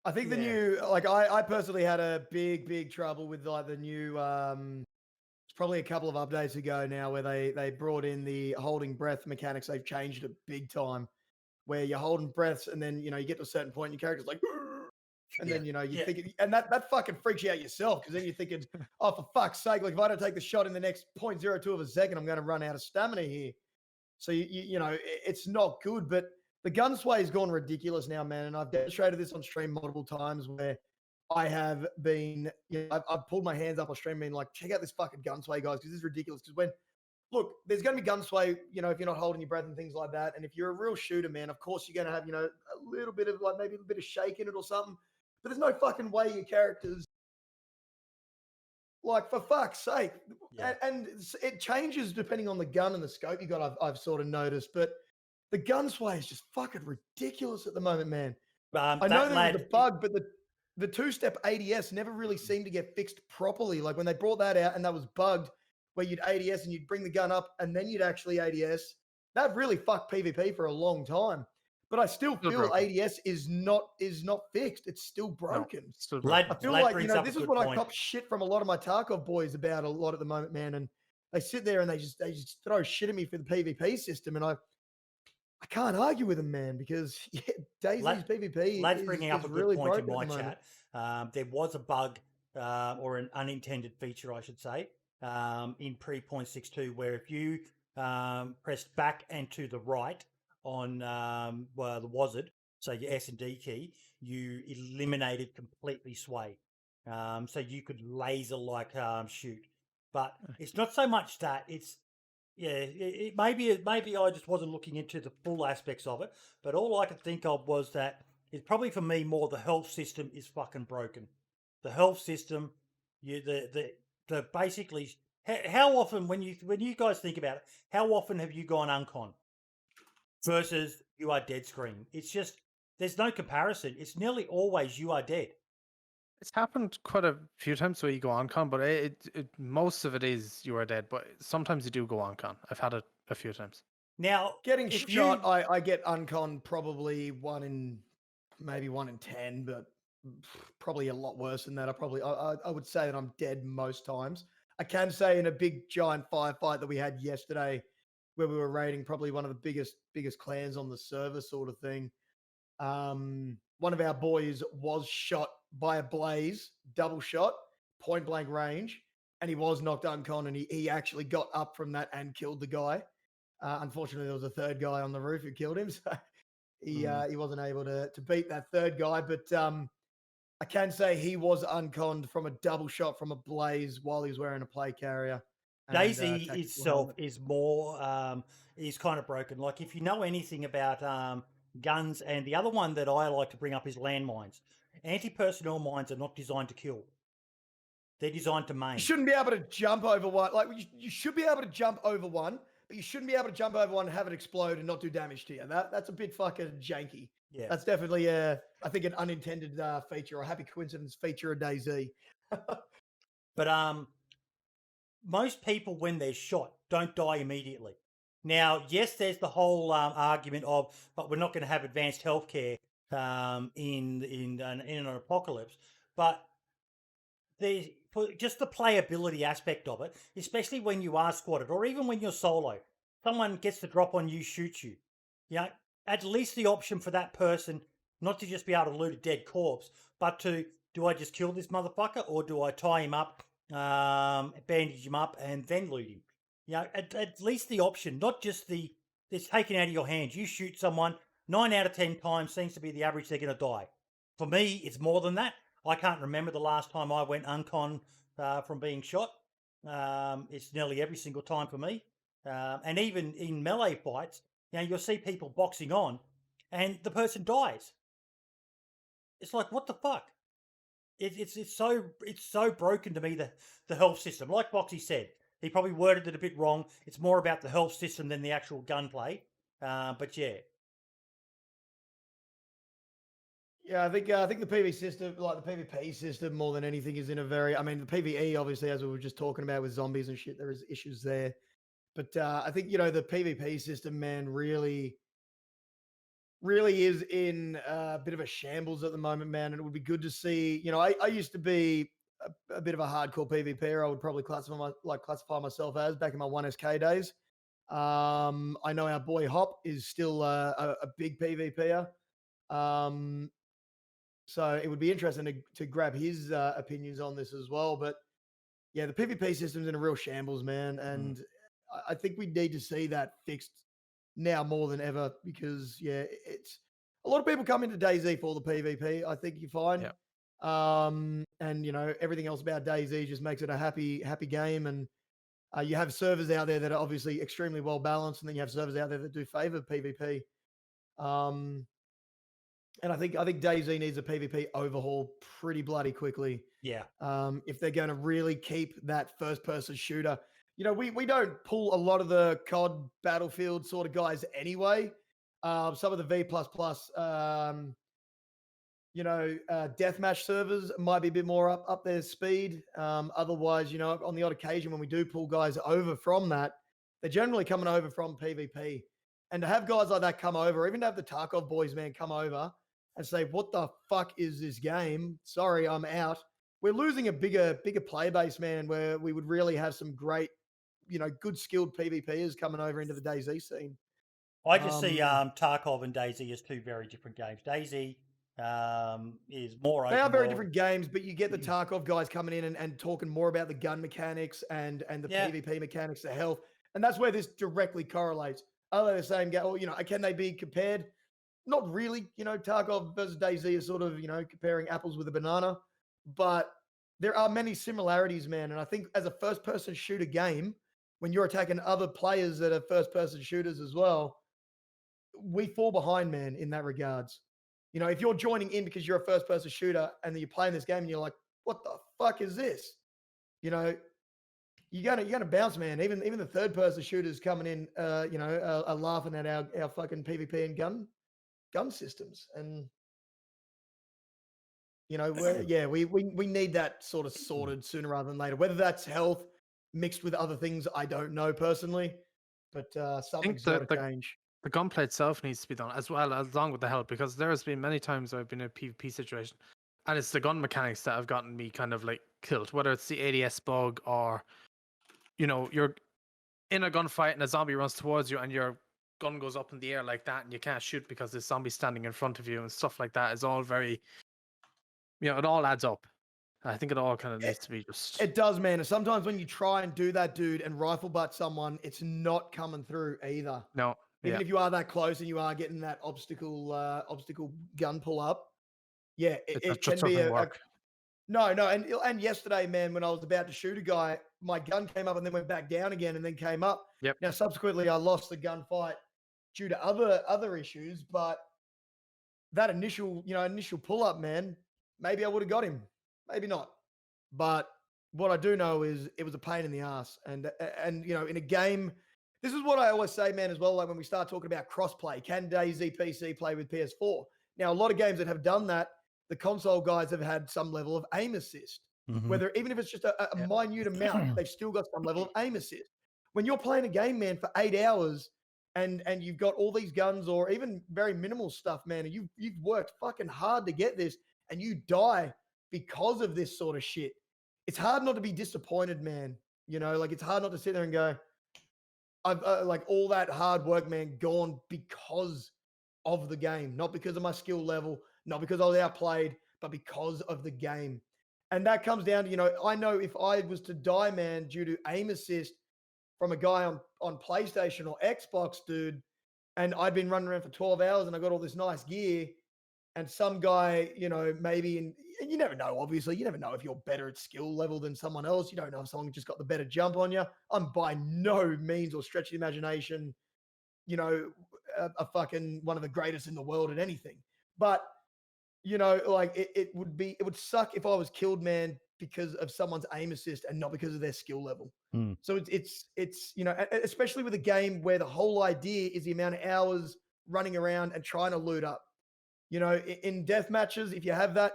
I think the new, like, I personally had a big trouble with like the new. It's probably a couple of updates ago now where they brought in the holding breath mechanics. They've changed it big time, where you're holding breaths and then you get to a certain point, and your character's like. And then, you think, and that fucking freaks you out yourself because then you're thinking, oh, for fuck's sake, like if I don't take the shot in the next 0.02 of a second, I'm going to run out of stamina here. So, it's not good, but the gun sway has gone ridiculous now, man. And I've demonstrated this on stream multiple times where I have been, I've pulled my hands up on stream and been like, check out this fucking gun sway, guys, because this is ridiculous. Because look, there's going to be gun sway, if you're not holding your breath and things like that. And if you're a real shooter, man, of course you're going to have, a little bit of like maybe a little bit of shake in it or something. But there's no fucking way your characters, like, for fuck's sake. Yeah. And it changes depending on the gun and the scope you got, I've sort of noticed. But the gun sway is just fucking ridiculous at the moment, man. I know there was a bug, but the two-step ADS never really seemed to get fixed properly. Like when they brought that out and that was bugged, where you'd ADS and you'd bring the gun up and then you'd actually ADS, that really fucked PvP for a long time. But I still feel ADS is not fixed. It's still broken. No, still broken. I feel like, this is what I cop shit from a lot of my Tarkov boys about a lot at the moment, man. And they sit there and they just throw shit at me for the PvP system. And I can't argue with them, man, because DayZ's PvP Lad's bringing up a good really point in broken my chat. There was a bug or an unintended feature, I should say, in pre-0.62 where if you pressed back and to the right on the WASD, so your S and D key, you eliminated completely sway. So you could laser like shoot. But it's not so much that, it's maybe I just wasn't looking into the full aspects of it, but all I could think of was that it's probably for me more the health system is fucking broken. The health system, the basically, how often when you guys think about it, how often have you gone uncon versus you are dead screen? It's just, there's no comparison. It's nearly always you are dead. It's happened quite a few times where you go uncon, but most of it is you are dead. But sometimes you do go uncon. I've had it a few times. Now, getting shot, I get uncon probably maybe 1 in 10, but probably a lot worse than that. I would say that I'm dead most times. I can say in a big giant firefight that we had yesterday, where we were raiding probably one of the biggest clans on the server, sort of thing. One of our boys was shot by a blaze, double shot, point blank range, and he was knocked uncon, and he actually got up from that and killed the guy. Unfortunately, there was a third guy on the roof who killed him, so he wasn't able to beat that third guy. But I can say he was unconned from a double shot from a blaze while he was wearing a play carrier. DayZ itself is more is kind of broken. Like if you know anything about guns, and the other one that I like to bring up is landmines. Anti-personnel mines are not designed to kill. They're designed to maim. You shouldn't be able to jump over one. Like you should be able to jump over one, but you shouldn't be able to jump over one and have it explode and not do damage to you. That's a bit fucking janky. Yeah, that's definitely I think an unintended feature or a happy coincidence feature of DayZ. But most people, when they're shot, don't die immediately. Now, yes, there's the whole argument of, but we're not going to have advanced healthcare in an apocalypse. But just the playability aspect of it, especially when you are squatted, or even when you're solo, someone gets the drop on you, shoots you. You know, at least the option for that person not to just be able to loot a dead corpse, but to, do I just kill this motherfucker, or do I tie him up, bandage him up, and then loot him? You know, at least the option, not just it's taken out of your hands. You shoot someone, 9 out of 10 times seems to be the average they're going to die. For me, it's more than that. I can't remember the last time I went uncon from being shot. It's nearly every single time for me. And even in melee fights, you know, you'll see people boxing on and the person dies. It's like, what the fuck? It's so broken to me, the health system. Like Foxy said, he probably worded it a bit wrong. It's more about the health system than the actual gunplay. But yeah. Yeah, I think the PV system, like the PvP system, more than anything, is in a very. I mean, the PvE, obviously, as we were just talking about with zombies and shit, there is issues there. But I think the PvP system, man, really is in a bit of a shambles at the moment, man. And it would be good to see. I used to be a bit of a hardcore PvPer. I would probably classify myself as back in my 1SK days. I know our boy Hop is still a big PvPer. So it would be interesting to grab his opinions on this as well. But yeah, the PvP system's in a real shambles, man. And I think we need to see that fixed now more than ever, because it's a lot of people come into DayZ for the PvP. I think you find, and everything else about DayZ just makes it a happy game. And you have servers out there that are obviously extremely well balanced, and then you have servers out there that do favor PvP. And I think DayZ needs a PvP overhaul pretty bloody quickly. Yeah. If they're going to really keep that first-person shooter. We don't pull a lot of the COD Battlefield sort of guys anyway. Some of the V++, deathmatch servers might be a bit more up their speed. Otherwise, on the odd occasion when we do pull guys over from that, they're generally coming over from PvP. And to have guys like that come over, even to have the Tarkov boys, man, come over and say, what the fuck is this game? Sorry, I'm out. We're losing a bigger player base, man, where we would really have some great, good skilled PvPers coming over into the DayZ scene. I just see Tarkov and DayZ as two very different games. DayZ is more open. They are very different games, but you get the Tarkov guys coming in and talking more about the gun mechanics and the PvP mechanics, the health. And that's where this directly correlates. Are they the same game? Or, can they be compared? Not really. Tarkov versus DayZ is sort of, comparing apples with a banana. But there are many similarities, man. And I think as a first-person shooter game, when you're attacking other players that are first-person shooters as well, we fall behind, man, in that regards. If you're joining in because you're a first-person shooter and then you're playing this game and you're like, what the fuck is this? You're gonna bounce, man. Even the third-person shooters coming in, are laughing at our fucking PvP and gun systems. And we need that sort of sorted sooner rather than later. Whether that's health mixed with other things, I don't know personally, but something's got to change. The gunplay itself needs to be done as well, along with the health, because there has been many times I've been in a PvP situation, and it's the gun mechanics that have gotten me kind of like killed. Whether it's the AEST bug or, you're in a gunfight and a zombie runs towards you and your gun goes up in the air like that and you can't shoot because there's zombies standing in front of you and stuff like that is all very, it all adds up. I think it all kind of needs to be just... It does, man. And sometimes when you try and do that, dude, and rifle butt someone, it's not coming through either. No. Even if you are that close and you are getting that obstacle gun pull up, it can be No, and yesterday, man, when I was about to shoot a guy, my gun came up and then went back down again and then came up. Yep. Now, subsequently, I lost the gunfight due to other issues, but that initial pull up, man, maybe I would have got him, maybe not. But what I do know is it was a pain in the ass, and in a game, this is what I always say, man, as well. Like when we start talking about crossplay, can DayZ PC play with PS4? Now, a lot of games that have done that, the console guys have had some level of aim assist. Mhm. Whether even if it's just a minute amount, they've still got some level of aim assist. When you're playing a game, man, for 8 hours and you've got all these guns or even very minimal stuff, man, and you've worked fucking hard to get this and you die because of this sort of shit. It's hard not to be disappointed, man. You know, like it's hard not to sit there and go, I've like all that hard work, man, gone because of the game, not because of my skill level, not because I was outplayed, but because of the game. And that comes down to, you know, I know if I was to die, man, due to aim assist from a guy on PlayStation or Xbox, dude, and I'd been running around for 12 hours and I got all this nice gear, and some guy, you know, maybe and you never know, obviously, you never know if you're better at skill level than someone else. You don't know if someone just got the better jump on you. I'm by no means or stretch the imagination, you know, a fucking one of the greatest in the world at anything. But you know, like it would suck if I was killed, man, because of someone's aim assist and not because of their skill level. Mm. So it's you know, especially with a game where the whole idea is the amount of hours running around and trying to loot up. You know, in death matches, if you have that,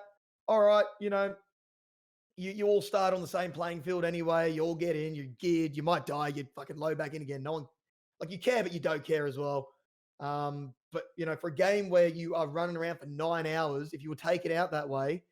all right, you know, you all start on the same playing field anyway. You all get in, you're geared, you might die, you fucking load back in again. No one, like, you care, but you don't care as well. But you know, for a game where you are running around for 9 hours, if you would take it out that way,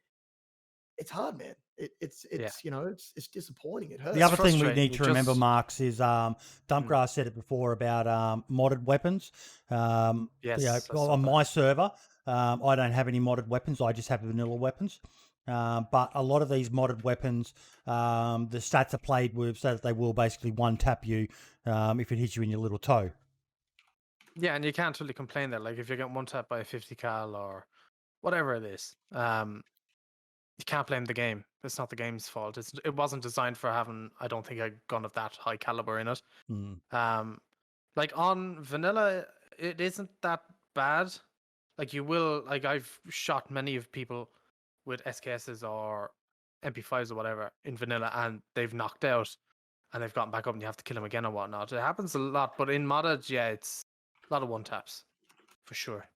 it's hard, man. It's you know, it's disappointing. It hurts. The other thing we frustrating. need You to remember, just- Marks, is Dumpgrass said it before about modded weapons. Yes, you know, I saw on that. my server, I don't have any modded weapons. I just have vanilla weapons. But a lot of these modded weapons, the stats are played with so that they will basically one-tap you if it hits you in your little toe. Yeah, and you can't really complain there. Like if you're getting one tap by a 50 cal or whatever it is, you can't blame the game. It's not the game's fault. It wasn't designed for having, I don't think, a gun of that high caliber in it. Mm. Like on vanilla, it isn't that bad. Like you will, like I've shot many of people with SKSs or MP5s or whatever in vanilla, and they've knocked out, and they've gotten back up, and you have to kill them again or whatnot. It happens a lot, but in modded, yeah, it's a lot of one taps for sure.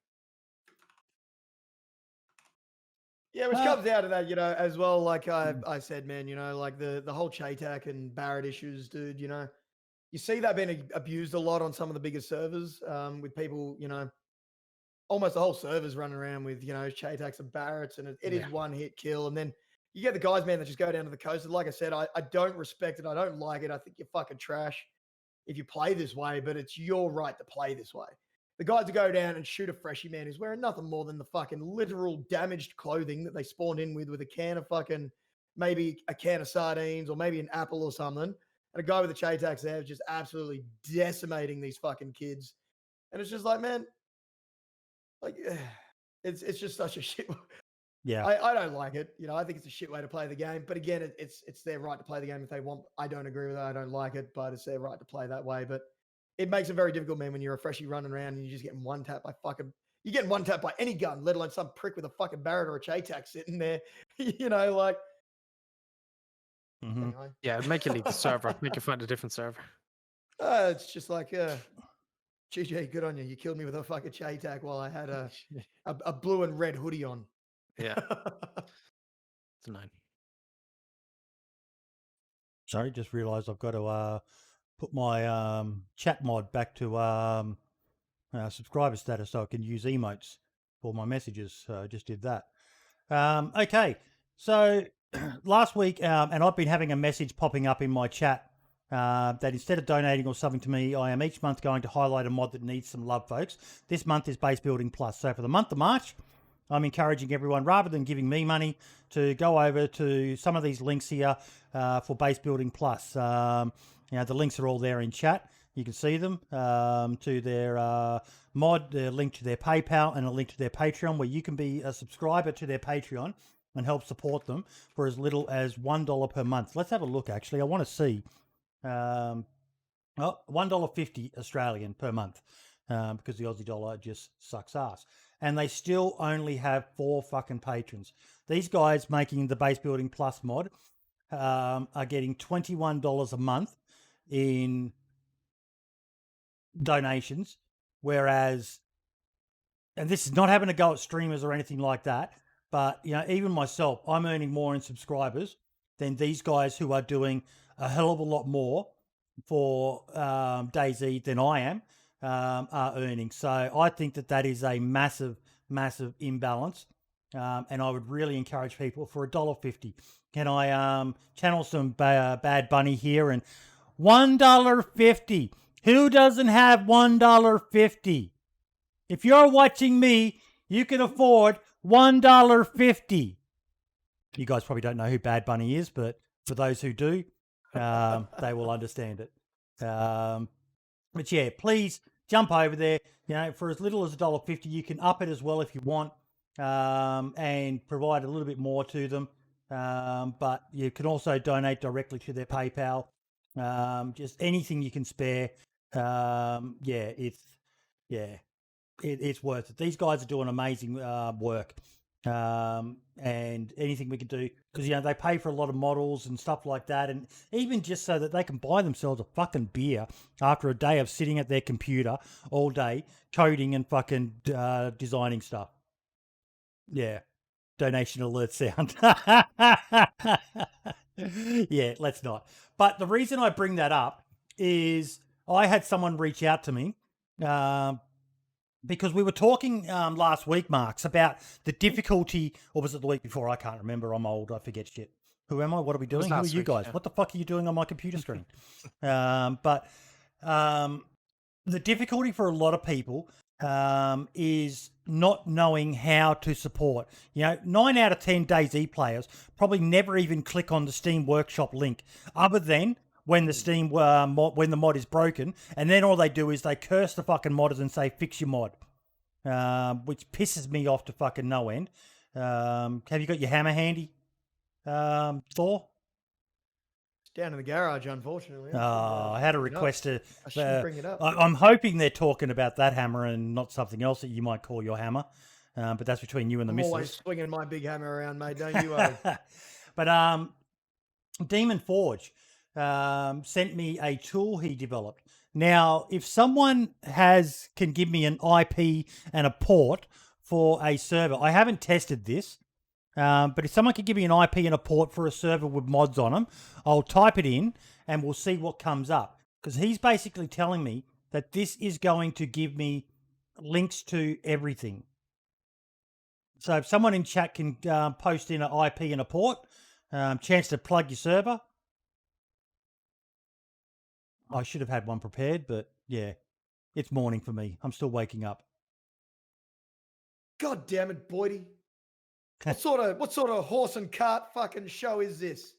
Yeah, which comes out of that, you know, as well. Like I said, man, you know, like the whole Chatac and Barrett issues, dude. You know, you see that being abused a lot on some of the bigger servers, with people, you know, almost the whole server's running around with, you know, Chatacs and Barretts, and it is one hit kill. And then you get the guys, man, that just go down to the coast. And like I said, I don't respect it. I don't like it. I think you're fucking trash if you play this way, but it's your right to play this way. The guys to go down and shoot a freshie, man, who's wearing nothing more than the fucking literal damaged clothing that they spawned in with a can of fucking, maybe a can of sardines or maybe an apple or something. And a guy with a Chatac there is just absolutely decimating these fucking kids. And it's just like, man, like, it's just such a shit. Yeah. I don't like it. You know, I think it's a shit way to play the game. But again, it's their right to play the game if they want. I don't agree with it. I don't like it, but it's their right to play that way. But it makes it very difficult, man, when you're a freshie running around and you're just getting one tap by you're getting one tap by any gun, let alone some prick with a fucking Barrett or a Chatac sitting there. You know, like. Mm-hmm. Anyway. Yeah, it'd make you leave the server, make you find a different server. It's just like, GG, good on you. You killed me with a fucking Chatac while I had a blue and red hoodie on. Yeah, it's a 9. Sorry, just realised I've got to put my chat mod back to subscriber status so I can use emotes for my messages. So I just did that. Okay, so last week, and I've been having a message popping up in my chat that instead of donating or something to me, I am each month going to highlight a mod that needs some love, folks. This month is Base Building Plus. So for the month of March, I'm encouraging everyone, rather than giving me money, to go over to some of these links here for Base Building Plus. You know, the links are all there in chat. You can see them, to their mod, a link to their PayPal, and a link to their Patreon, where you can be a subscriber to their Patreon and help support them for as little as $1 per month. Let's have a look, actually. I want to see. $1.50 Australian per month, because the Aussie dollar just sucks ass. And they still only have 4 fucking patrons. These guys making the Base Building Plus mod are getting $21 a month in donations, whereas, and this is not having to go at streamers or anything like that, but you know, even myself, I'm earning more in subscribers than these guys who are doing a hell of a lot more for DayZ than I am are earning. So I think that is a massive, massive imbalance. And I would really encourage people for $1.50. Can I channel some Bad Bunny here? And $1.50. Who doesn't have $1.50? If you're watching me, you can afford $1.50. You guys probably don't know who Bad Bunny is, but for those who do, they will understand it. But yeah, please jump over there. You know, for as little as $1.50, you can up it as well if you want, and provide a little bit more to them. But you can also donate directly to their PayPal. Just anything you can spare. It's worth it. These guys are doing amazing work. And anything we can do, because they pay for a lot of models and stuff like that, and even just so that they can buy themselves a fucking beer after a day of sitting at their computer all day coding and fucking designing stuff. Yeah, donation alert sound. Yeah, let's not. But the reason I bring that up is I had someone reach out to me because we were talking last week, Marks, about the difficulty, or was it the week before? I can't remember. I'm old. I forget shit. Who am I? What are we doing? Who are you guys? Yeah. What the fuck are you doing on my computer screen? But the difficulty for a lot of people is not knowing how to support. 9 out of 10 DayZ players probably never even click on the Steam Workshop link, other than when the Steam when the mod is broken, and then all they do is they curse the fucking modders and say fix your mod, which pisses me off to fucking no end. Have you got your hammer handy, Thor? It's down in the garage, unfortunately. I had a request to. I shouldn't bring it up. I'm hoping they're talking about that hammer and not something else that you might call your hammer, but that's between you and the I'm missus. always swinging my big hammer around, mate. Don't you worry. But Demon Forge sent me a tool he developed. Now, if someone can give me an IP and a port for a server, I haven't tested this, but if someone can give me an IP and a port for a server with mods on them, I'll type it in and we'll see what comes up. Because he's basically telling me that this is going to give me links to everything. So if someone in chat can post in an IP and a port, chance to plug your server. I should have had one prepared, but yeah, it's morning for me. I'm still waking up. God damn it, Boydie. What sort of horse and cart fucking show is this?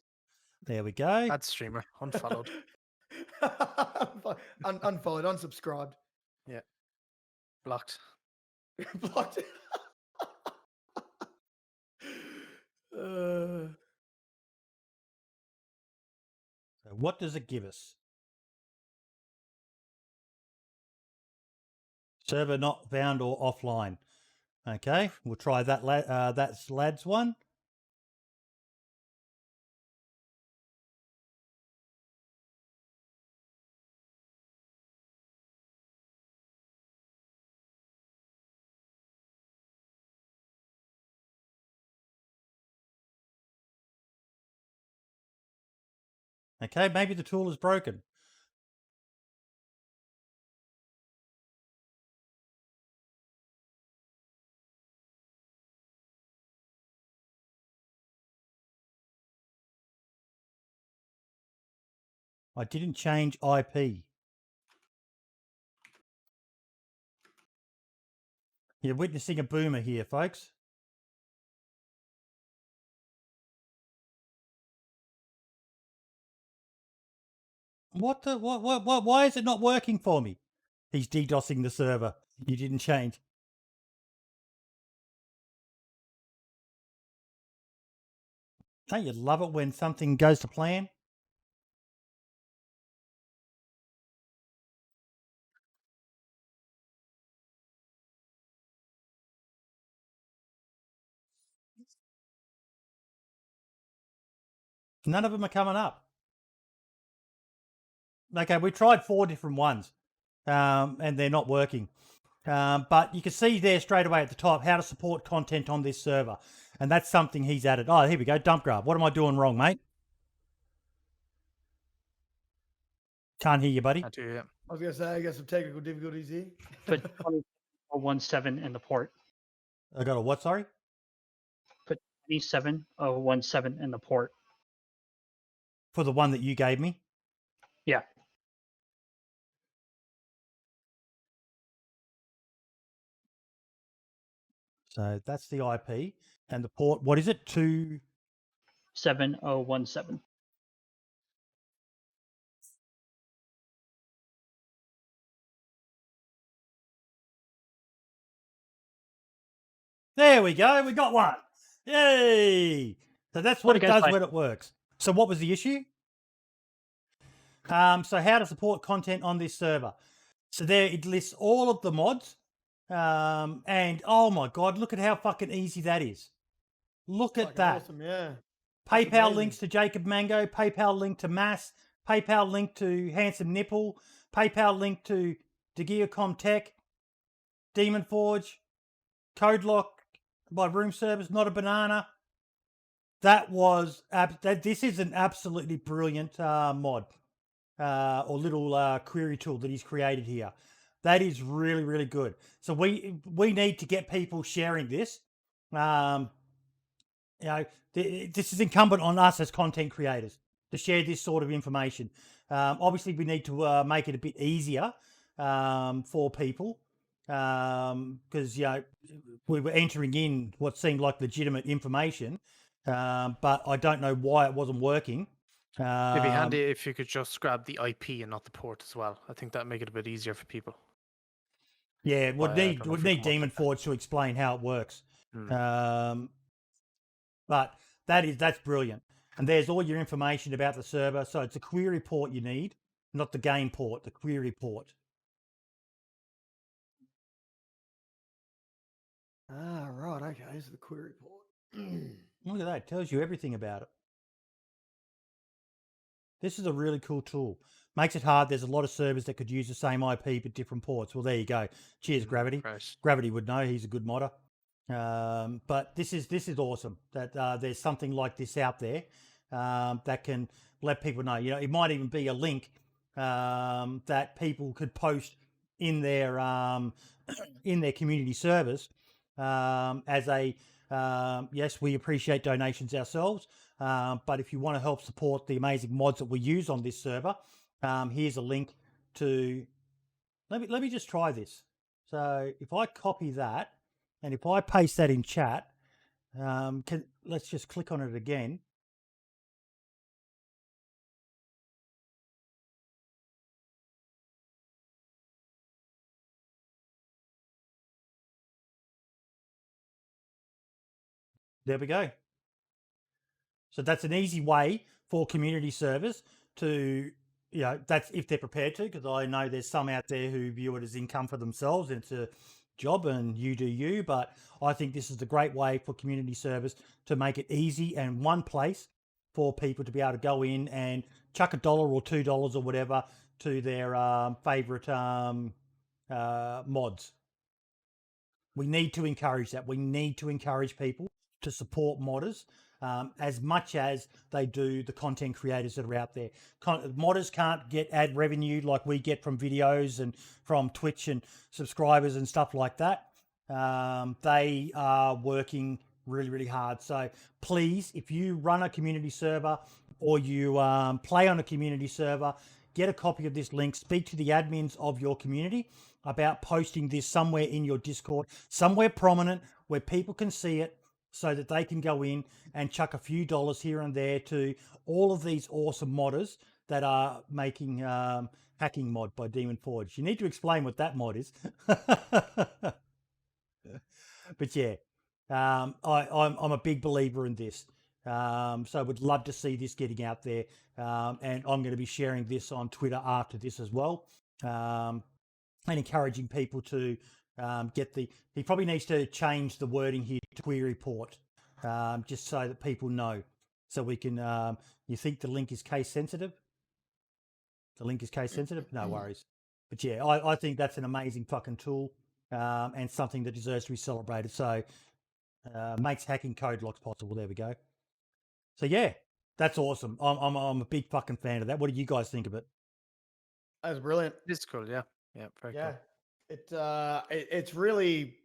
There we go. Bad streamer. Unfollowed. Unfollowed, unsubscribed. Yeah. Blocked. Blocked. So what does it give us? Server not found or offline. Okay, we'll try that. That's Lad's one. Okay, maybe the tool is broken. I didn't change IP. You're witnessing a boomer here, folks. What? Why is it not working for me? He's DDoSing the server. You didn't change. Don't you love it when something goes to plan? None of them are coming up. Okay, we tried 4 different ones, and they're not working. But you can see there straight away at the top how to support content on this server. And that's something he's added. Oh, here we go. Dump grab. What am I doing wrong, mate? Can't hear you, buddy. Can't hear you. I was gonna say I got some technical difficulties here. Put 27017 in the port. I got a what? Sorry. Put 27017 in the port. For the one that you gave me. Yeah. So that's the IP and the port. What is it? 27017. There we go. We got one. Yay! So that's what it Okay, guys, does bye. when it works. So what was the issue? So how to support content on this server. So there it lists all of the mods. And oh my God, look at how fucking easy that is. Look at Fucking that. Awesome, yeah. PayPal amazing. links to Jacob Mango, PayPal link to Mass, PayPal link to Handsome Nipple, PayPal link to DeGearcom Tech, Demon Forge, Code Lock by Room Service, Not a Banana. That was this is an absolutely brilliant mod or little query tool that he's created here. That is really, really good. So we need to get people sharing this. You know, this is incumbent on us as content creators to share this sort of information. Obviously, we need to make it a bit easier for people because we were entering in what seemed like legitimate information, but I don't know why it wasn't working. It'd be handy if you could just grab the IP and not the port as well. I think that'd make it a bit easier for people. Yeah, But I don't know if we need can work Demon like that. Forge to explain how it works. Hmm. But that's brilliant. And there's all your information about the server. So it's a query port you need, not the game port, the query port. Ah, right. Okay, this is the query port. Look at that. It tells you everything about it. This is a really cool tool. Makes it hard. There's a lot of servers that could use the same IP but different ports. Well, there you go. Cheers, Gravity. Right. Gravity would know. He's a good modder. But this is awesome that there's something like this out there that can let people know. It might even be a link that people could post in their community service as a yes, we appreciate donations ourselves, but if you want to help support the amazing mods that we use on this server, here's a link to. Let me just try this. So if I copy that. And if I paste that in chat, let's just click on it again. There we go. So that's an easy way for community servers to, that's if they're prepared to, because I know there's some out there who view it as income for themselves and it's a job and you do you, but I think this is a great way for community service to make it easy and one place for people to be able to go in and chuck $1 or $2 or whatever to their favorite mods. We need to encourage that. We need to encourage people to support modders as much as they do the content creators that are out there. Modders can't get ad revenue like we get from videos and from Twitch and subscribers and stuff like that. They are working really, really hard. So please, if you run a community server or you play on a community server, get a copy of this link, speak to the admins of your community about posting this somewhere in your Discord, somewhere prominent where people can see it, so that they can go in and chuck a few dollars here and there to all of these awesome modders that are making Hacking Mod by Demon Forge. You need to explain what that mod is. But yeah, I'm a big believer in this. So I would love to see this getting out there. And I'm going to be sharing this on Twitter after this as well. And encouraging people to he probably needs to change the wording here to query port, just so that people know. So we can, you think the link is case sensitive? The link is case sensitive? No worries. But yeah, I think that's an amazing fucking tool and something that deserves to be celebrated. So makes hacking code locks possible. There we go. So yeah, that's awesome. I'm a big fucking fan of that. What do you guys think of it? That's brilliant. It's cool. Yeah. Yeah. Very Yeah, cool. it's really.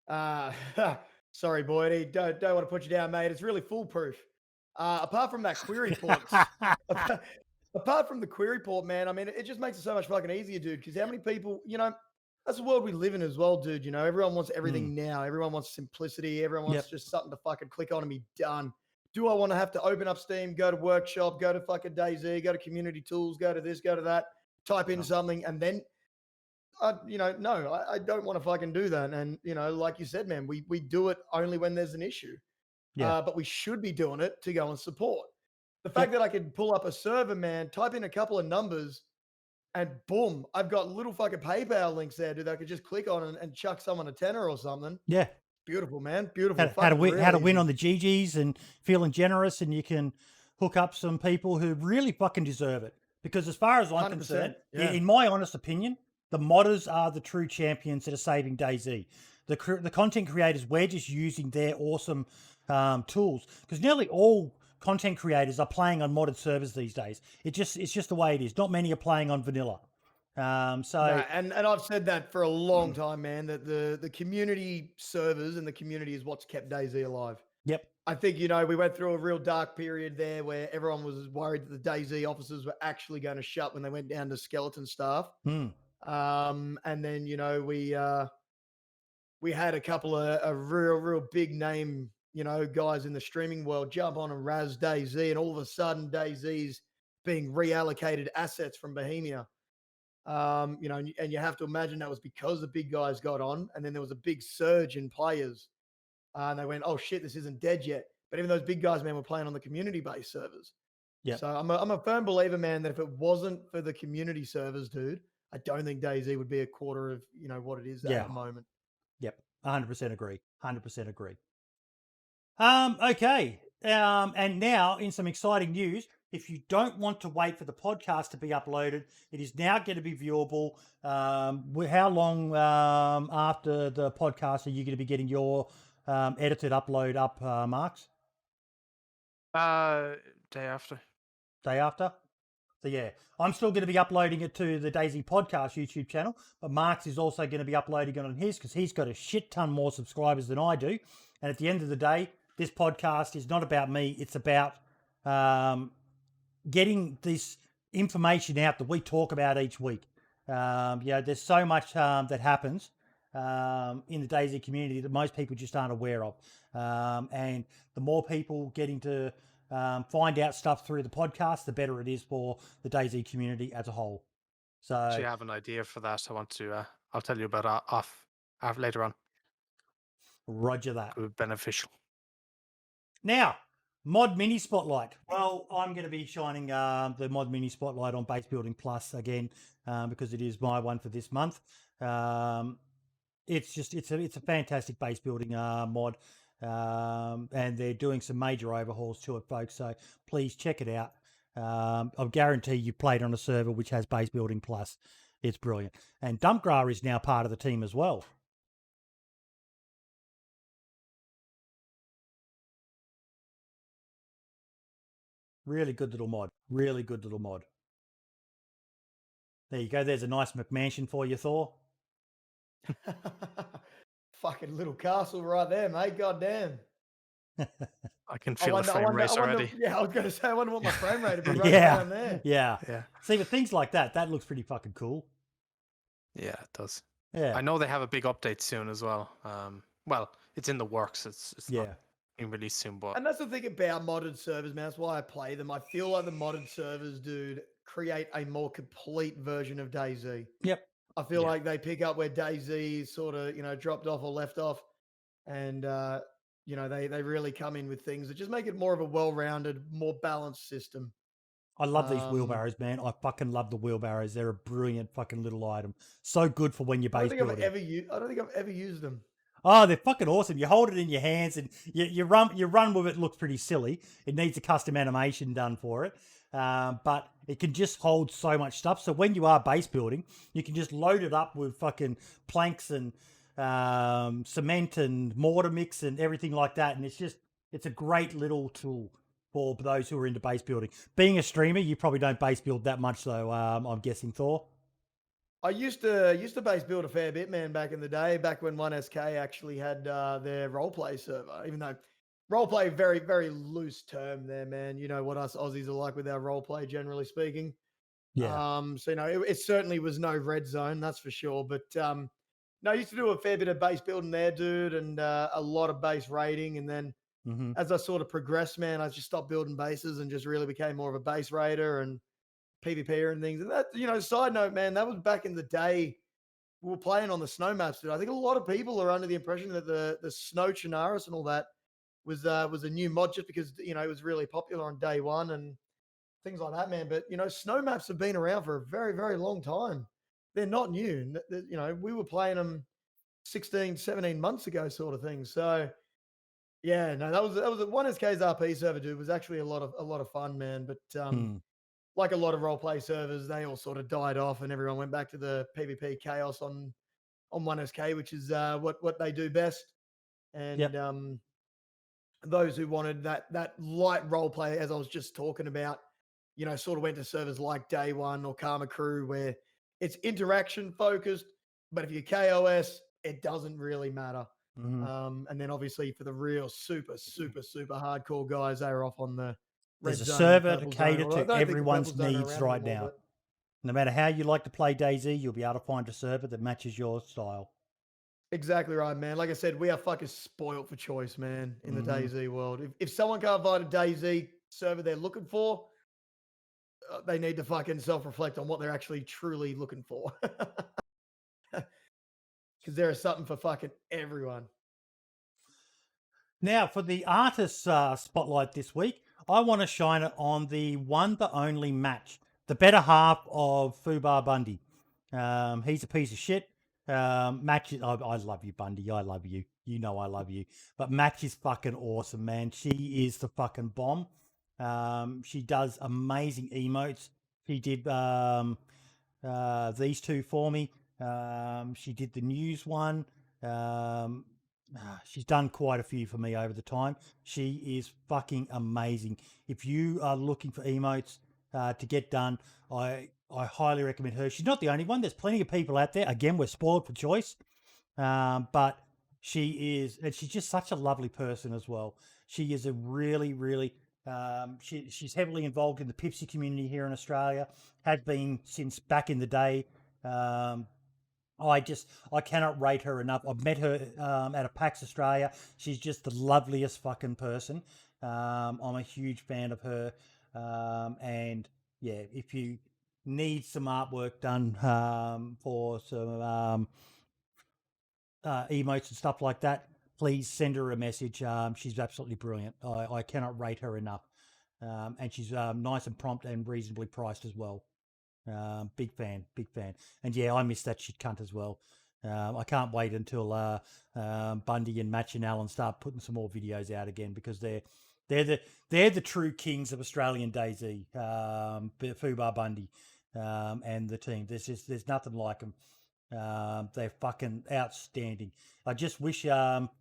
Uh, sorry, Boydie, don't want to put you down, mate. It's really foolproof. Apart from that query ports, apart from the query port, man, I mean, it just makes it so much fucking easier, dude. Because how many people, that's the world we live in as well, dude. Everyone wants everything now. Everyone wants simplicity. Everyone wants just something to fucking click on and be done. Do I want to have to open up Steam, go to Workshop, go to fucking DayZ, go to Community Tools, go to this, go to that, type in something, and then no, I don't want to fucking do that. And, like you said, man, we do it only when there's an issue. Yeah. But we should be doing it to go and support. The fact that I could pull up a server, man, type in a couple of numbers, and boom, I've got little fucking PayPal links there, dude, that I could just click on and chuck someone a tenner or something. Yeah. Beautiful, man. Beautiful. How to win easy. on the GGs and feeling generous, and you can hook up some people who really fucking deserve it. Because as far as I'm 100%, concerned, yeah. in my honest opinion, the modders are the true champions that are saving DayZ. The content creators, we're just using their awesome tools, because nearly all content creators are playing on modded servers these days. It's just the way it is. Not many are playing on vanilla. No, and I've said that for a long time, man, that the community servers and the community is what's kept DayZ alive. Yep. I think, we went through a real dark period there where everyone was worried that the DayZ offices were actually going to shut when they went down to skeleton staff. And then, we had a couple of real big name, guys in the streaming world jump on and razz DayZ, and all of a sudden DayZ's being reallocated assets from Bohemia. And you have to imagine that was because the big guys got on, and then there was a big surge in players. And they went, oh shit, this isn't dead yet. But even those big guys, man, were playing on the community-based servers. Yeah. So I'm a firm believer, man, that if it wasn't for the community servers, dude, I don't think DayZ would be a quarter of what it is at the moment. Yep. 100% agree. 100% agree. Okay. And now in some exciting news, if you don't want to wait for the podcast to be uploaded, it is now going to be viewable. How long after the podcast are you going to be getting your edited upload up, Marks? Day after. Day after? So yeah, I'm still going to be uploading it to the DayZ Podcast YouTube channel, but Marks is also going to be uploading it on his, because he's got a shit ton more subscribers than I do. And at the end of the day, this podcast is not about me. It's about getting this information out that we talk about each week. There's so much that happens in the DayZ community that most people just aren't aware of. And the more people getting to find out stuff through the podcast, the better it is for the DayZ community as a whole. So actually, I have an idea for that. I want to. I'll tell you about off later on. Roger that. It would be beneficial. Now, Mod Mini Spotlight. Well, I'm going to be shining the Mod Mini Spotlight on Base Building Plus again because it is my one for this month. It's a fantastic base building mod. And they're doing some major overhauls to it, folks. So please check it out. I guarantee you played on a server which has Base Building Plus. It's brilliant. And Dumpgra is now part of the team as well. Really good little mod. Really good little mod. There you go. There's a nice McMansion for you, Thor. Fucking little castle right there, mate. Goddamn. I can feel the frame rate already. Yeah, I was going to say, I wonder what my frame rate would be right down there. Yeah. See, but things like that looks pretty fucking cool. Yeah, it does. Yeah. I know they have a big update soon as well. Well, it's in the works. It's not being released soon, but... And that's the thing about modded servers, man. That's why I play them. I feel like the modded servers, dude, create a more complete version of DayZ. Yep. I feel like they pick up where DayZ sort of, dropped off or left off. And, they really come in with things that just make it more of a well-rounded, more balanced system. I love these wheelbarrows, man. I fucking love the wheelbarrows. They're a brilliant fucking little item. So good for when you're base building. I don't think I've ever used them. Oh, they're fucking awesome. You hold it in your hands and you run with it. Looks pretty silly. It needs a custom animation done for it. But it can just hold so much stuff. So when you are base building, you can just load it up with fucking planks and cement and mortar mix and everything like that. And it's a great little tool. for those who are into base building. Being a streamer, you probably don't base build that much, though. I'm guessing, Thor. I used to base build a fair bit, man, back in the day, back when 1SK actually had their roleplay server. Even though roleplay, very, very loose term there, man. You know what us Aussies are like with our roleplay, generally speaking. Yeah. So, it certainly was no red zone, that's for sure. But no, I used to do a fair bit of base building there, dude, and a lot of base raiding. And then Mm-hmm. as I sort of progressed, man, I just stopped building bases and just really became more of a base raider and PvPer and things. And that, side note, man, that was back in the day. We were playing on the snow maps, dude. I think a lot of people are under the impression that the snow Chinaris and all that was a new mod just because it was really popular on day one and things like that, man. But snow maps have been around for a very, very long time. They're not new. We were playing them 16, 17 months ago, sort of thing. So yeah, no, that was a 1SK's RP server, dude. It was actually a lot of fun, man. But like a lot of roleplay servers, they all sort of died off, and everyone went back to the PvP chaos on 1SK, which is what they do best. And those who wanted that light roleplay, as I was just talking about, sort of went to servers like Day One or Karma Crew, where it's interaction focused. But if you're KOS, it doesn't really matter. Mm-hmm. And then obviously for the real super, super, super hardcore guys, they are off on the red There's a zone, server to purple zone. cater Although I to don't think the everyone's purple zone are needs around right anymore, now. but- No matter how you like to play DayZ, you'll be able to find a server that matches your style. Exactly right, man. Like I said, we are fucking spoiled for choice, man, in the Mhm. DayZ world. If someone can't find a DayZ server they're looking for, they need to fucking self-reflect on what they're actually truly looking for. Because there is something for fucking everyone. Now, for the artist spotlight this week, I want to shine it on the one, the only match, the better half of Fubar Bundy. He's a piece of shit. Match, I love you, Bundy. I love you. You know I love you. But Match is fucking awesome, man. She is the fucking bomb. She does amazing emotes. She did these two for me. She did the news one. She's done quite a few for me over the time. She is fucking amazing. If you are looking for emotes to get done, I highly recommend her. She's not the only one. There's plenty of people out there. Again, we're spoiled for choice. But she is, and she's just such a lovely person as well. She is a really, really, she's heavily involved in the Pipsy community here in Australia, has been since back in the day. I cannot rate her enough. I've met her at a PAX Australia. She's just the loveliest fucking person. I'm a huge fan of her. And yeah, if you need some artwork done for some emotes and stuff like that, please send her a message. She's absolutely brilliant. I cannot rate her enough. And she's nice and prompt and reasonably priced as well. Big fan. And yeah, I miss that shit cunt as well. I can't wait until Bundy and Match and Allen start putting some more videos out again, because they're the true kings of Australian DayZ. Fubar Bundy and the team. There's nothing like them. They're fucking outstanding. I just wish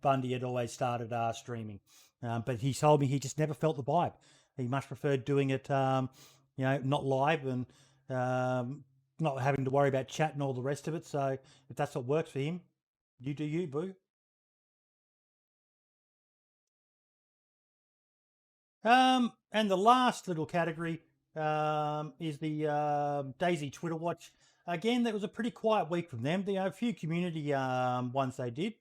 Bundy had always started streaming, but he told me he just never felt the vibe. He much preferred doing it, not live and not having to worry about chat and all the rest of it. So if that's what works for him, you do you, boo. And the last little category is the DayZ Twitter Watch. Again, that was a pretty quiet week from them. There are a few community ones they did.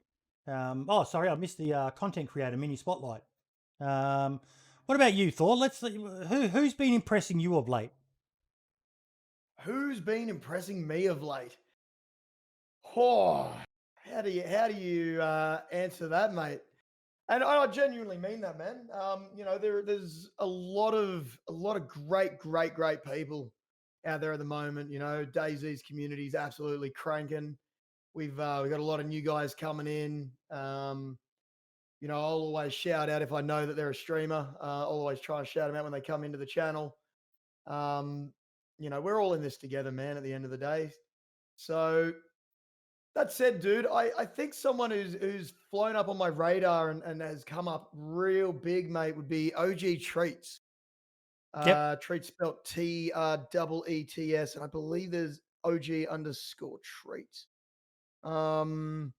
I missed the content creator mini spotlight. What about you, Thor? Let's see, who's been impressing you of late? Who's been impressing me of late? Oh, how do you answer that, mate? And I genuinely mean that, man. There's a lot of great people out there at the moment. DayZ's community is absolutely cranking. We've got a lot of new guys coming in. I'll always shout out if I know that they're a streamer. I'll always try and shout them out when they come into the channel. We're all in this together, man, at the end of the day. So That said, dude, I think someone who's flown up on my radar and has come up real big, mate, would be OG Treats. Yep. Treats spelled TREETS, and I believe there's OG_Treats. I'll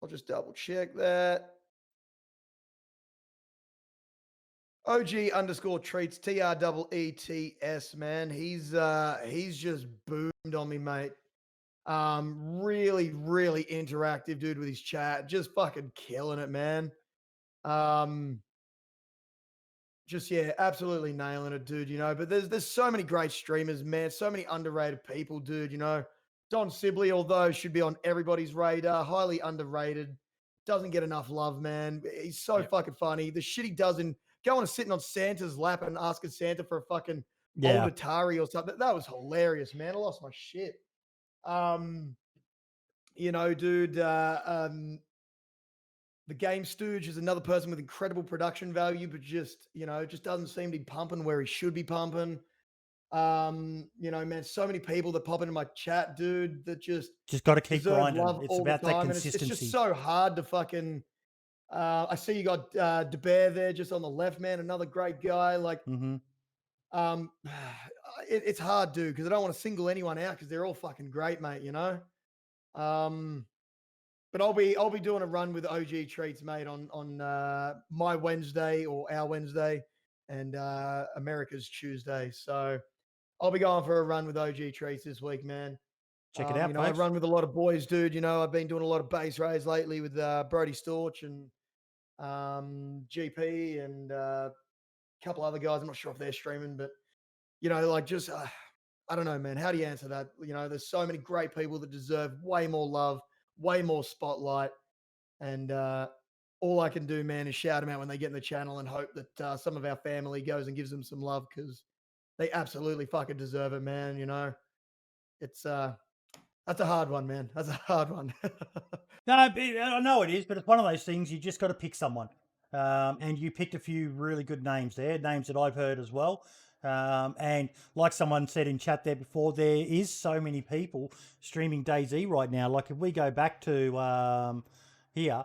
just double check that. OG_Treats, TREETS, man. He's just boomed on me, mate. Really, really interactive dude with his chat. Just fucking killing it, man. Just yeah, absolutely nailing it, dude. You know, but there's so many great streamers, man. So many underrated people, dude. You know, Don Sibley, although should be on everybody's radar, highly underrated. Doesn't get enough love, man. He's so fucking funny. The shit he does in going and sitting on Santa's lap and asking Santa for a fucking Yeah. old Atari or something. That was hilarious, man. I lost my shit. You know, dude, the Game Stooge is another person with incredible production value, but just, you know, just doesn't seem to be pumping where he should be pumping. You know, man, so many people that pop into my chat, dude, that just got to keep deserve grinding. love It's all about the that time. And it's consistency. just so hard to fucking I see you got DeBear there just on the left, man, another great guy. Like it's hard, dude, because I don't want to single anyone out because they're all fucking great, mate, you know? But I'll be doing a run with OG Treats, mate, on my Wednesday or our Wednesday and America's Tuesday. So I'll be going for a run with OG Treats this week, man. Check it out, you know, I folks. run with a lot of boys, dude. You know, I've been doing a lot of base rays lately with Brody Storch and GP and a couple other guys. I'm not sure if they're streaming, but you know, like just I don't know, man. How do you answer that? You know, there's so many great people that deserve way more love, way more spotlight. And all I can do, man, is shout them out when they get in the channel and hope that some of our family goes and gives them some love because they absolutely fucking deserve it, man. You know, it's that's a hard one, man. That's a hard one. No, I know it is, but it's one of those things you just got to pick someone. And you picked a few really good names there, names that I've heard as well. And like someone said in chat there before, there is so many people streaming DayZ right now. Like if we go back to here,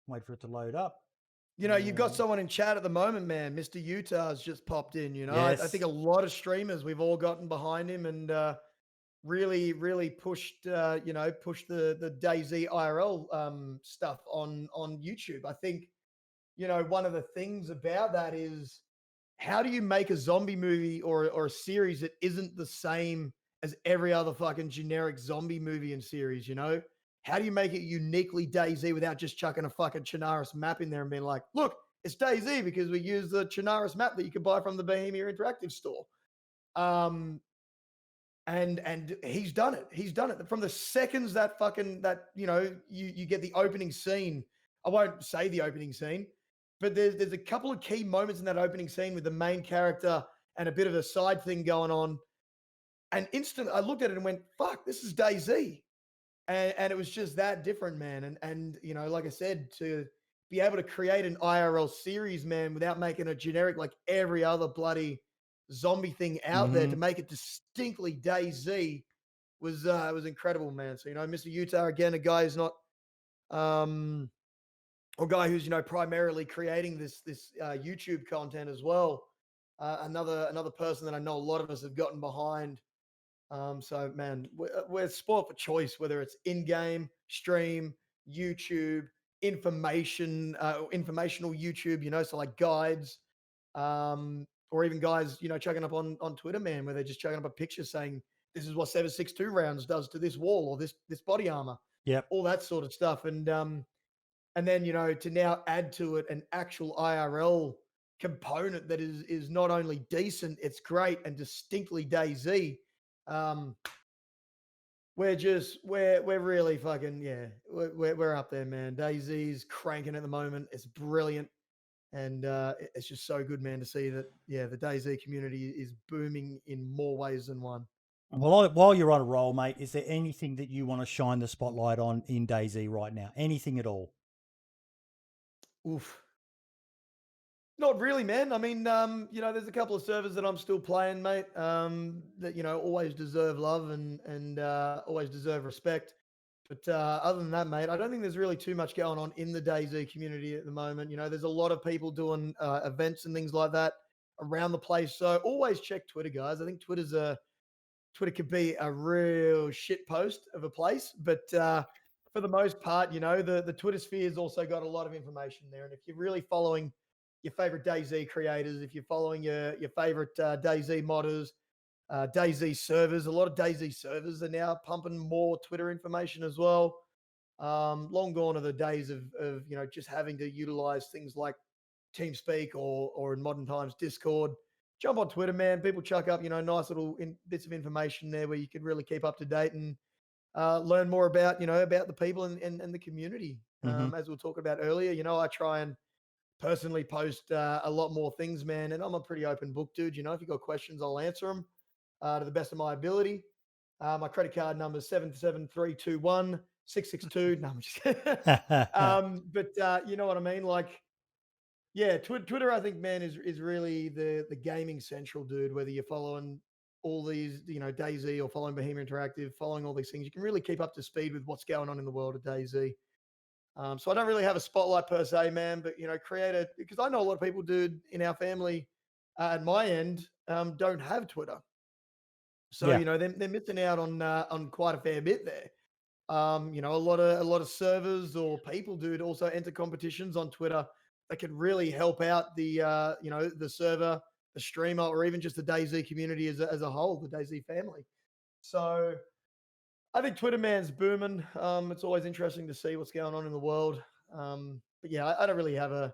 wait for it to load up. You know, you've got someone in chat at the moment, man. Mr. Utah's just popped in. You know, I think a lot of streamers, we've all gotten behind him and really, really pushed, you know, pushed the DayZ IRL stuff on YouTube. I think, you know, one of the things about that is how do you make a zombie movie or a series that isn't the same as every other fucking generic zombie movie and series, you know? How do you make it uniquely DayZ without just chucking a fucking Chernarus map in there and being like, look, it's DayZ because we use the Chernarus map that you can buy from the Bohemia Interactive store. And he's done it. He's done it. From the seconds that you know, you get the opening scene. I won't say the opening scene, but there's a couple of key moments in that opening scene with the main character and a bit of a side thing going on. And instantly I looked at it and went, fuck, this is DayZ. And it was just that different, man. And you know, like I said, to be able to create an IRL series, man, without making a generic like every other bloody zombie thing out there, to make it distinctly DayZ was incredible, man. So, you know, Mr. Utah, again, a guy who's not or guy who's, you know, primarily creating this YouTube content as well. Another person that I know a lot of us have gotten behind. So, man, we're sport for choice, whether it's in-game, stream, YouTube, informational YouTube, you know, so like guides, or even guys, you know, chucking up on Twitter, man, where they're just chucking up a picture saying, this is what 7.62 rounds does to this wall or this body armor. Yep. All that sort of stuff. And then, you know, to now add to it an actual IRL component that is not only decent, it's great and distinctly DayZ. We're really fucking, yeah, we're up there, man. DayZ's cranking at the moment. It's brilliant. And it's just so good, man, to see that, yeah, the DayZ community is booming in more ways than one. Well, while you're on a roll, mate, is there anything that you want to shine the spotlight on in DayZ right now? Anything at all? Oof. Not really, man. I mean, there's a couple of servers that I'm still playing, mate. That always deserve love and always deserve respect. But other than that, mate, I don't think there's really too much going on in the DayZ community at the moment. There's a lot of people doing events and things like that around the place. So always check Twitter, guys. I think Twitter could be a real shit post of a place, but for the most part, the Twitter sphere has also got a lot of information there. And if you're really following your favorite DayZ creators, if you're following your favorite DayZ modders, DayZ servers, a lot of DayZ servers are now pumping more Twitter information as well. Long gone are the days of just having to utilize things like TeamSpeak or in modern times Discord. Jump on Twitter, man. People chuck up nice little bits of information there where you can really keep up to date and learn more about about the people and the community. As we were talking about earlier, I try and personally post a lot more things, man, and I'm a pretty open book, dude. If you got questions, I'll answer them to the best of my ability. My credit card number is 77321-662. No, I'm just kidding. But you know what I mean? Like, yeah, Twitter, I think, man, is really the gaming central, dude. Whether you're following all these, DayZ or following Bohemia Interactive, following all these things, you can really keep up to speed with what's going on in the world of DayZ. So I don't really have a spotlight per se, man, but because I know a lot of people, dude, in our family at my end don't have Twitter. So they're missing out on quite a fair bit there. A lot of servers or people, dude, also enter competitions on Twitter that could really help out the the server, the streamer, or even just the DayZ community as a whole, the DayZ family. So I think Twitter, man's booming. It's always interesting to see what's going on in the world. But yeah, I don't really have a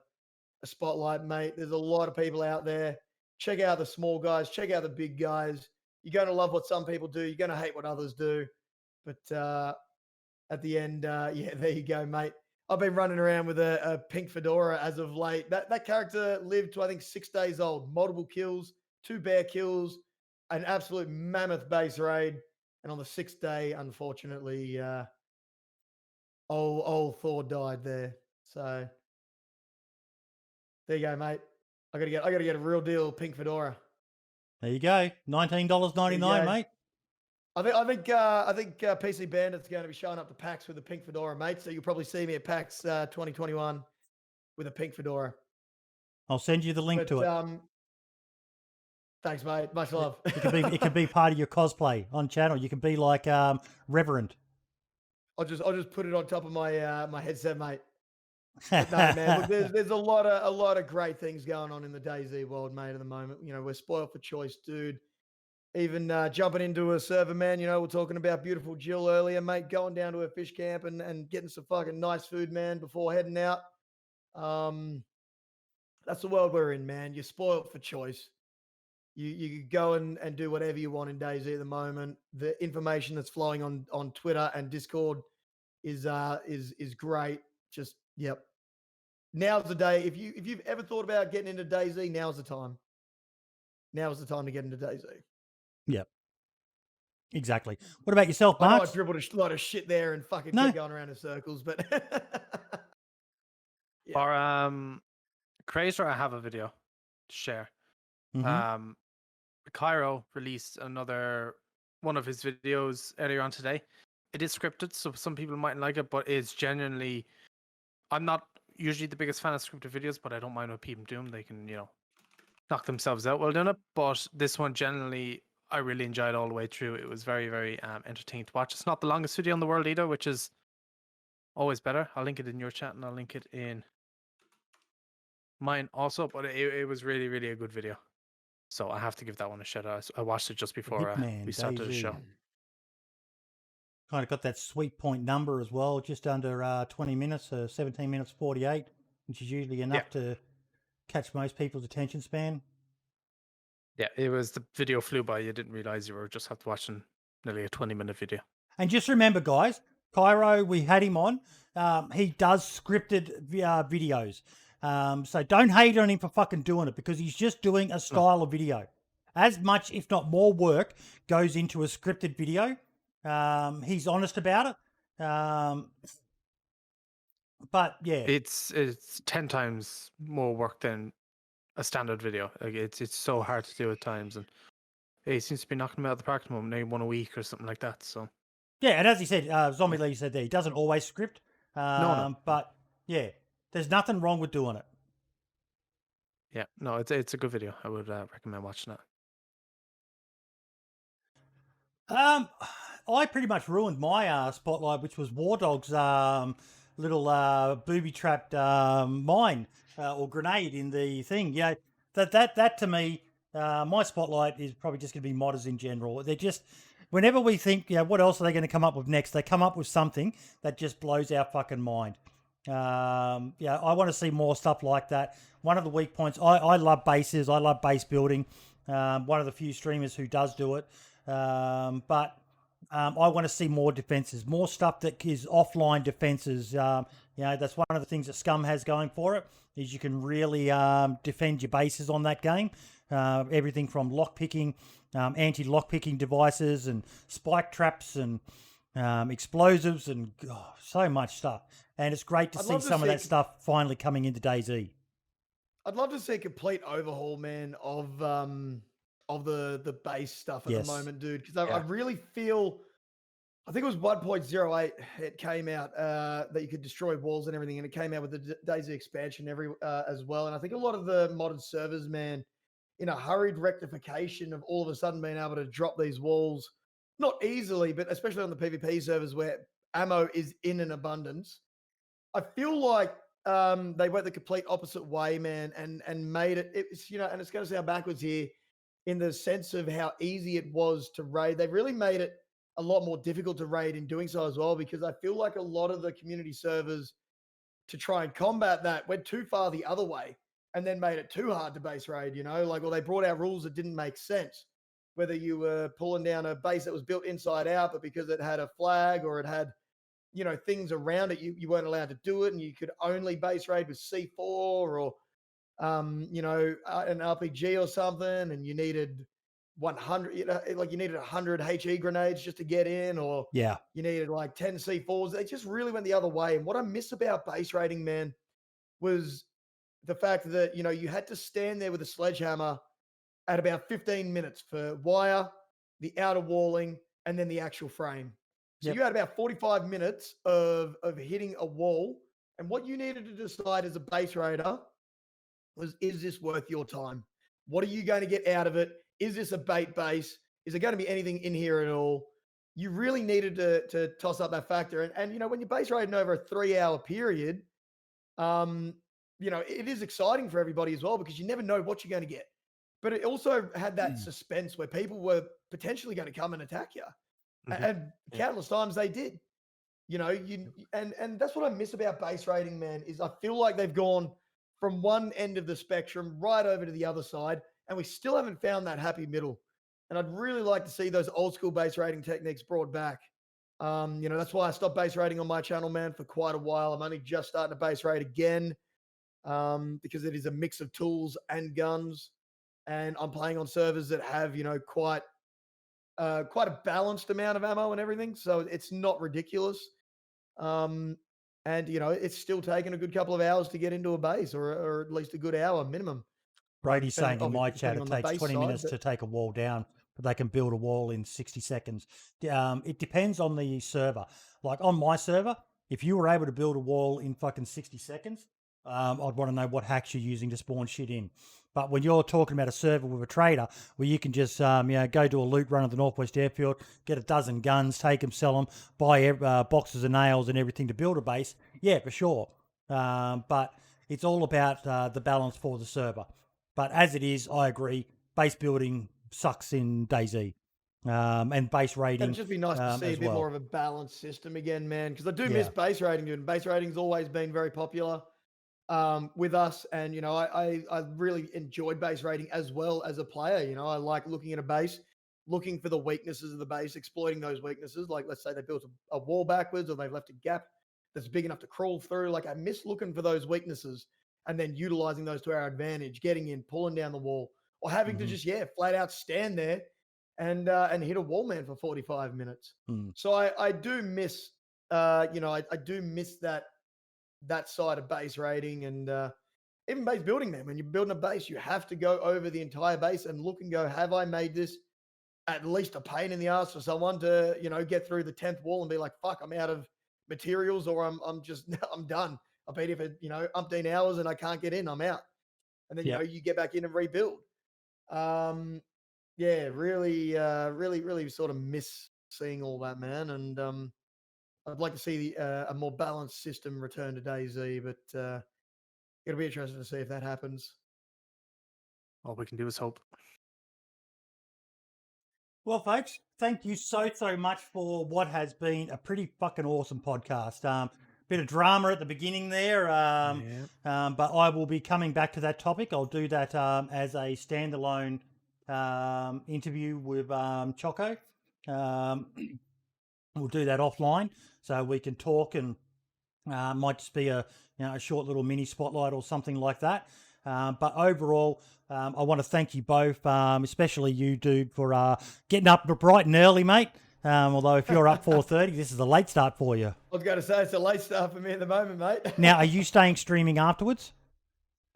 spotlight, mate. There's a lot of people out there. Check out the small guys. Check out the big guys. You're going to love what some people do. You're going to hate what others do. But at the end, yeah, there you go, mate. I've been running around with a pink fedora as of late. That character lived to, I think, 6 days old. Multiple kills, 2 bear kills, an absolute mammoth base raid. And on the 6th day, unfortunately, old Thor died there. So there you go, mate. I gotta get a real deal pink fedora. There you go, $19.99, mate. I think PC Bandit's going to be showing up to PAX with a pink fedora, mate. So you'll probably see me at PAX 2021 with a pink fedora. I'll send you the link to it. Thanks, mate. Much love. It could be part of your cosplay on channel. You can be like Reverend. I'll just put it on top of my my headset, mate. But no, man. Look, there's a lot of great things going on in the DayZ world, mate. At the moment, we're spoiled for choice, dude. Even jumping into a server, man. We're talking about beautiful Jill earlier, mate. Going down to a fish camp and getting some fucking nice food, man, before heading out. That's the world we're in, man. You're spoiled for choice. You go and do whatever you want in DayZ at the moment. The information that's flowing on Twitter and Discord is great. Just yep. Now's the day. If you've ever thought about getting into DayZ, now's the time. Now is the time to get into DayZ. Yep. Exactly. What about yourself, I know Mark? I dribbled a lot of shit there and fucking kept going around in circles, but yeah. For Crazer, I have a video to share. Mm-hmm. Cairo released another one of his videos earlier on today. It is scripted, so some people mightn't like it, but it's genuinely. I'm not usually the biggest fan of scripted videos, but I don't mind what people do them. They can, knock themselves out while doing it. But this one, generally, I really enjoyed all the way through. It was very, very entertaining to watch. It's not the longest video in the world either, which is always better. I'll link it in your chat and I'll link it in mine also. But it was really, really a good video. So I have to give that one a shout out. I watched it just before we started the show. Kind of got that sweet point number as well, just under 20 minutes, 17 minutes 48, which is usually enough to catch most people's attention span. Yeah, it was, the video flew by. You didn't realize you were just have to watch nearly a 20-minute video. And just remember, guys, Cairo, we had him on. He does scripted videos. So don't hate on him for fucking doing it, because he's just doing a style of video. As much, if not more work goes into a scripted video. He's honest about it. But yeah. It's 10 times more work than a standard video. Like it's so hard to do at times, and he seems to be knocking them out of the park at the moment. Maybe one a week or something like that. So Yeah, and as he said, Zombie Lee said there, he doesn't always script. No. But yeah, there's nothing wrong with doing it. yeah, no, it's a good video. I would recommend watching it. I pretty much ruined my spotlight, which was War Dog's little booby trapped mine or grenade in the thing. Yeah, that to me, my spotlight is probably just going to be modders in general. They're just whenever we think, what else are they going to come up with next? They come up with something that just blows our fucking mind. I want to see more stuff like that. One of the weak points, I love bases. I love base building. One of the few streamers who does do it. But I want to see more defenses, more stuff that is offline defenses. That's one of the things that Scum has going for it, is you can really defend your bases on that game. Everything from lockpicking, anti-lockpicking devices and spike traps and explosives and so much stuff. And it's great to see some of that stuff finally coming into DayZ. I'd love to see a complete overhaul, man, of the base stuff at the moment, dude. Because I really feel, I think it was 1.08. It came out that you could destroy walls and everything, and it came out with the DayZ expansion as well. And I think a lot of the modded servers, man, in a hurried rectification of all of a sudden being able to drop these walls, not easily, but especially on the PvP servers where ammo is in an abundance. I feel like they went the complete opposite way, man, and made it's and it's going to sound backwards here in the sense of how easy it was to raid. They've really made it a lot more difficult to raid in doing so as well, because I feel like a lot of the community servers, to try and combat that, went too far the other way and then made it too hard to base raid, or they brought out rules that didn't make sense. Whether you were pulling down a base that was built inside out, but because it had a flag or it had things around it, you weren't allowed to do it, and you could only base raid with C4 or an RPG or something, and you needed 100, you needed 100 HE grenades just to get in, or you needed like 10 C4s. They just really went the other way. And what I miss about base raiding, man, was the fact that you had to stand there with a sledgehammer at about 15 minutes for wire, the outer walling, and then the actual frame. So you had about 45 minutes of hitting a wall. And what you needed to decide as a base raider was, is this worth your time? What are you going to get out of it? Is this a bait base? Is there going to be anything in here at all? You really needed to toss up that factor. And when you're base raiding over a 3-hour period, it is exciting for everybody as well, because you never know what you're going to get. But it also had that suspense where people were potentially going to come and attack you. And countless times they did, and that's what I miss about base raiding, man, is I feel like they've gone from one end of the spectrum right over to the other side, and we still haven't found that happy middle. And I'd really like to see those old school base raiding techniques brought back. That's why I stopped base raiding on my channel, man, for quite a while. I'm only just starting to base raid again, because it is a mix of tools and guns, and I'm playing on servers that have, quite a balanced amount of ammo and everything, so it's not ridiculous. And it's still taken a good couple of hours to get into a base, or at least a good hour minimum. Brady's saying in my chat it takes 20 minutes to take a wall down, but they can build a wall in 60 seconds. It depends on the server. Like on my server, if you were able to build a wall in fucking 60 seconds, I'd want to know what hacks you're using to spawn shit in. But when you're talking about a server with a trader where you can just go do a loot run at the Northwest Airfield, get a dozen guns, take them, sell them, buy boxes of nails and everything to build a base, yeah, for sure. But it's all about the balance for the server. But as it is, I agree, base building sucks in DayZ. And base raiding. It'd just be nice to see a bit more of a balanced system again, man, because I do miss base raiding, dude. And base raiding's always been very popular with us, and I really enjoyed base raiding as well as a player. I like looking at a base, looking for the weaknesses of the base, exploiting those weaknesses. Like, let's say they built a wall backwards, or they've left a gap that's big enough to crawl through. Like, I miss looking for those weaknesses and then utilizing those to our advantage, getting in, pulling down the wall, or having to just flat out stand there and hit a wall man for 45 minutes. So I do miss I do miss that side of base raiding, and even base building, man, when you're building a base, you have to go over the entire base and look and go, have I made this at least a pain in the ass for someone to, get through the 10th wall and be like, fuck, I'm out of materials, or I'm just, I'm done. I've been here for, umpteen hours and I can't get in, I'm out. And then, you get back in and rebuild. Yeah, really sort of miss seeing all that, man. And I'd like to see a more balanced system return to DayZ, but it'll be interesting to see if that happens. All we can do is hope. Well, folks, thank you so much for what has been a pretty fucking awesome podcast. Bit of drama at the beginning there, but I will be coming back to that topic. I'll do that as a standalone interview with Choco. We'll do that offline so we can talk, and might just be a short little mini spotlight or something like that. But overall, I want to thank you both, especially you, dude, for getting up bright and early, mate. Although if you're up 4:30, this is a late start for you. I was going to say it's a late start for me at the moment, mate. Now, are you staying streaming afterwards?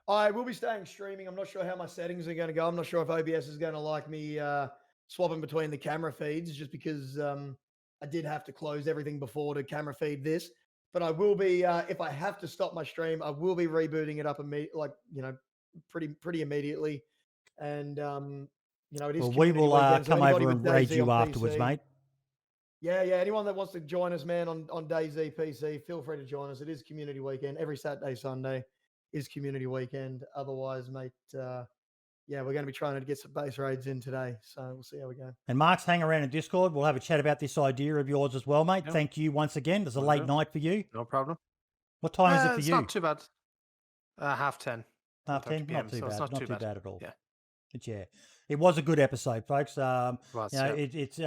I will be staying streaming. I'm not sure how my settings are going to go. I'm not sure if OBS is going to like me swapping between the camera feeds, just because I did have to close everything before to camera feed this. But I will be, if I have to stop my stream, I will be rebooting it up pretty immediately. And it is. Well, we will come over and raid you afterwards, mate. Yeah. Anyone that wants to join us, man, on DayZ PC, feel free to join us. It is community weekend. Every Saturday, Sunday is community weekend. Otherwise, mate, we're going to be trying to get some base raids in today. So we'll see how we go. And Mark's hang around in Discord. We'll have a chat about this idea of yours as well, mate. Yep. Thank you once again. It's a late night for you. No problem. What time is it for it's you? Not too bad. 10:30. 30. Not too bad. It's not too bad at all. Yeah. But yeah, it was a good episode, folks. It's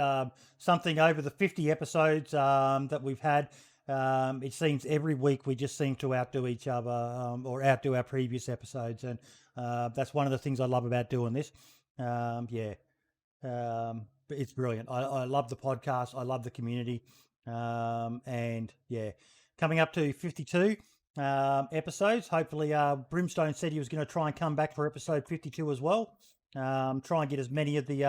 something over the 50 episodes that we've had. It seems every week we just seem to outdo each other or outdo our previous episodes. And that's one of the things I love about doing this. It's brilliant. I love the podcast. I love the community. And yeah, coming up to 52 episodes. Hopefully Brimstone said he was going to try and come back for episode 52 as well. Try and get as many of the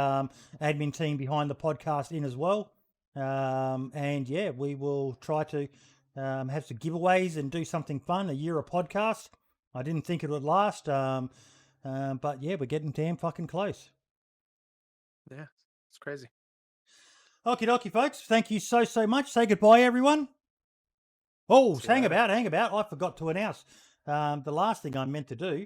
admin team behind the podcast in as well. And yeah, we will try to have some giveaways and do something fun. A year of podcast. I didn't think it would last. But yeah, we're getting damn fucking close. Yeah, it's crazy. Okie dokie, folks. Thank you so much. Say goodbye, everyone. Oh, hang about. I forgot to announce. The last thing I meant to do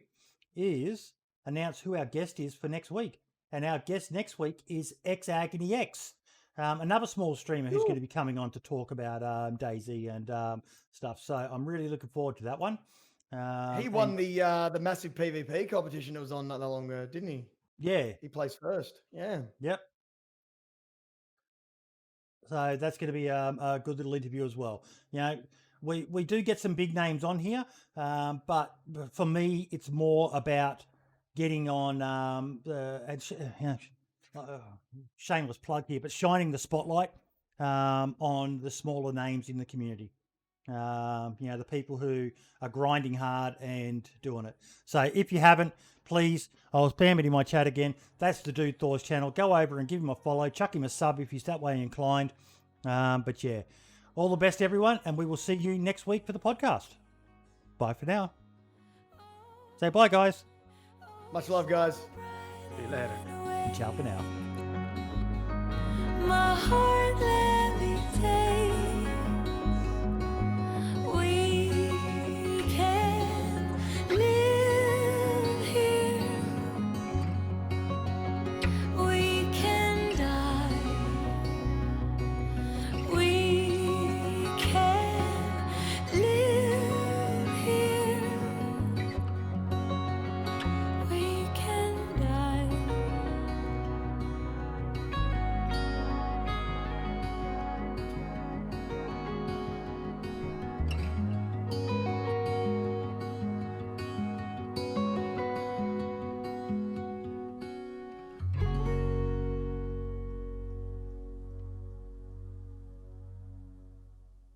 is announce who our guest is for next week. And our guest next week is Agony X, another small streamer who's going to be coming on to talk about DayZ and stuff. So I'm really looking forward to that one. He won the massive PvP competition that was on not that long ago, didn't he? Yeah. He placed first. Yeah. Yep. So that's going to be a good little interview as well. We do get some big names on here, but for me, it's more about getting on shameless plug here, but shining the spotlight on the smaller names in the community. The people who are grinding hard and doing it. So if you haven't, please, I'll spam it in my chat again. That's the Dude Thor's channel. Go over and give him a follow. Chuck him a sub if he's that way inclined. But yeah, all the best, everyone, and we will see you next week for the podcast. Bye for now. Say bye, guys. Much love, guys. See you later. And ciao for now. My heart